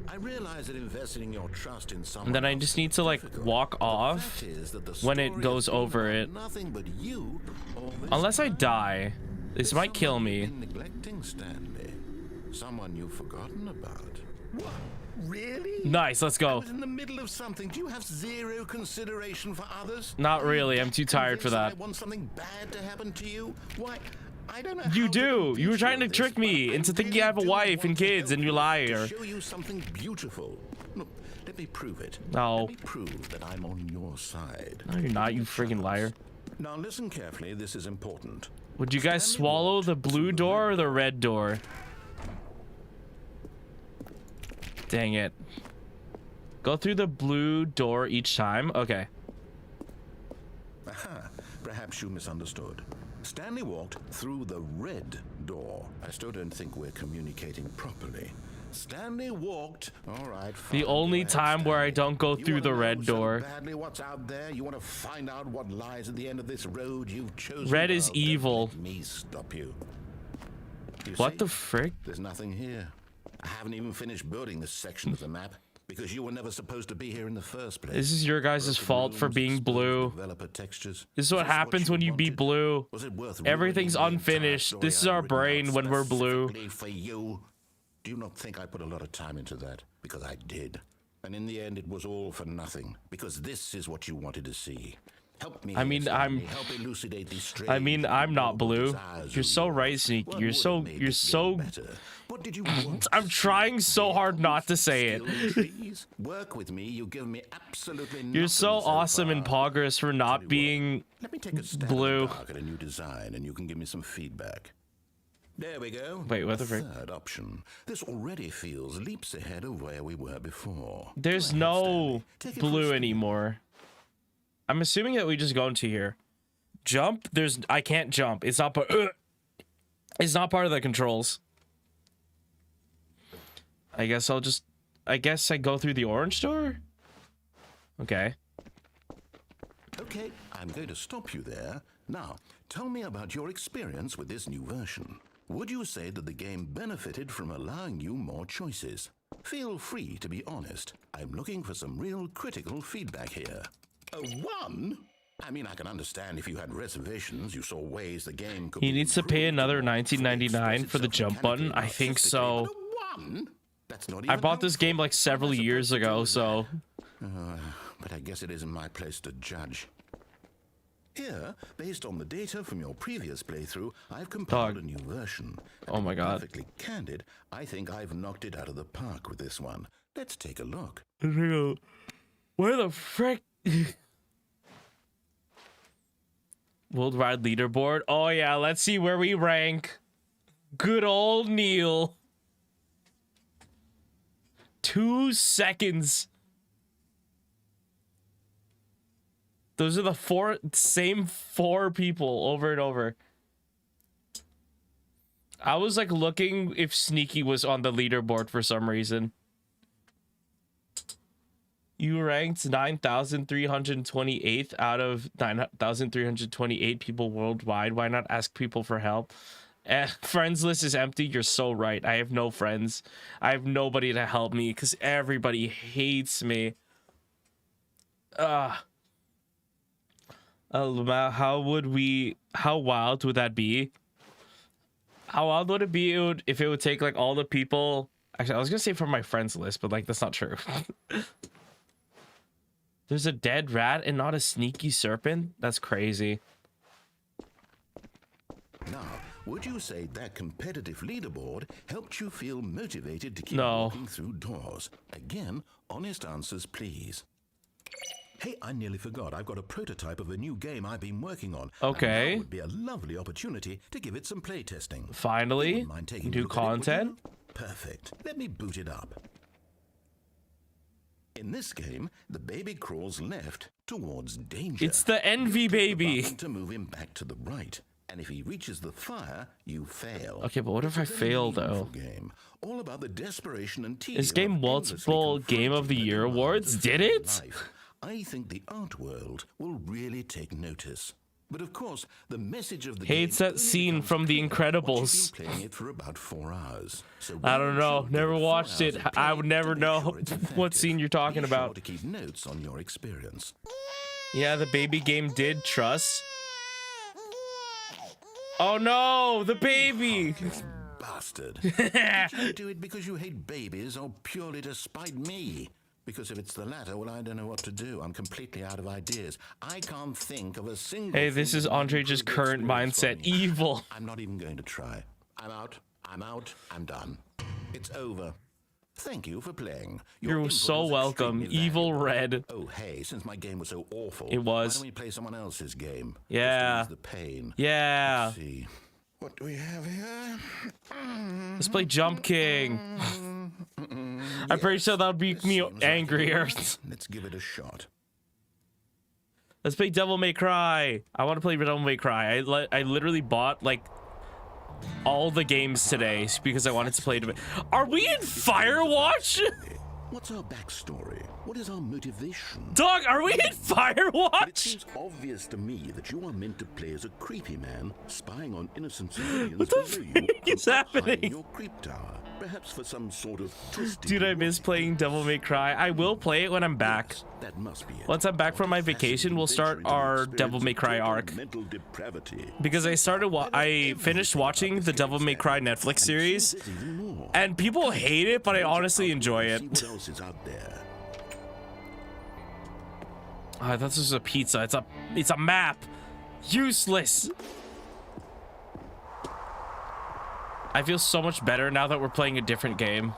I realize that investing your trust in someone And then I else just is need to, like, difficult, walk but the off fact is that the when it story goes has been over about it. Nothing but you all this Unless I time. die. This There's might kill someone me. you've been neglecting, Stanley. Someone you've forgotten about. What? Really? Nice, let's I go. was in the middle of something. Do you have zero consideration for others? Not really. I'm too tired for Convinced that. I want something bad to happen to you? Why? I don't know. You how to do. convince You were trying to of this, trick me but I into thinking really I have a do wife and want to kids, help and you you, liar. to show you something beautiful. Look, let me prove it. No. Let me prove that I'm on your side. No, you're not, you friggin' liar. Now listen carefully. This is important. Would you guys Stanley swallow walked the blue through the door or red the red door? Dang it. Go through the blue door each time? Okay. Aha, perhaps you misunderstood. Stanley walked through the red door. I still don't think we're communicating properly. Stanley walked. All right. Fine, The only go ahead, time where I Stanley. don't go You through wanna the know red so door. badly what's out there? You want to find out what lies at the end of this road you've chosen? Red is Well, don't evil. let me stop you. You What see? the frick? There's nothing here. I haven't even finished building this section of the map because you were never supposed to be here in the first place. This is your guys' Broken fault for rooms, being exposed blue. developer textures. This is what happens when you beat blue. Was it worth Everything's ruining the entire unfinished. story This is I'd our written out brain when we're blue. specifically for you? Do you not think I put a lot of time into that? Because I did. And in the end, it was all for nothing. Because this is what you wanted to see. Help me. I mean, here, I'm- Stanley. Help elucidate these strange I mean, I'm not noble blue. desires You're of so yours. right, Sneaky. What You're would so- have made you're this so- game better? What did you want? I'm trying so hard not to say it. Skill trees? Work with me. You give me absolutely nothing You're so awesome in far. progress for Tell not you what, being let me take a stab blue. in the dark at a new design, and you can give me some feedback. There we go. Wait, what A the frick? Third option. This already feels leaps ahead of where we were before. There's Go ahead, no Stanley. Take it for a blue spin. anymore. I'm assuming that we just go into here. Jump? I can't jump. It's not it's not part of the controls. I guess I go through the orange door? Okay. Okay, I'm going to stop you there. Now, tell me about your experience with this new version. Would you say that the game benefited from allowing you more choices? Feel free to be honest. I'm looking for some real critical feedback here. A 1? I mean, I can understand if you had reservations, you saw ways the game could He be needs to pay improved another or fully $19.99 express for the itself jump button. mechanically I or think artistically, so. but a 1? That's not I even bought this helpful. game like several What am I years supposed to do ago, with so but I guess it isn't my place to judge. Here, based on the data from your previous playthrough, I've compiled Dog. a new version. Oh my God. Perfectly candid, I think I've knocked it out of the park with this one. Let's take a look. where the frick? Worldwide leaderboard. Oh yeah, let's see where we rank. Good old Neil. 2 seconds. Those are the same four people over and over. I was like looking if Sneaky was on the leaderboard for some reason. You ranked 9,328th out of 9,328 people worldwide. Why not ask people for help? Friends list is empty. You're so right. I have no friends. I have nobody to help me because everybody hates me. How wild would that be? How wild would it be if it would take like all the people? Actually, I was gonna say from my friends list, but like that's not true. There's a dead rat and not a sneaky serpent? That's crazy. Now, would you say that competitive leaderboard helped you feel motivated to keep No. walking through doors? Again, honest answers, please. Hey, I nearly forgot. I've got a prototype of a new game I've been working on. Okay. And now would be a lovely opportunity to give it some playtesting. Finally, Wouldn't mind taking a new look at it, would content. you? Perfect. Let me boot it up. In this game, the baby crawls left towards danger. It's the envy You click the baby. button to move him back to the right. And if he reaches the fire, you fail. Okay, but what if I It's a very fail meaningful though? Game, all about the desperation and tear This game of multiple endlessly Game of the confronting Year demands awards? of Did human it? life. I think the art world will really take notice. But of course, the message of the Hates game that only scene becomes from The clear Incredibles. once you've been playing it for about 4 hours. So I don't know. when you Never give 4 watched hours it. of I play would to never make know sure it's what effective. scene you're talking Be sure about. to keep notes on your experience. Yeah, the baby game did trust. Oh no, the baby! This bastard. Did you do it because you hate babies or purely to spite me? Because if it's the latter, well, I don't know what to do. I'm completely out of ideas. I can't think of a single Hey, this thing is that might Andre just improve the current experience for mindset. me. Evil. I'm not even going to try. I'm out. I'm out. I'm done. It's over. Thank you for playing. Your You're input so was welcome. extremely Evil valuable. Red. Oh, hey, since my game was so awful, It was. why don't we play someone else's game? Yeah. Just to ease the pain. Yeah. Let's see. What do we have here? Let's play Jump King. I'm pretty sure that would make me Seems like angrier. it. Let's give it a shot. Let's play Devil May Cry. I want to play Devil May Cry. I literally bought like all the games today because I wanted to play. Are we in Firewatch? What's our backstory? What is our motivation? Dog, are we in But it Firewatch? seems obvious to me that you are meant to play as a creepy man spying on innocent civilians What the below you frick is from up high in happening? your creep tower, perhaps for some sort of twisted Dude, I miss logic. playing Devil May Cry. I will play it when I'm back. That must be it. Once I'm back from my vacation, we'll start our Devil May Cry arc. Mental depravity. Because I finished watching the Devil May Cry Netflix series, There's even more. and people hate it, but I honestly enjoy See it. what else is out there. Oh, this is a pizza. It's a map. Useless. I feel so much better now that we're playing a different game.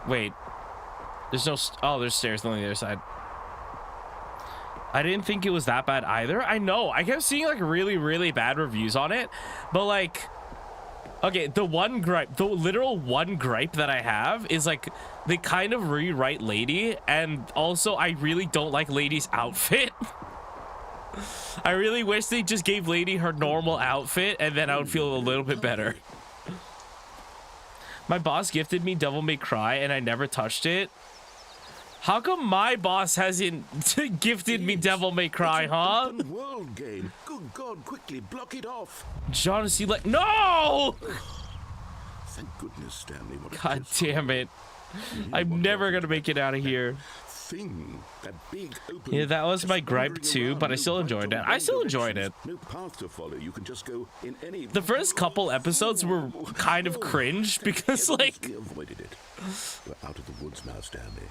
Wait. There's no... Oh, there's stairs on the other side. I didn't think it was that bad either. I know. I kept seeing, like, really, really bad reviews on it. But, like... Okay, the literal one gripe that I have is, like, they kind of rewrite Lady. And also, I really don't like Lady's outfit. I really wish they just gave Lady her normal outfit, and then I would feel a little bit better. My boss gifted me Devil May Cry, and I never touched it. How come my boss hasn't gifted me Devil May Cry, huh? Open world game. Good God, quickly block it off. John C. No! Thank goodness, Stanley. What a God kiss. damn it. I'm never gonna make it out of here. Thing, that big open, Yeah, that was my just gripe wandering too, around, but I no still right enjoyed or it. I wrong still enjoyed it. directions, no path to follow. You can just go in any. The first couple episodes were kind of cringe because like We avoided it. We're out of the woods now, Stanley.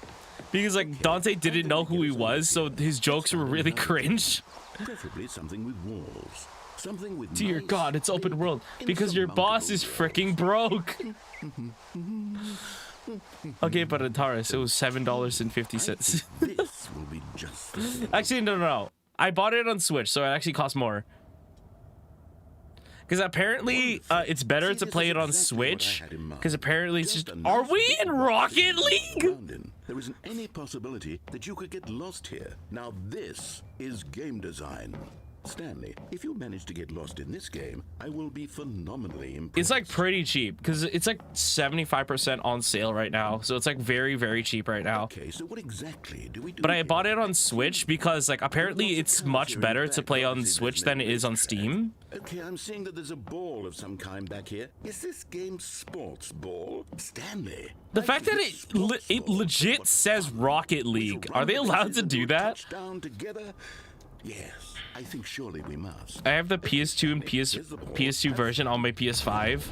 Dante didn't know who he was, so his jokes were really cringe. Preferably something with walls. Something with Dear nice, God, it's open big, world because your boss is freaking broke. Okay, but Antares, it was $7.50. This will be just the thing. Actually, no. I bought it on Switch, so it actually costs more. Because apparently, it's better to play it on Switch. Because apparently, it's just. Are we in Rocket League? London. There isn't any possibility that you could get lost here. Now this is game design. Stanley, if you manage to get lost in this game, I will be phenomenally impressed. It's like pretty cheap because it's like 75% on sale right now. So it's like very, very cheap right now. Okay, so what exactly do we do? But I here? bought it on Switch because like apparently it's much better to play on Switch than it is on Steam. Okay, I'm seeing that there's a ball of some kind back here. Is this game sports ball? Stanley. The fact that it legit says Rocket League. Are they allowed to do that? Touchdown together? Yes, I think surely we must. I have the PS2 and PS2 version on my PS5.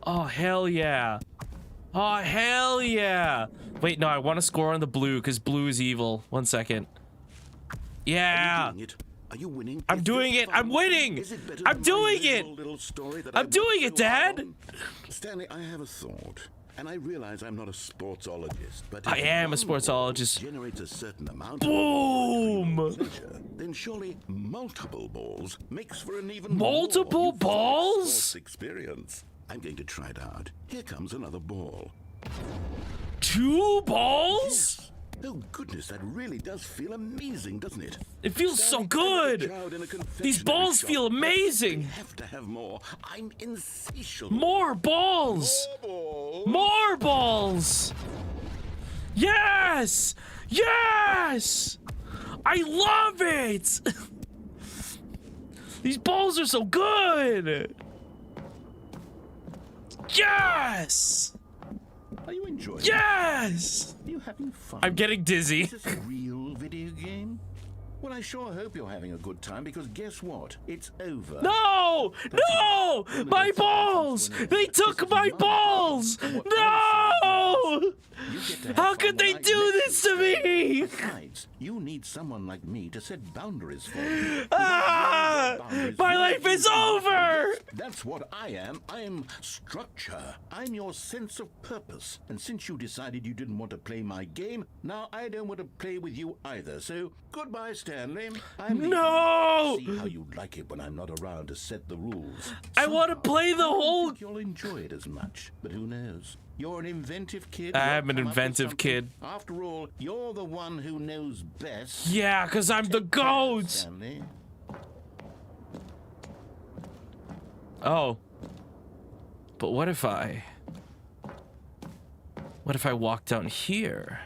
Oh, hell yeah. Oh, hell yeah. Wait, no, I want to score on the blue because blue is evil. 1 second. Yeah. Are you winning? I'm doing it. I'm winning. I'm doing it. I'm doing it, Dad. Stanley, I have a thought. And I realize I'm not a sportsologist, but I if am a one ball sportsologist. generates a certain amount Boom! of pleasure, then surely multiple balls makes for an even Multiple more euphoric balls? sports experience. I'm going to try it out. Here comes another ball. 2 balls? Yes. Oh goodness, that really does feel amazing, doesn't it? It feels so good. These balls feel amazing. Have to have more. I'm insatiable. More balls. More balls. Yes. Yes. I love it. These balls are so good. Yes. Are you enjoying Yes. it? Are you having fun? I'm getting dizzy. Is this a real video game? Well, I sure hope you're having a good time because guess what? It's over. No! No! My balls! They took my balls! No! How could they do this to me? Besides, you need someone like me to set boundaries for you. Ah! My life is over! That's what I am. I'm structure. I'm your sense of purpose. And since you decided you didn't want to play my game, now I don't want to play with you either. So, goodbye, Stanley. I'm leaving. No! See how you like it when I'm not around to set the rules. I want to play the I don't whole... think you'll enjoy it as much, but who knows? You're an inventive kid. I am You'll an come up with inventive something. kid. After all, you're the one who knows best. Yeah, because I'm the Take care, goat! Stanley. Oh. But what if I walk down here?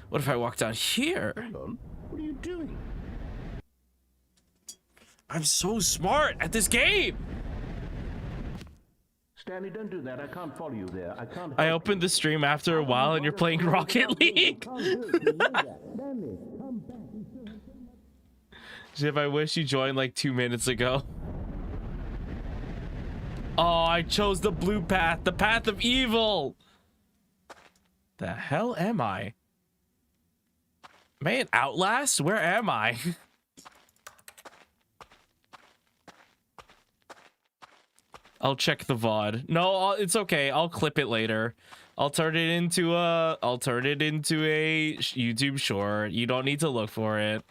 What if I walk down here? Hold on. What are you doing? I'm so smart at this game! Stanley, don't do that. I can't follow you there. I can't. I opened the stream after a while and you're playing Rocket League. If I wish you joined like 2 minutes ago. Oh, I chose the blue path, the path of evil. The hell am I? Man, Outlast? Where am I? I'll check the VOD. No, it's okay. I'll clip it later. I'll turn it into a YouTube short. You don't need to look for it.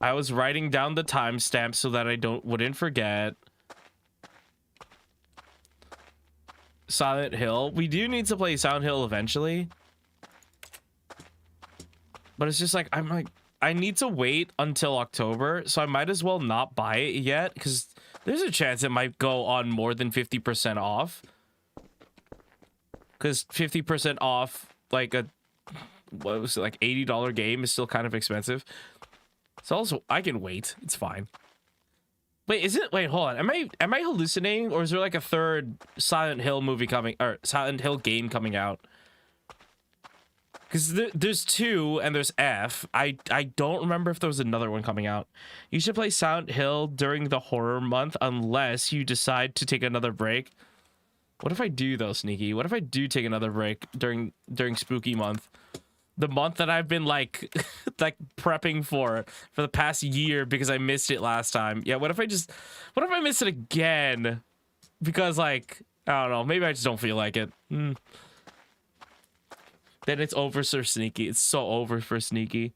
I was writing down the timestamp so that I wouldn't forget. Silent Hill. We do need to play Silent Hill eventually. But it's just like I need to wait until October, so I might as well not buy it yet because there's a chance it might go on more than 50% off. Because 50% off like a what was it, like $80 game is still kind of expensive. So also I can wait. It's fine. Wait, is it? Wait, hold on. Am I hallucinating, or is there like a third Silent Hill movie coming, or Silent Hill game coming out? Because there's 2 and there's F. I don't remember if there was another one coming out. You should play Silent Hill during the horror month unless you decide to take another break. What if I do though, Sneaky? What if I do take another break during spooky month? The month that I've been like prepping for the past year because I missed it last time. Yeah, what if I miss it again? Because like, I don't know, maybe I just don't feel like it. Then it's over for Sneaky. It's so over for Sneaky.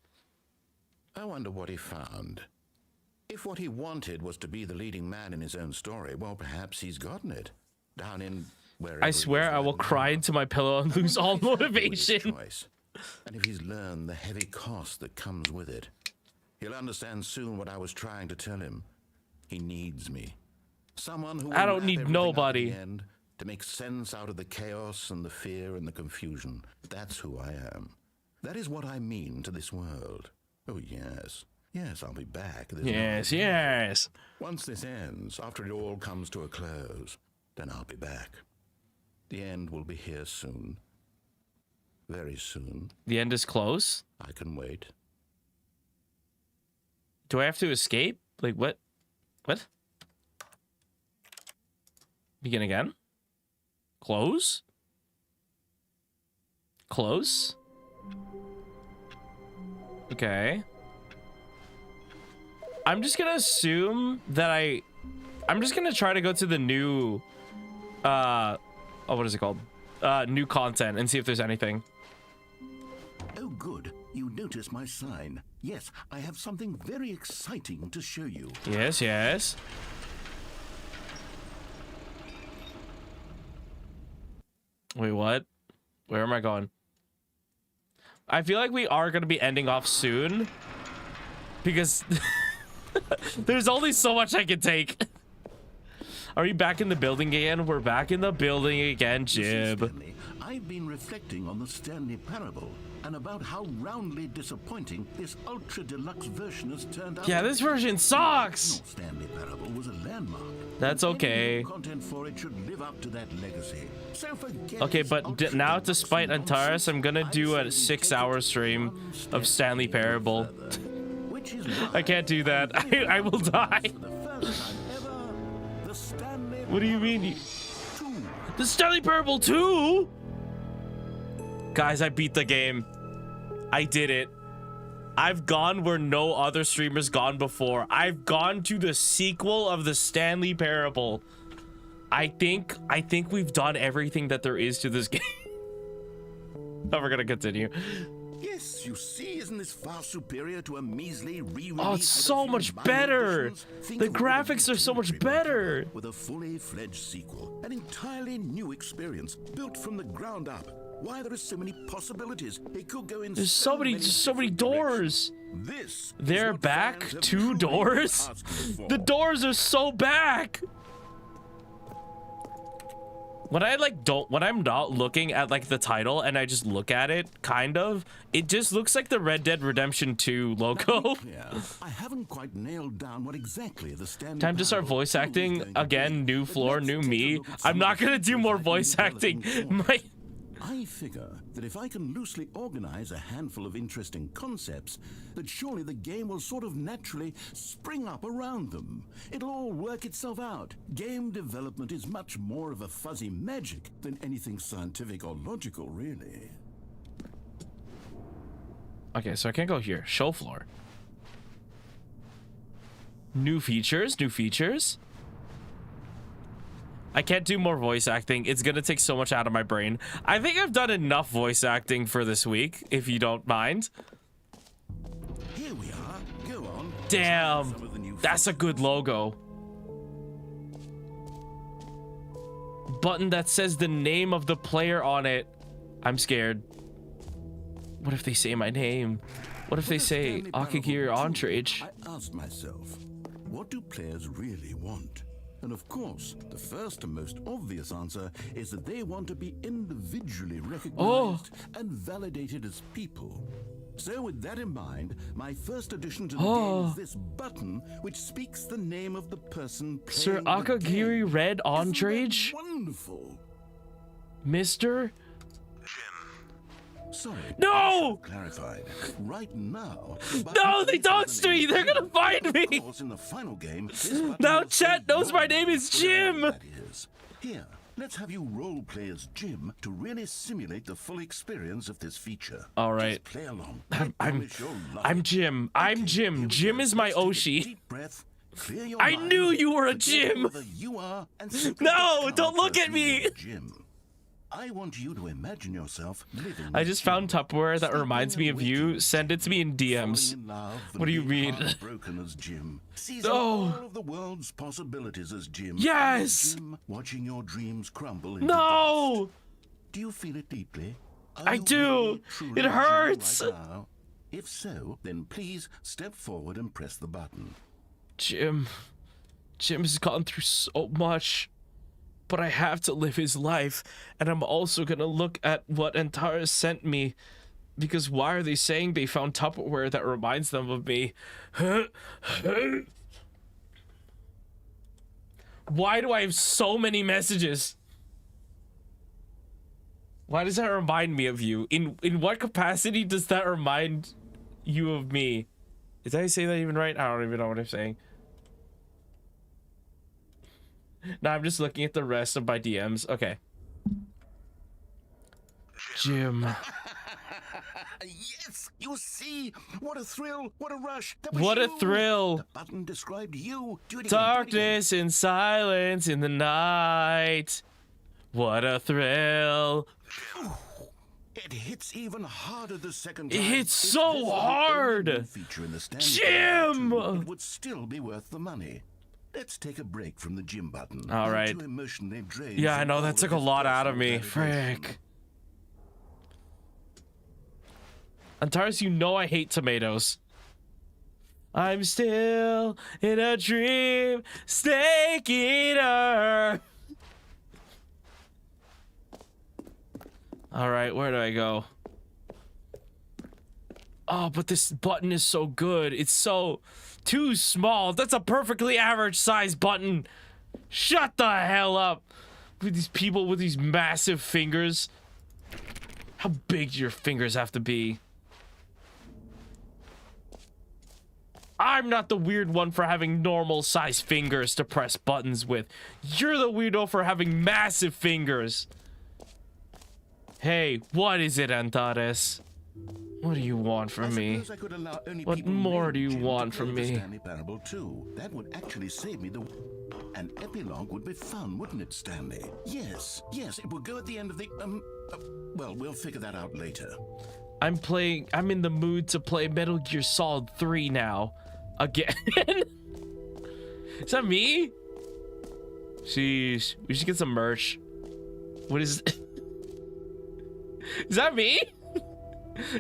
I wonder what he found. If what he wanted was to be the leading man in his own story, well, perhaps he's gotten it. Down in wherever. I swear I will cry into my pillow and lose all motivation. And if he's learned the heavy cost that comes with it, he'll understand soon what I was trying to tell him. He needs me. Someone who I don't need nobody. End to make sense out of the chaos and the fear and the confusion. That's who I am. That is what I mean to this world. Oh, yes. Yes, I'll be back. Yes, yes. Once this ends, after it all comes to a close, then I'll be back. The end will be here soon. Very soon. The end is close? I can wait. Do I have to escape? Like, what? What? Begin again? Close? Close? Okay. I'm just gonna assume that I'm just gonna try to go to the new, oh, what is it called? New content and see if there's anything. Oh, good. You notice my sign. Yes, I have something very exciting to show you. Yes, yes. Wait, what? Where am I going? I feel like we are going to be ending off soon because there's only so much I can take. Are we back in the building again? We're back in the building again, Jib. Stanley, I've been reflecting on the Stanley parable and about how roundly disappointing this ultra deluxe version has turned out. Yeah, this version sucks. No Stanley parable was a landmark. That's okay. Content for it should live up to that legacy. So forget Okay, this but ultra now deluxe despite Antares, I'm gonna do a nonsense. 6-hour stream of Stanley Parable. Which is why I can't do that. I will die. for the first time ever, the Stanley What do you mean? Parable 2. The Stanley Parable 2? Guys, I beat the game. I did it. I've gone where no other streamer's gone before. I've gone to the sequel of the Stanley Parable. I think we've done everything that there is to this game. Now we're gonna continue. Yes, you see, isn't this far superior to a measly re-release? Oh, it's with a so few much minor better. additions? Think The of what graphics a are so much delivery might better. have with a fully fledged sequel, an entirely new experience built from the ground up. Why, there are so many possibilities. It could go in There's so many different doors. directions. This is They're what back. fans have 2 truly been doors. asking for. The doors are so back. When I'm not looking at like the title and I just look at it, kind of, it just looks like the Red Dead Redemption 2 logo. Yeah, I haven't quite nailed down what exactly the Stanley Time to start Parable voice 2 is acting going to again. be. New But floor, let's new take a me. look at I'm some not of the gonna do features more I've been voice acting. developing for it. My I figure that if I can loosely organize a handful of interesting concepts, that surely the game will sort of naturally spring up around them. It'll all work itself out. Game development is much more of a fuzzy magic than anything scientific or logical, really. Okay, so I can't go here. Show floor. New features, new features. I can't do more voice acting. It's gonna take so much out of my brain. I think I've done enough voice acting for this week, if you don't mind. Here we are. Go on. Damn, Some of the new that's a good logo. Button that says the name of the player on it. I'm scared. What if they say my name? What if they say Akagiri Entrage? I asked myself, what do players really want? And of course, the first and most obvious answer is that they want to be individually recognized and validated as people. So with that in mind, my first addition to the game is this button which speaks the name of the person playing Sir the Akagiri game. Red Isn't Andrade? that wonderful. Mr. Sorry. No! I should have clarified. Right now. the button No, they is doxed the me! name They're of gonna Jim. find me! Of course, in the final game, this button Now will chat say knows my your name is whatever Jim! That is. Here, let's have you role play as Jim to really simulate the full experience of this feature. All right. Just play along. I'm promise you'll love I'm it. Jim. I'm Okay, Jim. here we Jim go. is my Let's take a Oshi. deep breath, clear your I mind, knew you were a forget Jim. whoever you are, and simply No, become don't a look at person me. named Jim. I want you to imagine yourself living I with just Jim, found Tupperware that sleeping reminds me and of you. waking, Send it to me in DMs. falling in love and What do you being mean? heartbroken as Jim, seizing No. all of the world's possibilities as Jim. Yes. And Jim, watching your dreams crumble into No! dust. Do you feel it deeply? Are I you do. really, truly It Jim hurts. right now? If so, then please step forward and press the button. Jim has gone through so much, but I have to live his life, and I'm also gonna look at what Antares sent me, because why are they saying they found Tupperware that reminds them of me? Why do I have so many messages? Why does that remind me of you? In what capacity does that remind you of me? Did I say that even right? I don't even know what I'm saying. No, I'm just looking at the rest of my DMs. Okay. Jim. Yes, you see, what a thrill, what a rush. That was What a you. thrill. The button described you. Do it again, do it again. Darkness and silence in the night. What a thrill. It hits even harder the second It time. hits If so this was the hard. only feature in the Stanley Jim! Parable 2, it would still be worth the money. Let's take a break from the Jim button. All I'm right. too emotionally drained Yeah, I from know all that of took a this lot out of personal me. gratification. Frick. Antares, you know I hate tomatoes. I'm still in a dream, snake eater. All right, where do I go? Oh, but this button is so good. It's so too small. That's a perfectly average size button. Shut the hell up. With these people with these massive fingers. How big do your fingers have to be? I'm not the weird one for having normal size fingers to press buttons with. You're the weirdo for having massive fingers. Hey, what is it, Antares? What do you want from me? suppose I could allow only What people more named do you Jim to want play from the me? Stanley Parable 2. That would actually save me the... An epilogue would be fun, wouldn't it, Stanley? Yes, it would go at the end of the... well, we'll figure that out later. I'm in the mood to play Metal Gear Solid 3 now. Again. Is that me? Sheesh. We should get some merch. What is... Is that me?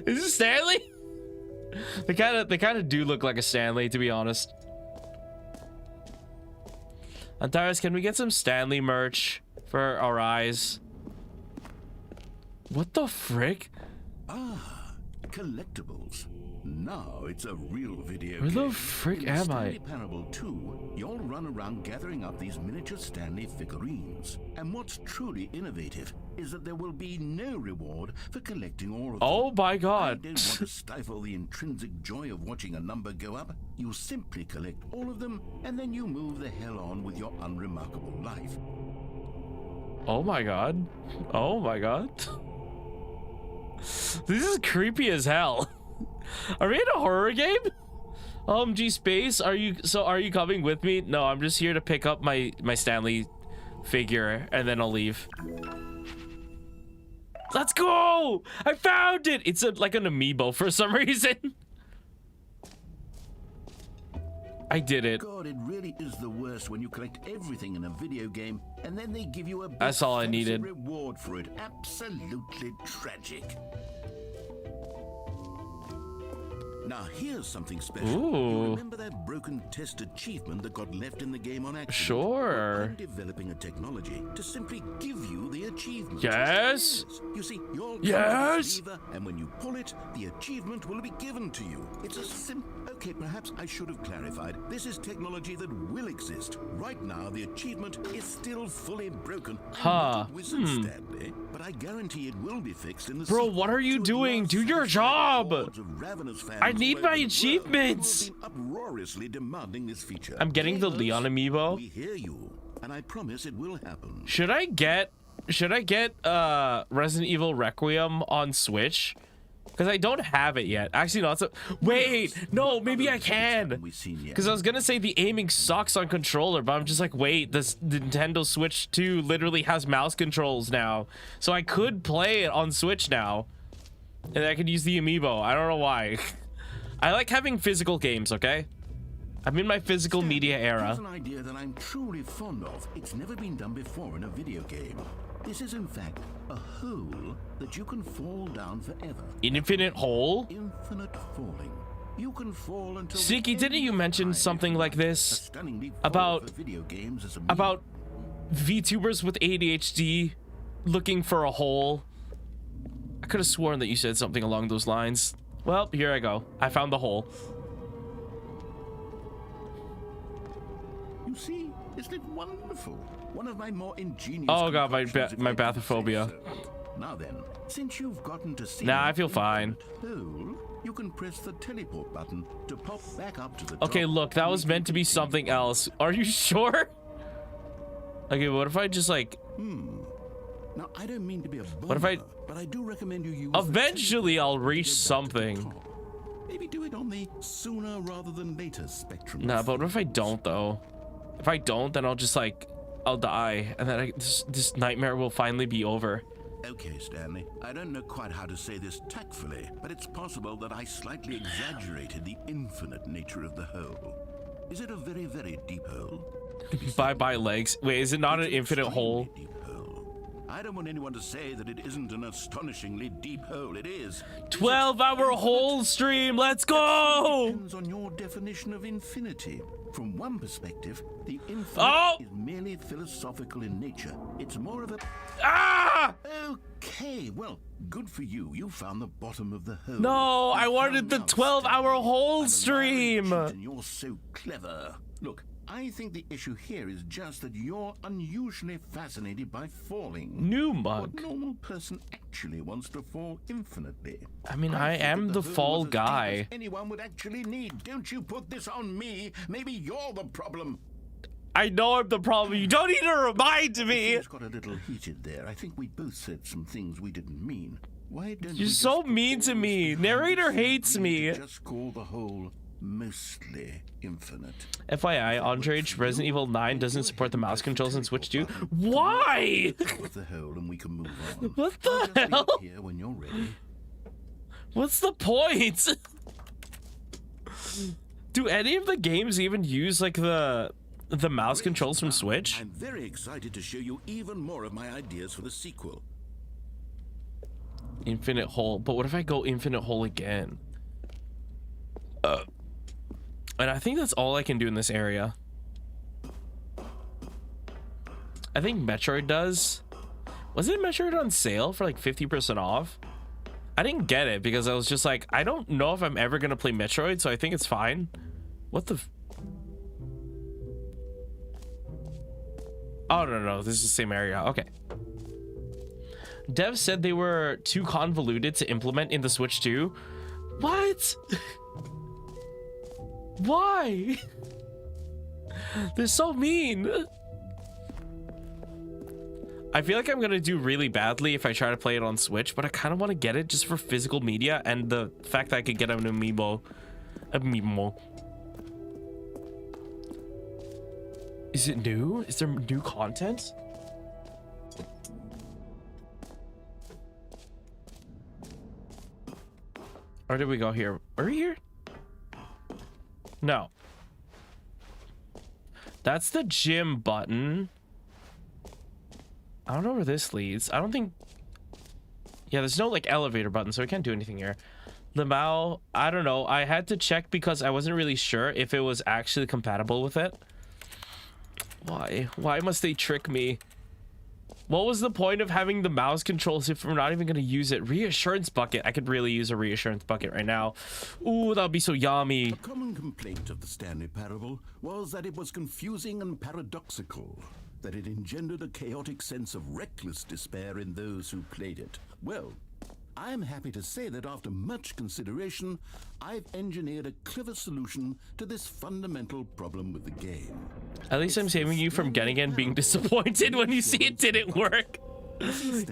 Is this Stanley? They kind of do look like a Stanley, to be honest. Antares, can we get some Stanley merch for our eyes? What the frick? Collectibles. Now it's a real video Where the game. frick In the am Stanley I? Parable 2, you'll run around gathering up these miniature Stanley figurines. And what's truly innovative is that there will be no reward for collecting all of them. Oh my I god. don't want to stifle the intrinsic joy of watching a number go up. You simply collect all of them, and then you move the hell on with your unremarkable life. Oh my god. Oh my god. This is creepy as hell. Are we in a horror game? G Space, are you coming with me? No, I'm just here to pick up my Stanley figure and then I'll leave. Let's go! I found it! It's like an amiibo for some reason. I did it. God, it really is the worst when you collect everything in a video game and then they give you a big That's all I fancy needed. reward for it. Absolutely tragic. Now here's something special. Ooh. You remember that broken test achievement that got left in the game on accident? Sure. I'm developing a technology to simply give you the achievement. Yes. You see, you'll Yes. lever, and when you pull it, the achievement will be given to you. It's a Okay, perhaps I should have clarified. This is technology that will exist. Right now, the achievement is still fully broken. Huh. Wizard Stanley, but I guarantee it will be fixed in the Bro, sequel what are you to doing? last Do your satisfy job. hordes of ravenous fans I need all my over the world achievements. who have been uproariously demanding this feature. I'm getting the Gamers, Leon amiibo. We hear you, and I promise it will happen. Should I get Resident Evil Requiem on Switch? Because I don't have it yet. Actually, no. Wait, no, maybe I can. Because I was gonna say the aiming sucks on controller, but I'm just like, wait, this Nintendo Switch 2 literally has mouse controls now, so I could play it on Switch now, and I could use the amiibo. I don't know why. I like having physical games. Okay, I'm in my physical media era. Here's an idea that I'm truly fond of. It's never been done before in a video game. This is in fact a hole that you can fall down forever. An infinite hole? Infinite falling. You can fall until Siki, didn't you mention something like this about about VTubers with ADHD looking for a hole? I could have sworn that you said something along those lines. Well, here I go. I found the hole. You see, isn't it wonderful? One of my more ingenious. Oh god, my concoctions, if I can say bathophobia. so. Now then, since you've gotten to see Nah, I feel fine. hole, you can press the teleport button to pop back up to the Okay, top. look, that was meant to be something else. Are you sure? Okay, what if I just like... Now, I don't mean to be a bother, What if I... but I do recommend you use Eventually, the I'll teleport reach to go back to the something. top. Maybe do it on the sooner rather than later spectrum. Nah, but what if I don't, though? If I don't, then I'll just like... I'll die, and then this nightmare will finally be over. Okay, Stanley. I don't know quite how to say this tactfully, but it's possible that I slightly exaggerated the infinite nature of the hole. Is it a very, very deep hole? Bye-bye legs. Wait, is it not an It's infinite extremely hole? deep hole. I don't want anyone to say that it isn't an astonishingly deep hole. It is. 12-hour hole stream. Let's go. Depends on your definition of infinity. From one perspective, the infinite Oh! is merely philosophical in nature. It's more of a... Ah! Okay, well, good for you. You found the bottom of the hole. No, I You wanted found the out, 12-hour Stanley. hole I'm a stream. married cheat and you're so clever. Look, I think the issue here is just that you're unusually fascinated by falling. New What mug. normal person actually wants to fall infinitely? I mean, I think am that the hole fall was as deep guy. as anyone would actually need. Don't you put this on me. Maybe you're the problem. I know I'm the problem. You don't need to remind me. Things got a little heated there. I think we both said some things we didn't mean. Why don't You're we so just mean to pause me. behind Narrator this and hates agree me. to just call the whole mostly infinite. FYI, Andrej, Resident Evil 9 doesn't support the mouse controls in Switch 2. Why? With the hole, and we can move on. What I'll the just leave it hell? here when you're ready. What's the point? Do any of the games even use like the mouse controls from Switch? I'm very excited to show you even more of my ideas for the sequel. Infinite hole. But what if I go infinite hole again? And I think that's all I can do in this area. I think Metroid does. Wasn't Metroid on sale for like 50% off? I didn't get it because I was just like, I don't know if I'm ever gonna play Metroid, so I think it's fine. What the oh, no, this is the same area. Okay. Devs said they were too convoluted to implement in the Switch 2. What? Why? They're so mean. I feel like I'm gonna do really badly if I try to play it on Switch, but I kind of want to get it just for physical media and the fact that I could get an amiibo. Is it new? Is there new content? Or did we go here? Are we here? No. That's the gym button. I don't know where this leads. I don't think... Yeah, there's no like elevator button, so we can't do anything here. The Mao, I don't know. I had to check because I wasn't really sure if it was actually compatible with it. Why? Why must they trick me? What was the point of having the mouse controls if we're not even going to use it? Reassurance bucket. I could really use a reassurance bucket right now. Ooh, that would be so yummy. A common complaint of the Stanley Parable was that it was confusing and paradoxical, that it engendered a chaotic sense of reckless despair in those who played it. Well, I am happy to say that after much consideration, I've engineered a clever solution to this fundamental problem with the game. At least I'm saving you from getting in being disappointed when you see it didn't work.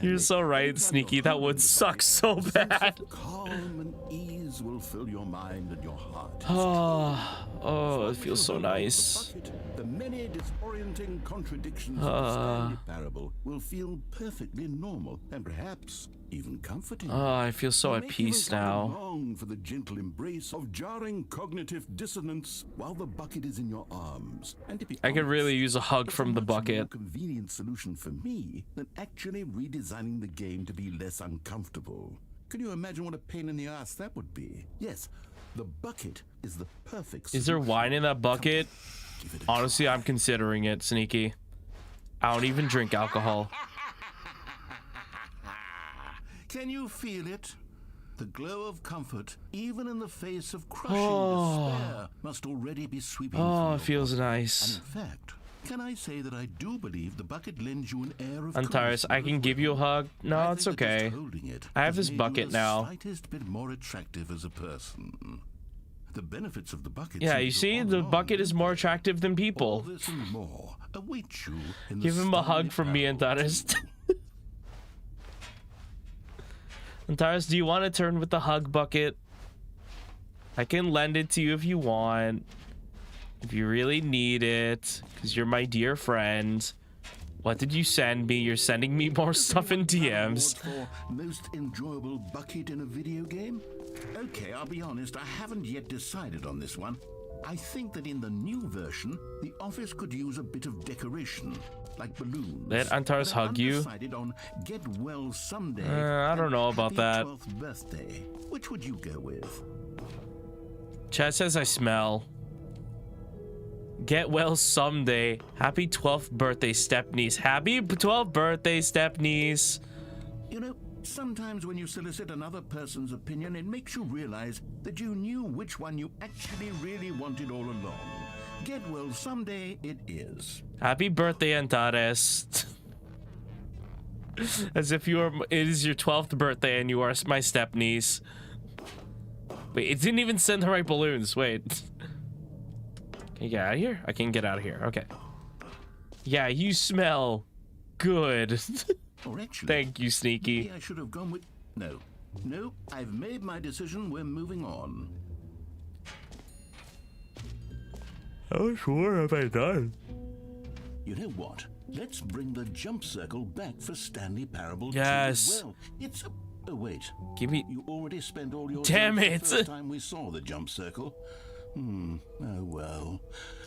You're so right, Sneaky. That would suck so bad. Calm and ease will fill your mind and your heart. Oh, it feels so nice. The many disorienting contradictions of the Stanley Parable will feel perfectly normal and perhaps even comforting. I feel so at peace now. Long for the gentle embrace of jarring cognitive dissonance while the bucket is in your arms. And to be I could honest, really use a hug it's from the much more bucket. convenient solution for me than actually redesigning the game to be less uncomfortable. Can you imagine what a pain in the ass that would be? Yes, the bucket is the perfect Is there solution. wine in that bucket? Give it a Honestly, try. I'm considering it, Sneaky. I don't even drink alcohol. Can you feel it? The glow of comfort, even in the face of crushing despair, must already be sweeping through Oh, your it feels body. nice. And in fact, can I say that I do believe the bucket lends you an air of Antares, I can give you a hug. No, it's okay. I have this bucket now. Slightest bit more attractive as a person. The benefits of the bucket. Yeah, seem you to see, go the on bucket is more all attractive than people. this and more await you in the Give him a hug Stanley from me, Parable Antares. 2. Antares, do you want to turn with the hug bucket? I can lend it to you if you want. If you really need it, because you're my dear friend. What did you send me? You're sending me more stuff in DMs. For most enjoyable bucket in a video game? Okay, I'll be honest, I haven't yet decided on this one. I think that in the new version, the office could use a bit of decoration, like balloons. Let Antares But I'm hug you? undecided on get well someday. I don't and know about happy that. 12th birthday. Which would you go with? Chad says I smell. Get well someday. Happy 12th birthday, step-niece. Happy 12th birthday, step-niece. You know, sometimes when you solicit another person's opinion, it makes you realize that you knew which one you actually really wanted all along. Get well someday it is. Happy birthday, Antares. As if it is your 12th birthday and you are my step-niece. Wait, it didn't even send the right balloons. Wait. Can you get out of here? I can get out of here. Okay. Yeah, you smell good. Or actually, Thank you, Sneaky. maybe I should have gone with... No. No, I've made my decision. We're moving on. How sure have I done? You know what? Let's bring the jump circle back for Stanley Parable 2 Yes. as well. It's a... Oh, wait. Give me... You already spent all your Damn time it. the first time we saw the jump circle. Oh, well.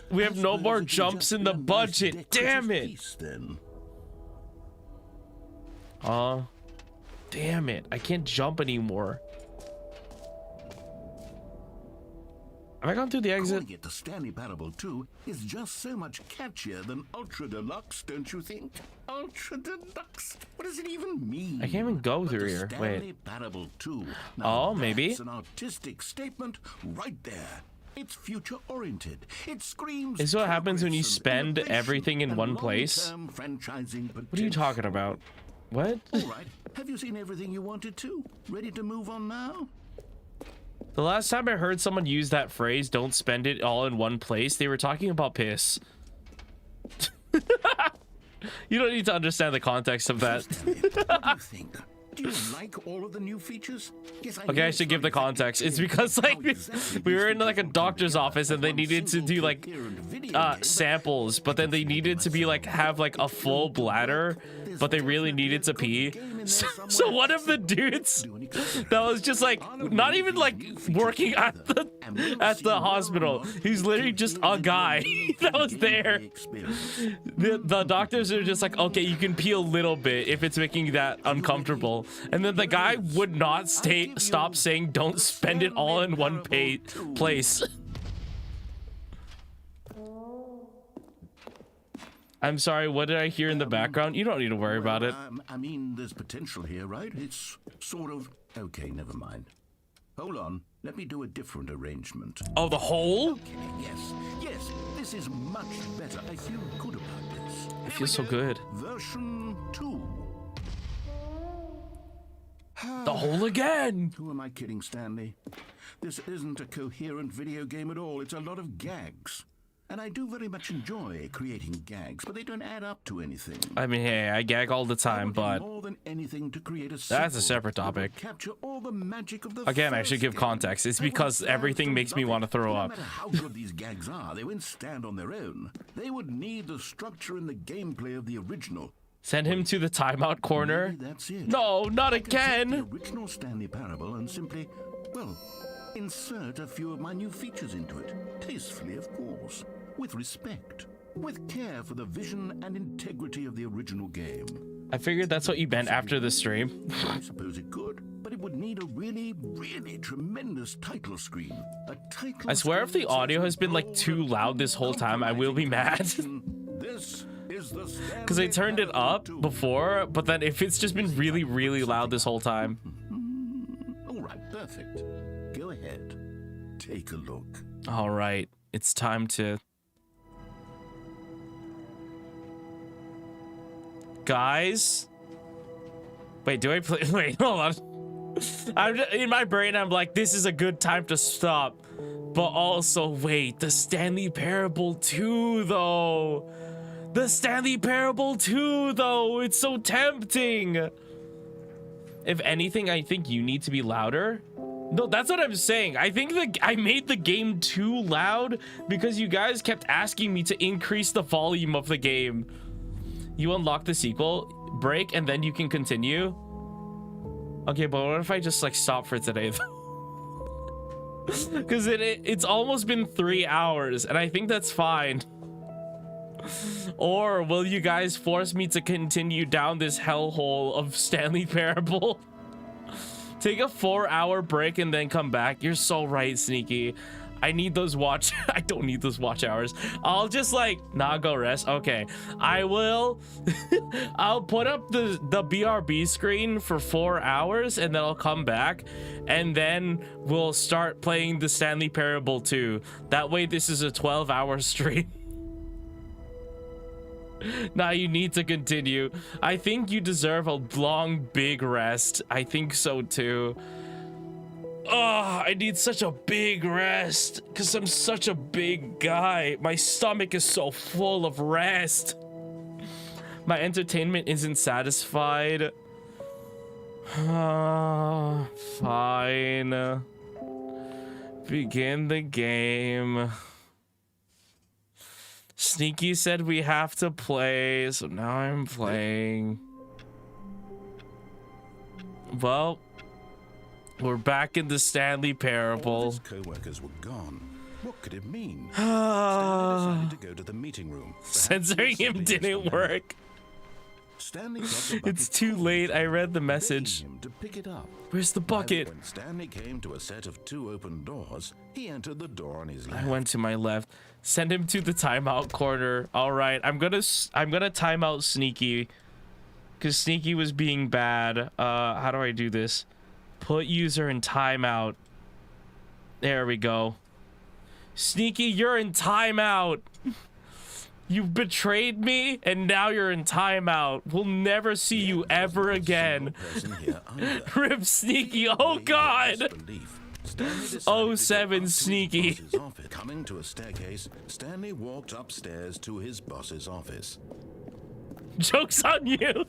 We I have no suppose more it can jumps just in be the a nice budget. Damn decorative it. piece, then. Damn it. I can't jump anymore. Have I gone through the exit? Calling it the Stanley Parable 2 is just so much catchier than Ultra Deluxe, don't you think? Ultra Deluxe? What does it even mean? I can't even go But through the here. Stanley Wait. Parable 2. Oh, maybe. That's an artistic statement right there. It's future-oriented. It screams. Is what happens when you progress and spend innovation everything in and one place? long-term franchising What are you potential. talking about? What? All right. Have you seen everything you wanted to? Ready to move on now? The last time I heard someone use that phrase, don't spend it all in one place, they were talking about piss. You don't need to understand the context of that. What do you think? Do you like all of the new features? Yes, Okay, I should give the context. It's because like we were in like a doctor's office and they needed to do like samples, but then they needed to be like have like a full bladder, but they really needed to pee. So one of the dudes that was just like not even like working at the hospital. He's literally just a guy that was there. The doctors are just like, okay, you can pee a little bit if it's making that uncomfortable. And then the guy would not stop saying, don't spend it all in one place. I'm sorry, what did I hear in the background? You don't need to worry about it. I mean, there's potential here, right? It's sort of... Okay, never mind. Hold on. Let me do a different arrangement. Oh, the hole? Okay, yes, this is much better. I feel good about this. I feel so good. Version 2. The hole again! Who am I kidding, Stanley? This isn't a coherent video game at all. It's a lot of gags. And I do very much enjoy creating gags, but they don't add up to anything. I mean, hey, I gag all the time, but more than anything to create that's a separate topic. Capture all the magic of the Again, I should give context. It's because everything makes me want to throw up. No matter how good these gags are, they won't stand on their own. They would need the structure and the gameplay of the original. Send him to the timeout corner. Maybe that's it. No, not I can take again. the original Stanley Parable and simply, well, insert a few of my new features into it. Tastefully, of course. With respect. With care for the vision and integrity of the original game. I figured that's what you meant after the stream. I suppose it could, but it would need a really, really tremendous title screen. A title I swear if the audio has been like too loud this whole time, I will be mad. This is the Because I turned it up before, but then if it's just been really, really loud this whole time. All right, perfect. Go ahead. Take a look. All right, it's time to... Guys? Wait, do I play? Wait, hold on. I'm just, in my brain, I'm like, this is a good time to stop. But also, wait, the Stanley Parable 2, though. The Stanley Parable 2, though. It's so tempting. If anything, I think you need to be louder. No, that's what I'm saying. I think I made the game too loud because you guys kept asking me to increase the volume of the game. You unlock the sequel, break, and then you can continue. Okay, but what if I just like stop for today though? Because it's almost been 3 hours, and I think that's fine. Or will you guys force me to continue down this hellhole of Stanley Parable? Take a 4-hour break and then come back. You're so right, Sneaky. I need those watch. I don't need those watch hours. I'll just like not go rest. Okay, I will. I'll put up the BRB screen for 4 hours and then I'll come back and then we'll start playing the Stanley Parable 2. That way this is a 12-hour stream. Now you need to continue. I think you deserve a long, big rest. I think so too. Oh, I need such a big rest because I'm such a big guy. My stomach is so full of rest. My entertainment isn't satisfied. Fine. Begin the game. Sneaky said we have to play, so now I'm playing. Well, we're back in the Stanley Parable. All his co-workers were gone. What could it mean? Stanley decided to go to the meeting room. Censoring him didn't work. Stanley got the bucket It's too late. I read the message. begging him to pick it up. Where's the bucket? When Stanley came to a set of 2 open doors, he entered the door on his I left. went to my left. Send him to the timeout corner. All right, I'm gonna time out Sneaky, because Sneaky was being bad. How do I do this? Put user in timeout. There we go. Sneaky, you're in timeout. You betrayed me, and now you're in timeout. We'll never see you ever again. Rip Sneaky. Oh God. 07 Sneaky. Coming to a staircase, Stanley walked upstairs to his boss's office. Joke's on you.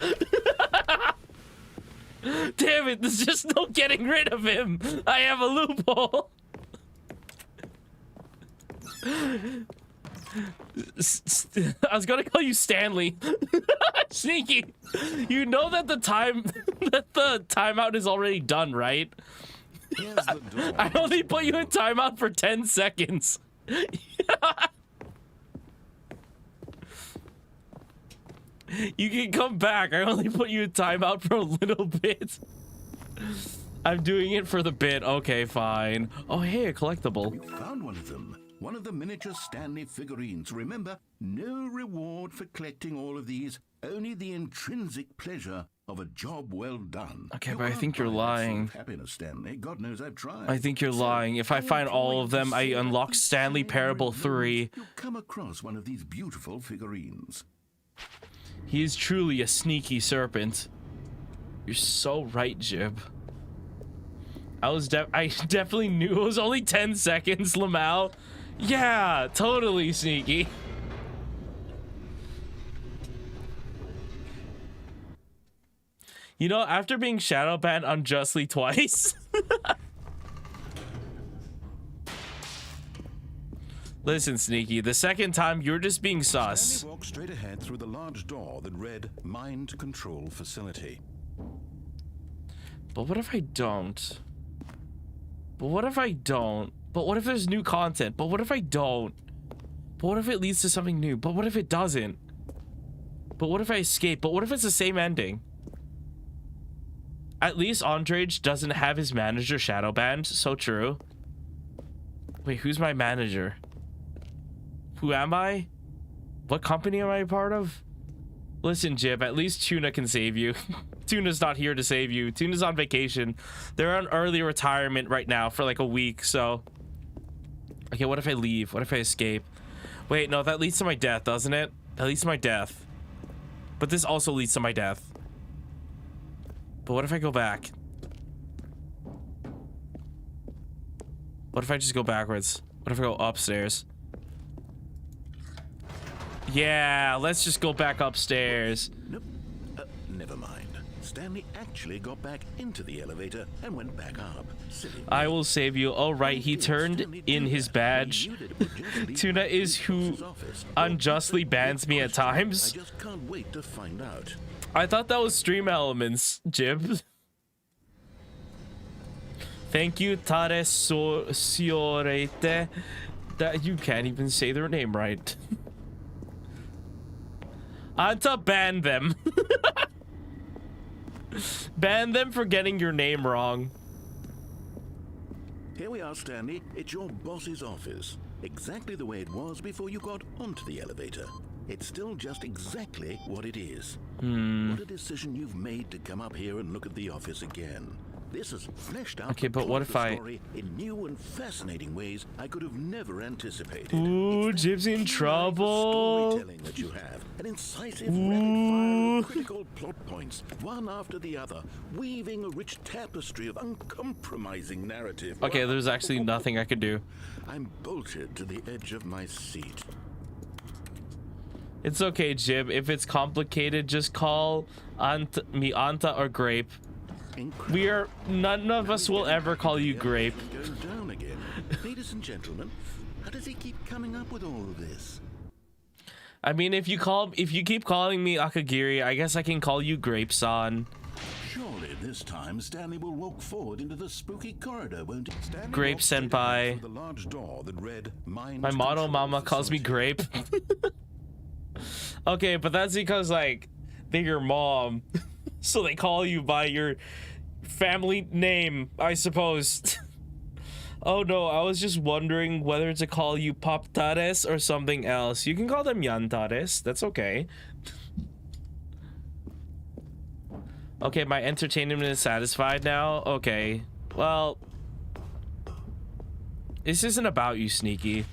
Damn it, there's just no getting rid of him. I have a loophole. I was gonna call you Stanley. Sneaky. You know that the timeout is already done, right? Here's the door. I only put you in timeout for 10 seconds. You can come back. I only put you in timeout for a little bit. I'm doing it for the bit. Okay, fine. Oh, hey, a collectible. You found one of them. One of the miniature Stanley figurines. Remember, no reward for collecting all of these. Only the intrinsic pleasure of a job well done. Okay, You but I can't think you're buy that sort lying. of happiness, Stanley. God knows I've tried. I think you're So, lying. If I find all of them, I unlock Stanley Parable 3. You come across one of these beautiful figurines. He is truly a sneaky serpent. You're so right, Jib. I definitely knew it was only 10 seconds, Lamau. Yeah, totally sneaky. You know, after being shadow banned unjustly twice. Listen, Sneaky, the second time you're just being sus. Stanley walked straight ahead through the large door that read Mind Control Facility. But what if I don't? But what if I don't? But what if there's new content? But what if I don't? But what if it leads to something new? But what if it doesn't? But what if I escape? But what if it's the same ending? At least Andrej doesn't have his manager shadow banned. So true. Wait, who's my manager? Who am I? What company am I a part of? Listen, Jib, at least Tuna can save you. Tuna's not here to save you. Tuna's on vacation. They're on early retirement right now for like a week, so... Okay, what if I leave? What if I escape? Wait, no, that leads to my death, doesn't it? That leads to my death. But this also leads to my death. But what if I go back? What if I just go backwards? What if I go upstairs? Yeah, let's just go back upstairs. Nope. Never mind. Stanley actually got back into the elevator and went back up. Silly I me. will save you. Oh, right, he turned in his badge. He knew that it would just lead Tuna to is the who boss's office. unjustly Well, bans me at question. times. I just can't wait to find out. I thought that was Stream Elements, Jib. Thank you, Tare Siorete. That you can't even say their name right. Anta, ban them. Ban them for getting your name wrong. Here we are, Stanley. It's your boss's office. Exactly the way it was before you got onto the elevator. It's still just exactly what it is. What a decision you've made to come up here and look at the office again. This has fleshed out Okay, the but what plot of if the I- story in new and fascinating ways I could have never anticipated. Ooh, It's that Jib's in keen eye for trouble. storytelling that you have, an incisive rapid fire of critical plot points, one after the other, weaving a rich tapestry of uncompromising narrative. Okay, Wow. there's actually nothing I could do. I'm bolted to the edge of my seat. It's okay, Jib. If it's complicated, just call me Anta or Grape. None of us will ever call you Grape. Goes down again. Ladies and gentlemen, how does he keep coming up with all of this? I mean, if you keep calling me Akagiri, I guess I can call you Grape-san. Surely this time Stanley will walk forward into the spooky corridor, won't he? Stanley Grape walked straight senpai. ahead through the large door that read Mind My model Control mama calls me Facility. Grape. Okay, but that's because, like, they're your mom. So they call you by your family name, I suppose. Oh no, I was just wondering whether to call you Pop-Tares or something else. You can call them Yantares, that's okay. Okay, my entertainment is satisfied now? Okay, well... This isn't about you, Sneaky.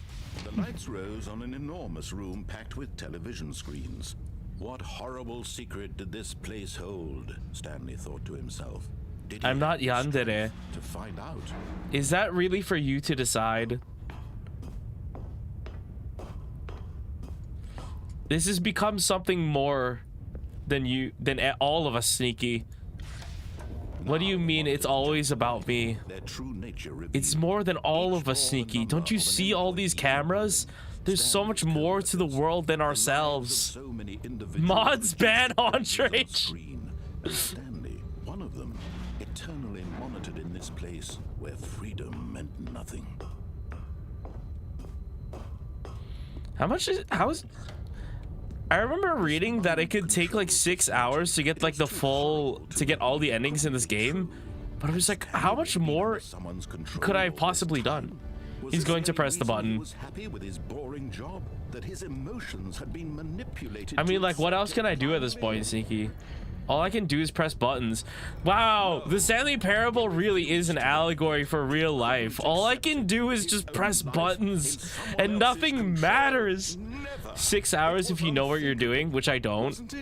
The lights rose on an enormous room packed with television screens. What horrible secret did this place hold? Stanley thought to himself. Did he I'm not have the yandere. strength to find out? Is that really for you to decide? This has become something more than all of us, Sneaky. What do you mean it's always about me? Their true nature It's revealed. more than all Each of us, bore the Sneaky. number Don't you of an see all these employee. cameras? There's so much more to the world than The lives of ourselves. so many individuals Mods ban on the Andrej. screen. Stanley, one of them, eternally monitored in this place where freedom meant nothing. I remember reading that it could take like 6 hours to get like the full, to get all the endings in this game. But I was like, how much more could I have possibly done? He's going to press the button. I mean, like, what else can I do at this point, Sneaky? All I can do is press buttons. Wow, the Stanley Parable really is an allegory for real life. All I can do is just press buttons and nothing matters. 6 hours if you know what you're doing, which I don't.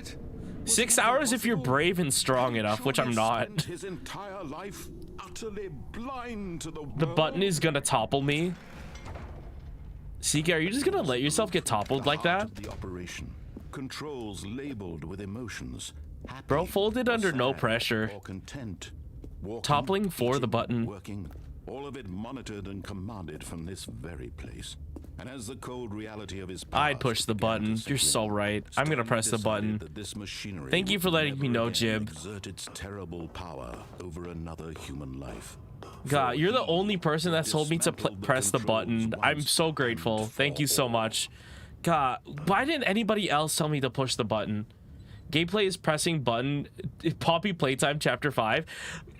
6 hours if you're brave and strong enough, which I'm not. The button is gonna topple me. Sneaky, are you just gonna let yourself get toppled like that? The operation, controls labeled with emotions. Bro, folded under no pressure. Content, walking, Toppling for the eating, button. Working, all of it monitored and commanded from this very place. And as the cold reality of his past I'd push the began to button. set You're in, so right. I'm gonna press the Stanley button. decided that this machinery Thank you would for letting me never know, again Jib. exert its terrible power over another human life. God, you're the only person that's told me to press the button. I'm so grateful. Thank you so much. God, why didn't anybody else tell me to push the button? Gameplay is pressing button. Poppy Playtime Chapter 5.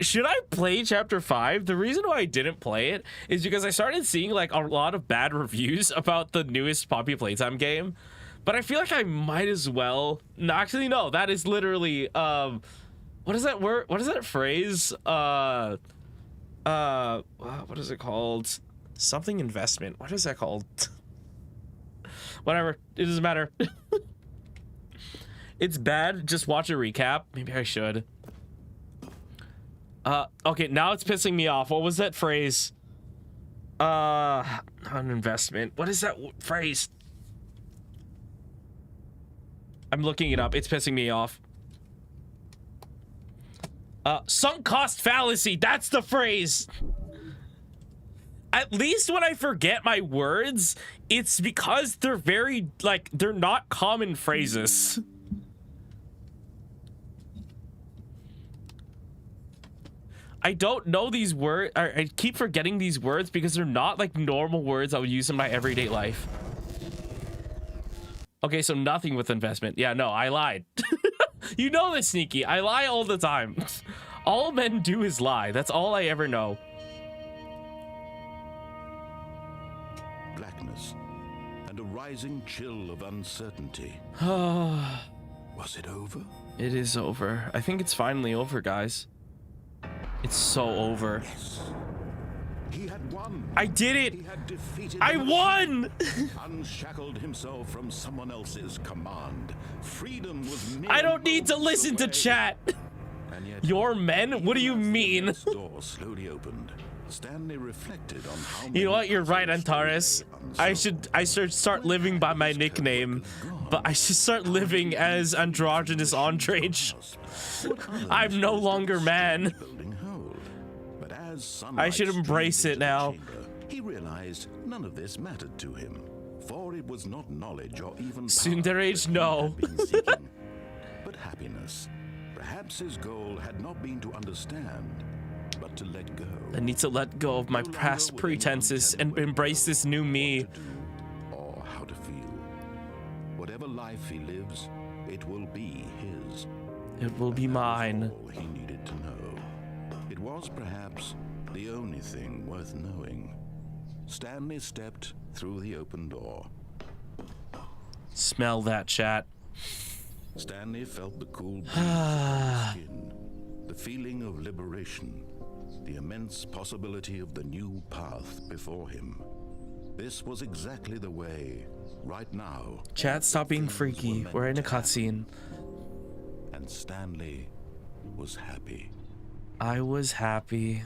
Should I play Chapter 5? The reason why I didn't play it is because I started seeing like a lot of bad reviews about the newest Poppy Playtime game. But I feel like I might as well. No, actually, no. That is literally what is that word? What is that phrase? What is it called? Something investment. What is that called? Whatever. It doesn't matter. It's bad. Just watch a recap. Maybe I should. Okay, now it's pissing me off. What was that phrase? Not an investment. What is that phrase? I'm looking it up. It's pissing me off. Sunk cost fallacy. That's the phrase. At least when I forget my words, it's because they're very, like, they're not common phrases. I don't know these words. I keep forgetting these words because they're not like normal words I would use in my everyday life. Okay, so nothing with investment. Yeah, no, I lied. You know this, Sneaky. I lie all the time. All men do is lie. That's all I ever know. Blackness and a rising chill of uncertainty. Was it over? It is over. I think it's finally over, guys. It's so over. Yes. He had won. I did it. He had defeated I the won. unshackled himself from someone else's command. Freedom was mere I don't need to moments listen to away. chat. And yet, Your men? What do you even as the mean? glass door slowly opened. Stanley reflected on how You know what? You're right, puzzles Antares. lay I unsolved. should start living by my nickname, but I should start living as androgynous Andrage. I'm no longer man. Building hold. But as I sunlight should embrace streamed it into the now. chamber, he realized none of this mattered to him, for it was not knowledge or even power Sundarage, that he no. had been seeking, but happiness. Perhaps his goal had not been to understand, but to let go. I need to let go of my No longer past would pretenses anyone and tell him embrace this new me. what to do or how to feel. Whatever life he lives, it will be his. It will be That was mine. all he needed to know. It was perhaps the only thing worth knowing. Stanley stepped through the open door. Smell that, chat. Stanley felt the cool breeze on his skin, the feeling of liberation, the immense possibility of the new path before him. This was exactly the way, right now. Chat, stop being things were freaky. meant We're in a to happen. cutscene. And Stanley was happy. I was happy.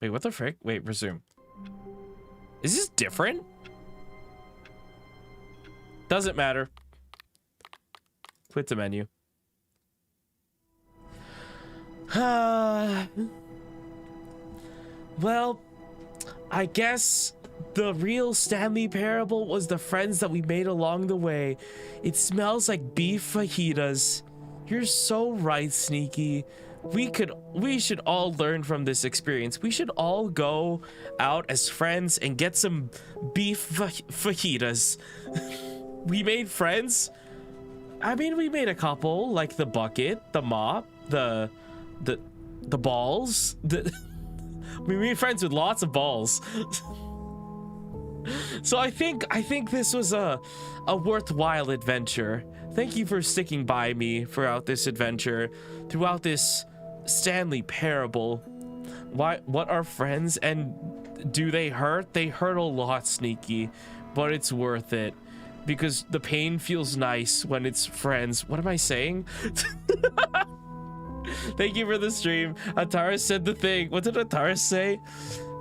Wait, what the frick? Wait, resume. Is this different? Doesn't matter. Quit the menu. Well, I guess The real Stanley parable was the friends that we made along the way. It smells like beef fajitas. You're so right, Sneaky. We should all learn from this experience. We should all go out as friends and get some beef fajitas. We made friends. I mean, we made a couple, like the bucket, the mop, the balls. We made friends with lots of balls. So I think this was a worthwhile adventure. Thank you for sticking by me throughout this adventure, throughout this Stanley parable. What are friends, and do they hurt? They hurt a lot, Sneaky, but it's worth it because the pain feels nice when it's friends. What am I saying? Thank you for the stream. Atara said the thing. What did Atara say?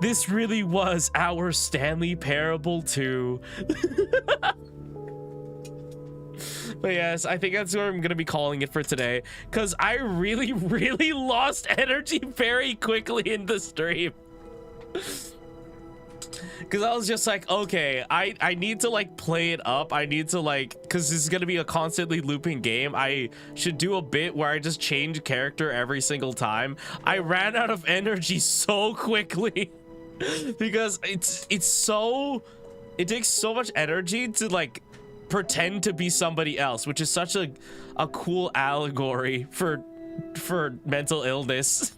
This really was our Stanley parable too. But yes, I think that's what I'm gonna be calling it for today, because I really lost energy very quickly in the stream. Because I was just like, okay, I need to like play it up. I need to like, because this is gonna be a constantly looping game. I should do a bit where I just change character every single time. I ran out of energy so quickly because it takes so much energy to like pretend to be somebody else, which is such a cool allegory for mental illness.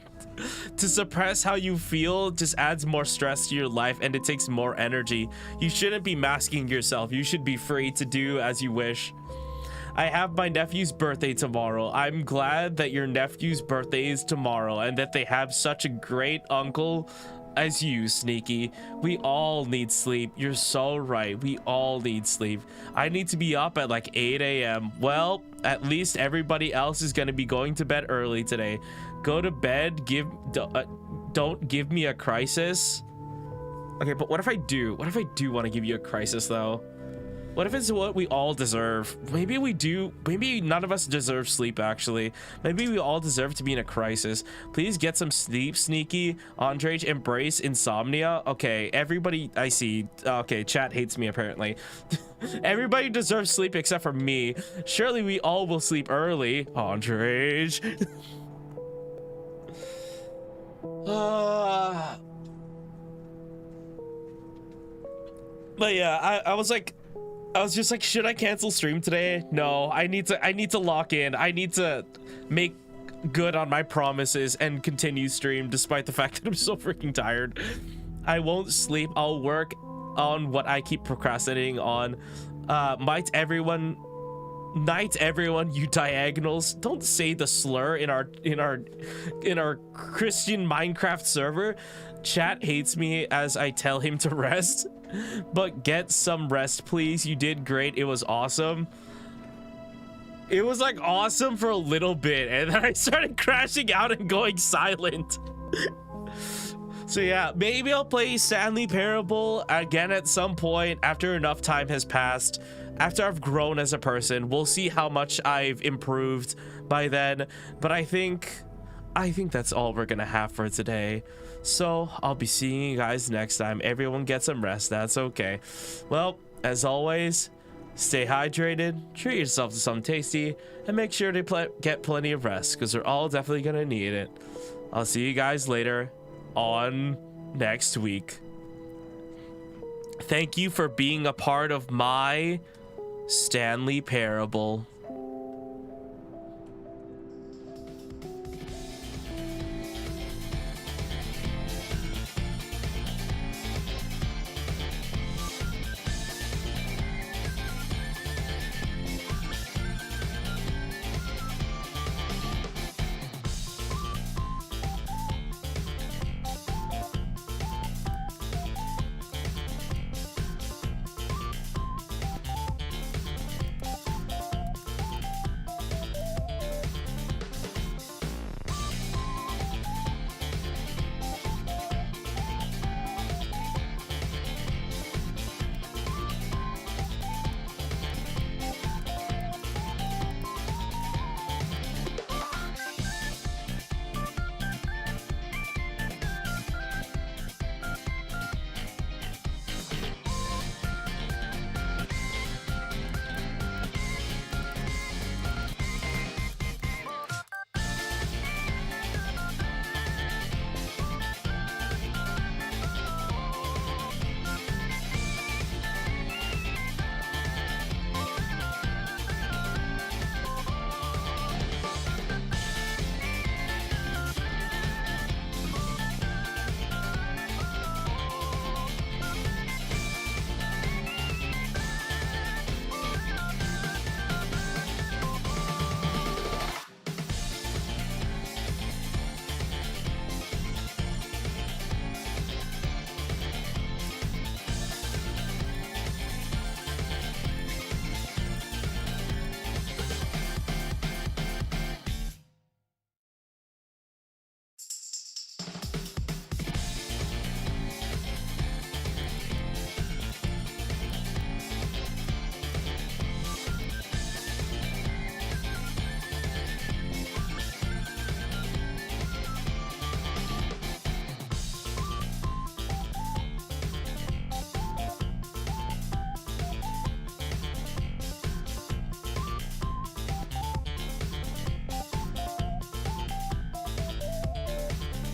To suppress how you feel just adds more stress to your life, and it takes more energy. You shouldn't be masking yourself. You should be free to do as you wish. I have my nephew's birthday tomorrow. I'm glad that your nephew's birthday is tomorrow and that they have such a great uncle as you, Sneaky. We all need sleep. You're so right. We all need sleep. I need to be up at like 8 a.m. Well, at least everybody else is going to be going to bed early today. Go to bed. Don't give me a crisis. Okay, but what if I do? What if I do want to give you a crisis, though? What if it's what we all deserve? Maybe we do. Maybe none of us deserve sleep, actually. Maybe we all deserve to be in a crisis. Please get some sleep, Sneaky. Andre, embrace insomnia. Okay, everybody, I see. Okay, chat hates me, apparently. Everybody deserves sleep except for me. Surely we all will sleep early. Andre. But yeah, I was just like, should I cancel stream today? No, I need to lock in. I need to make good on my promises and continue stream despite the fact that I'm so freaking tired. I won't sleep. I'll work on what I keep procrastinating on. Night everyone, you diagonals. Don't say the slur in our Christian Minecraft server. Chat hates me as I tell him to rest. But get some rest, please. You did great. It was awesome. It was like awesome for a little bit, and then I started crashing out and going silent. So yeah, maybe I'll play Stanley Parable again at some point after enough time has passed. After I've grown as a person, we'll see how much I've improved by then. But I think that's all we're gonna have for today. So I'll be seeing you guys next time. Everyone get some rest. That's okay. Well, as always, stay hydrated, treat yourself to something tasty, and make sure to get plenty of rest, because we're all definitely gonna need it. I'll see you guys later on next week. Thank you for being a part of my Stanley Parable.